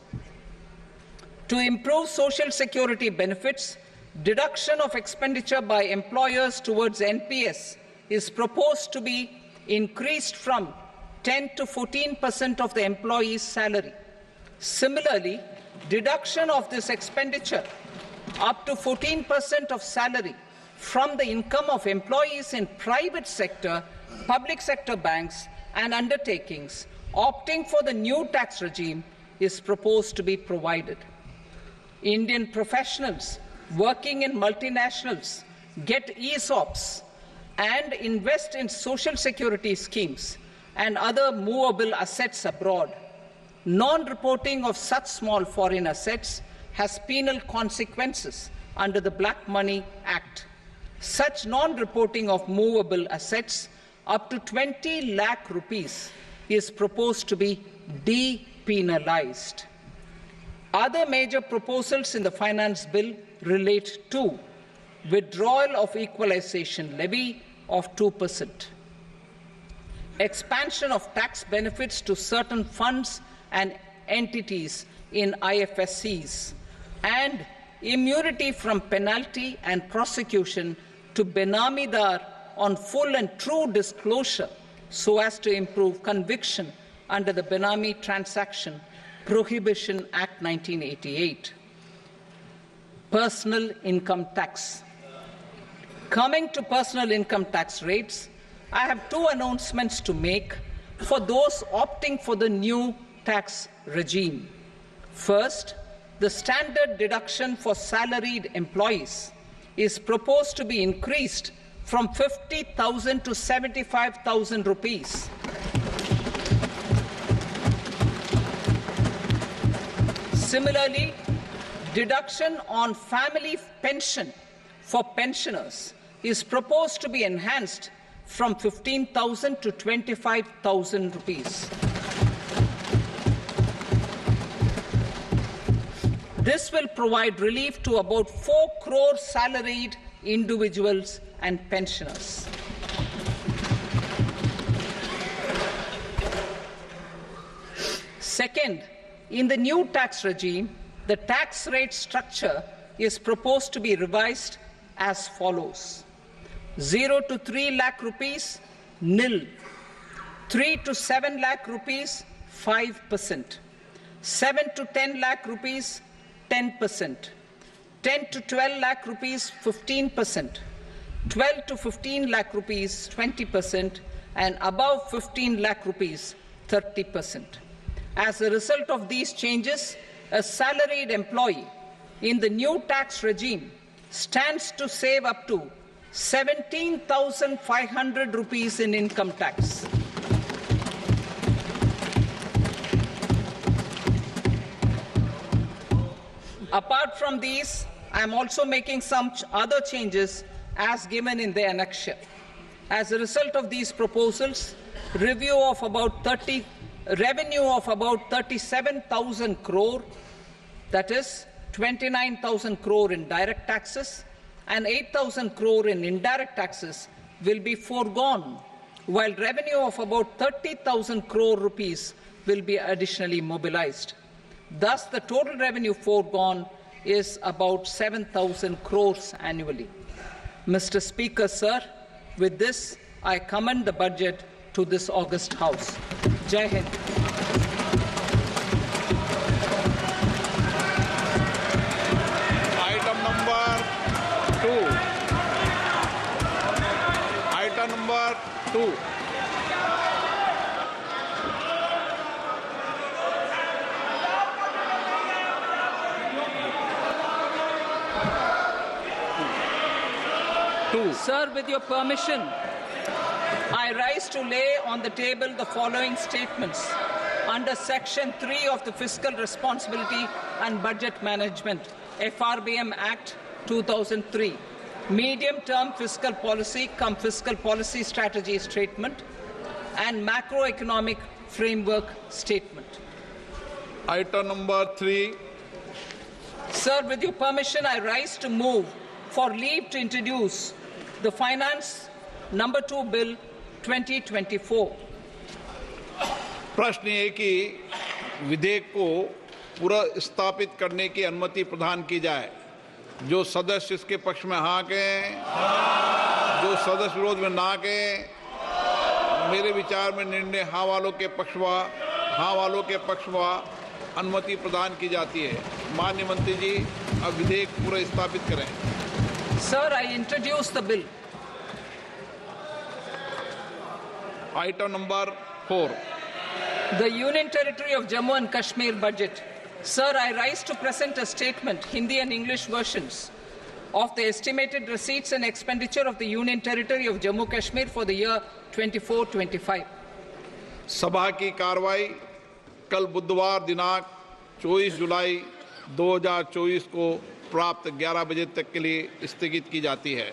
to improve social security benefits, deduction of expenditure by employers towards NPS is proposed to be increased from 10 to 14% of the employee's salary. Similarly, deduction of this expenditure up to 14% of salary from the income of employees in private sector, public sector banks and undertakings opting for the new tax regime is proposed to be provided. Indian professionals working in multinationals get ESOPs and invest in social security schemes and other movable assets abroad. Non-reporting of such small foreign assets has penal consequences under the Black Money Act. Such non-reporting of movable assets up to 20 lakh rupees is proposed to be depenalized. Other major proposals in the finance bill relate to withdrawal of equalization levy of 2%, expansion of tax benefits to certain funds and entities in IFSCs, and immunity from penalty and prosecution to Benamidar on full and true disclosure so as to improve conviction under the Benami Transaction Prohibition Act 1988. Personal income tax. Coming to personal income tax rates, I have two announcements to make for those opting for the new tax regime. First, the standard deduction for salaried employees is proposed to be increased from 50,000 to 75,000 rupees. Similarly, deduction on family pension for pensioners is proposed to be enhanced from 15,000 to 25,000 rupees. This will provide relief to about 4 crore salaried individuals and pensioners. Second, in the new tax regime, the tax rate structure is proposed to be revised as follows: 0 to 3 lakh rupees, nil; 3 to 7 lakh rupees, 5%; 7 to 10 lakh rupees, 10%; 10 to 12 lakh rupees, 15%; 12 to 15 lakh rupees, 20%; and above 15 lakh rupees, 30%. As a result of these changes, a salaried employee in the new tax regime stands to save up to 17,500 rupees in income tax. Apart from these, I am also making some other changes as given in the annexure. As a result of these proposals, revenue of about 37,000 crore, that is 29,000 crore in direct taxes and 8,000 crore in indirect taxes will be foregone, while revenue of about 30,000 crore rupees will be additionally mobilized. Thus, the total revenue foregone is about 7,000 crores annually. Mr. Speaker, sir, with this, I commend the budget to this august House. Jai Hind. Item number 2. Item number 2. Sir, with your permission, I rise to lay on the table the following statements under Section 3 of the Fiscal Responsibility and Budget Management, FRBM Act 2003, medium-term fiscal policy cum fiscal policy strategy statement and macroeconomic framework statement. Item number 3. Sir, with your permission, I rise to move for leave to introduce the Finance Number 2 Bill 2024. प्रश्न ये कि विधेयक को पुनर्स्थापित करने की अनुमति प्रदान की जाए। जो सदस्य इसके पक्ष में हाँ कहें, जो सदस्य विरोध में ना कहें। मेरे विचार में निर्णय हाँ वालों के पक्ष में अनुमति प्रदान की जाती है। माननीय मंत्री जी, अब विधेयक पुनर्स्थापित करें। Sir, I introduce the bill. Item number 4. The Union Territory of Jammu and Kashmir budget. Sir, I rise to present a statement, Hindi and English versions, of the estimated receipts and expenditure of the Union Territory of Jammu and Kashmir for the year 24-25. सभा की कार्रवाई कल बुधवार दिनांक 24 जुलाई 2024 को प्राप्त 11 बजे तक के लिए स्थगित की जाती है।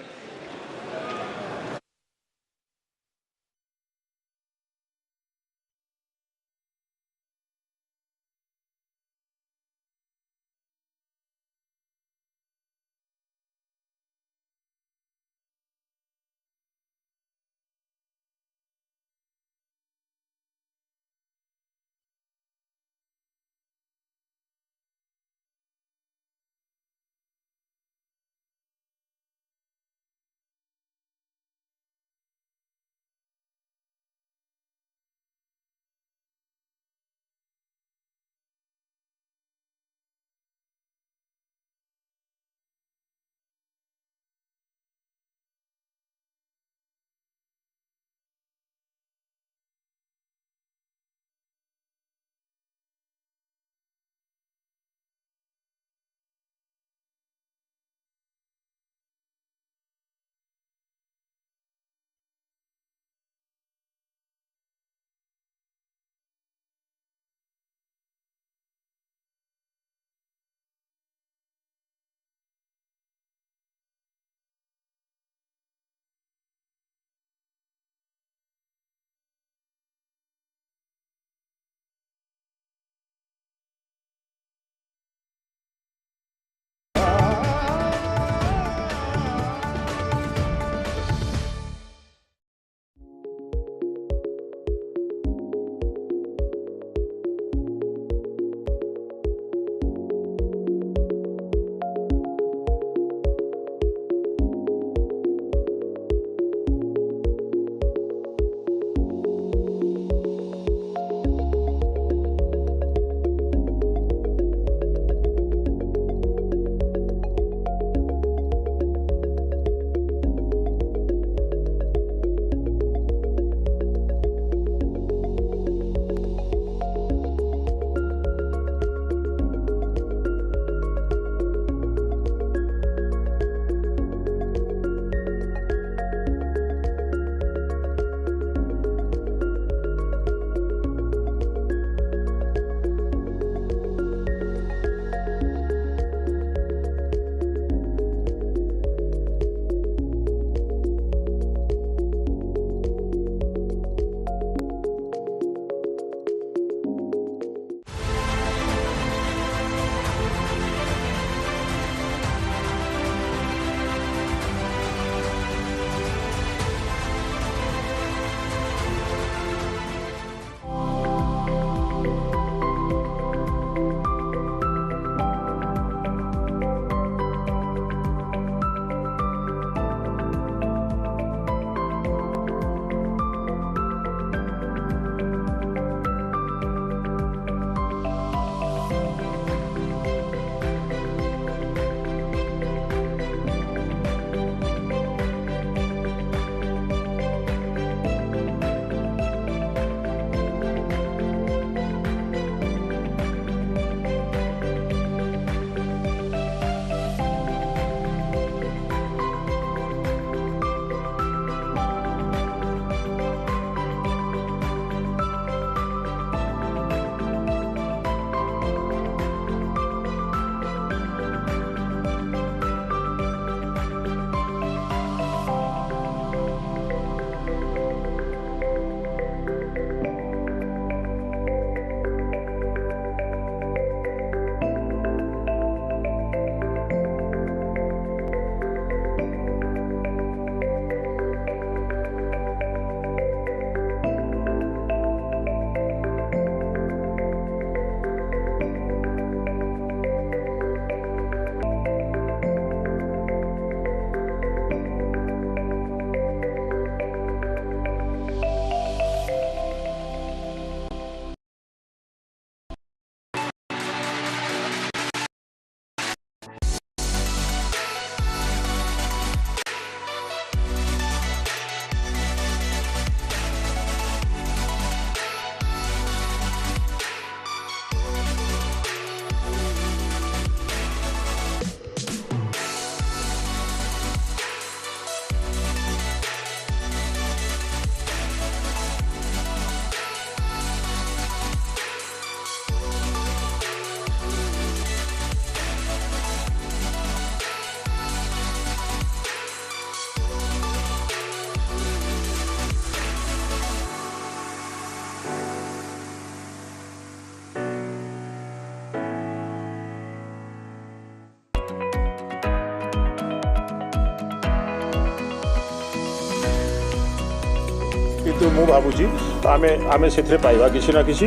तो मु भावुची आमे आमे सेथरे पाइबा किसी ना किसी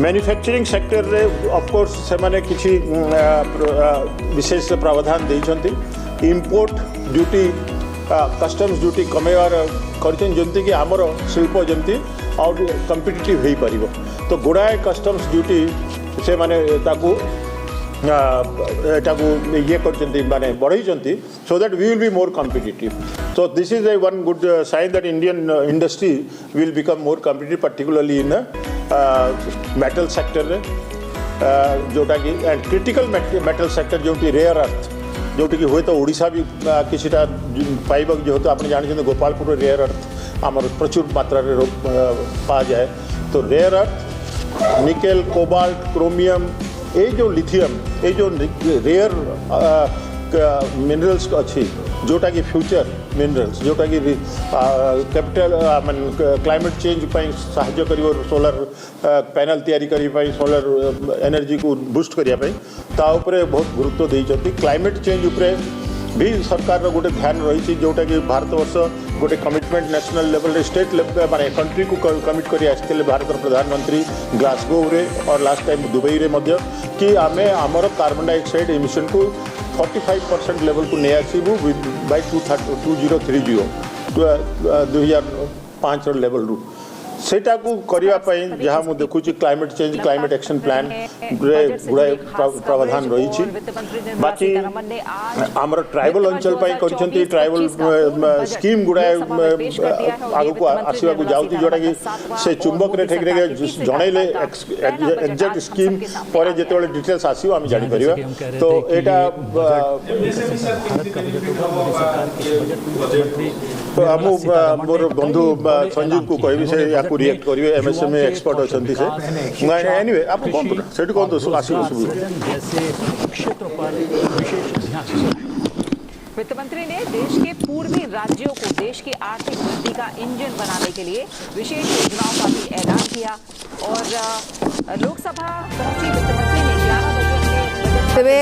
manufacturing sector ray of course से माने किसी विशेष प्रावधान देइछंती इंपोर्ट ड्यूटी कस्टम्स ड्यूटी कमेवार करछन जंती कि हमर शिल्प जंती और कॉम्पिटिटिव हेई परिबो तो गुडाए कस्टम्स ड्यूटी से माने ताकू एटाकू ये करछंती माने बढ़ाइछंती so that we will be more competitive so this is a one good sign that Indian industry will become more competitive particularly in metal sector रे जोटा कि एंड क्रिटिकल मेटल सेक्टर जो रेयर अर्थ जोटी कि हुए तो ओडिशा भी किसीटा पाइबा जो तो आपने जानते गोपालपुर रेयर अर्थ आमर प्रचुर मात्रा रे पा जाए तो rare earth nickel cobalt chromium ये जो लिथियम ये जो रेयर मिनरल्स अच्छी जोटा कि फ्यूचर मिनरल्स जोटा कि कैपिटल क्लाइमेट चेंज साहाय्य करिवो सोलर पैनल तैयारी करी पाई सोलर एनर्जी को बूस्ट करिया पाई ता ऊपर बहुत गुरुत्व देइछथि क्लाइमेट चेंज ऊपर भी सरकार गोटे ध्यान रही जोटा कि भारत वर्ष गोटे commitment national level state level माने कंट्री को कमिट करी आसते भारत प्रधानमंत्री ग्लासगो रे और लास्ट टाइम दुबई रे मध्य कि आमे आमर कार्बन डाइऑक्साइड इमिशन को 45% लेवल को नहीं आसबू बाय 2030 2005 लेवल रू सेटा को करिया पई जहां मु देखुची climate change climate action plan रे गुडाए प्रावधान रही छी बाकी हमर ट्राइबल अंचल पई करछंती ट्राइबल स्कीम गुडाए आगु को आसीबा को जाउती जोटा कि से चुंबक रे ठेक रे जणैले एग्जैक्ट स्कीम पर जेतेबेले डिटेल्स आसीबो हम जानि परिबा तो एटा हम मोर बंधु संजीव को कहबी से या को रिएक्ट करिवे एमएसएमई एक्सपर्ट अछंती से एनीवे आप कोन सेठी कोन तो आसीबो क्षेत्र पर विशेष ध्यान वित्त मंत्री ने देश के पूर्वी राज्यों को देश की आर्थिक वृद्धि का इंजन बनाने के लिए विशेष योजनाओं का भी ऐलान किया और लोकसभा पहुंची वित्त मंत्री ने 11 बजे तेबे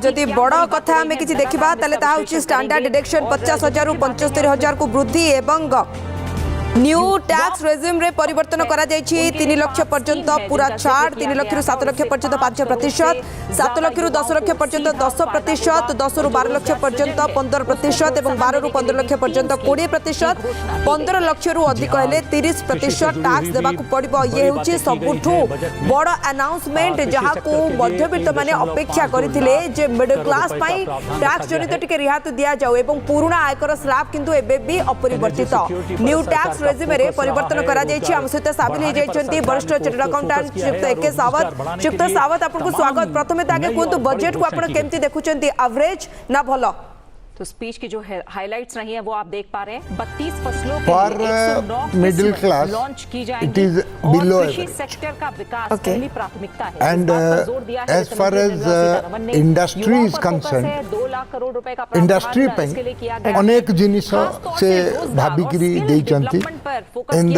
जदि बड़ कथा आम कि देखा ताले स्टैंडर्ड डिडक्शन 50,000 रु 75,000 को वृद्धि एवं न्यू टैक्स रेजिम रे परिवर्तन करा जायछि 3 लाख पर्यंत पूरा छाड़ 3 लाख रु 7 लाख पर्यंत 5%, 7 लाख रु 10 लाख पर्यंत 10%, 10 रु 12 लाख पर्यंत 15% एवं 12 रु 15 लाख पर्यंत 20%, 15 लाख रु अधिक हेले 30% टैक्स देबाकू पड़िबो। ये होछि सबुठु बड़ अनाउंसमेंट जहां को मध्यवित्त माने अपेक्षा करथिले जे मिडिल क्लास पई टैक्स जनित टिके रिहाती दिया जाऊ एवं पुराना आयकर स्लैब किंतु एबे भी अपरिवर्तित न्यू टैक्स रेजिम रे परिवर्तन करा जायछि। हम सहित साबिल हो जायछन्ती वरिष्ठ चार्टर्ड अकाउंटेंट श्रीयुक्त एके सावत। श्रीयुक्त सावत आपनको स्वागत। प्रथमे ताके कोंतु बजट को आपण केमती देखुचन्ती एवरेज ना भलो? तो स्पीच की जो हाइलाइट्स रही है वो आप देख पा रहे हैं 32 फसलों के लिए 109 मिडिल क्लास लॉन्च की जाएंगी। इट इज बिलो कृषि सेक्टर का विकास पहली प्राथमिकता है and as far as industry is concern 2 lakh crore रुपए का इंडस्ट्री पे अनेक जिनिस से भाबिकरी देइचंती इन द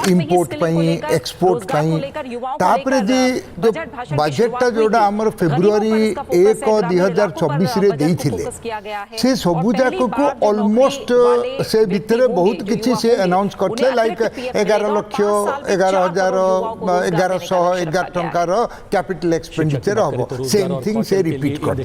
इंपोर्ट पई एक्सपोर्ट पई तापरे जे जो बजट जोडा हमर फेब्रुआरी 1 2024 रे देइथिले से सबुजाक को ऑलमोस्ट से भितर बहुत किसी से अनाउंस करते लाइक 11 लाख 11,000 1111 टंकार कैपिटल एक्सपेंडिचर हम सेम थिंग से रिपीट करते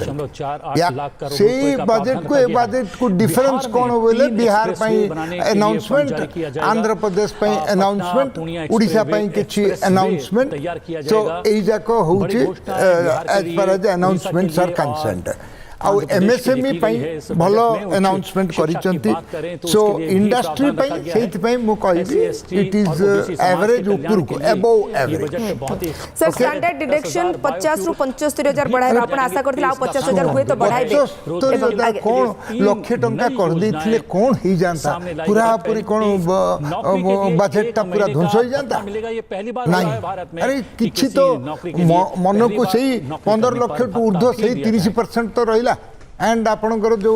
से बजट को ए बजट को डिफरेंस कौन बोले बिहार पई अनाउंसमेंट आंध्र प्रदेश पई अनाउंसमेंट उड़ीसा पई किछि अनाउंसमेंट सो एई जाको होउछि as far as announcements are concerned आउ एमएसएमई पई भलो अनाउंसमेंट करिसंती सो इंडस्ट्री पई सेति पई मु कहबी इट इज एवरेज ऊपर को above average. Sir standard deduction 50 रु 75,000 बढ़ाए आपण आशा करथिला आ 50,000 हुए तो बढ़ाइबे तो कोन लक्ष टंका कर देथिले कोन ही जानता पूरा पूरी कोन बजट ता पूरा ध्वंस हो जानता नहीं। अरे किछि तो मन को सही 15 लाख टू ऊर्ध्व सही 30% तो रहिला एंड आपणकर जो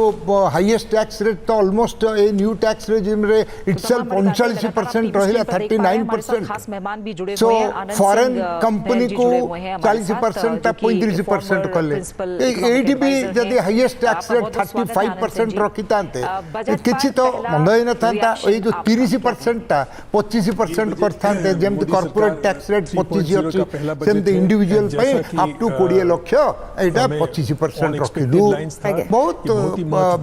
हाईएस्ट टैक्स रेट तो almost a new tax regime रे इटसेल्फ 39% रहिला 39%। सो फॉरेन कंपनी को 40% ता 35% कले एठी भी जदी हाईएस्ट टैक्स रेट 35% रखितांते किछि तो मंद होई न थांता ए जो 30% ता 25% करथांते जेम कॉर्पोरेट टैक्स रेट 25 अछि सेम इंडिविजुअल पे अप टू 20 लाख एटा 25% रखिदु बहुत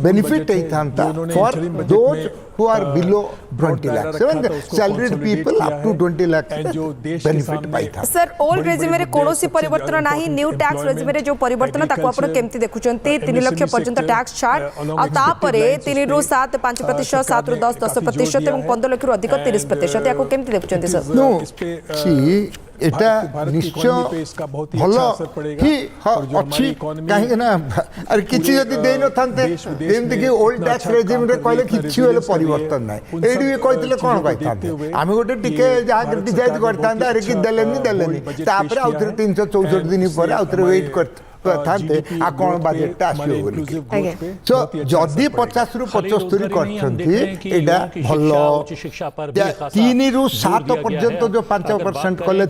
बेनिफिट होता for those who are below 20 lakhs salaried people up to 20 lakh benefit पाई था सर ओल्ड रेजिम रे कोनोसी परिवर्तन नाही न्यू टैक्स रेजिम रे जो परिवर्तन ताको आपण केमती देखुचंती 3 लाख पर्यंत टैक्स छाड़ आ तापरे 3 रु 7 5% 7 रु 10% एवं 15 लाख रु अधिक 30% याको केमती देखुचंती सर नो सी एटा निश्चय भलो ही अच्छी कहीं ना अरे किछि जदी देई न थांते जेमति कि ओल्ड टैक्स रेजिम रे कहले किछि होले परिवर्तन नै एडी भी कहतिले कोन कहतांते आमे गोटे टिके जा क्रिटिसाइज करतांते अरे कि देलेनी तापर आउथरे 364 दिन पर आउथरे वेट करतांते आ कोन बजट आसियो बोली सो जदी 50 रु 75 करछंती एडा भलो 3 रु 7 पर्यंत जो 5% कले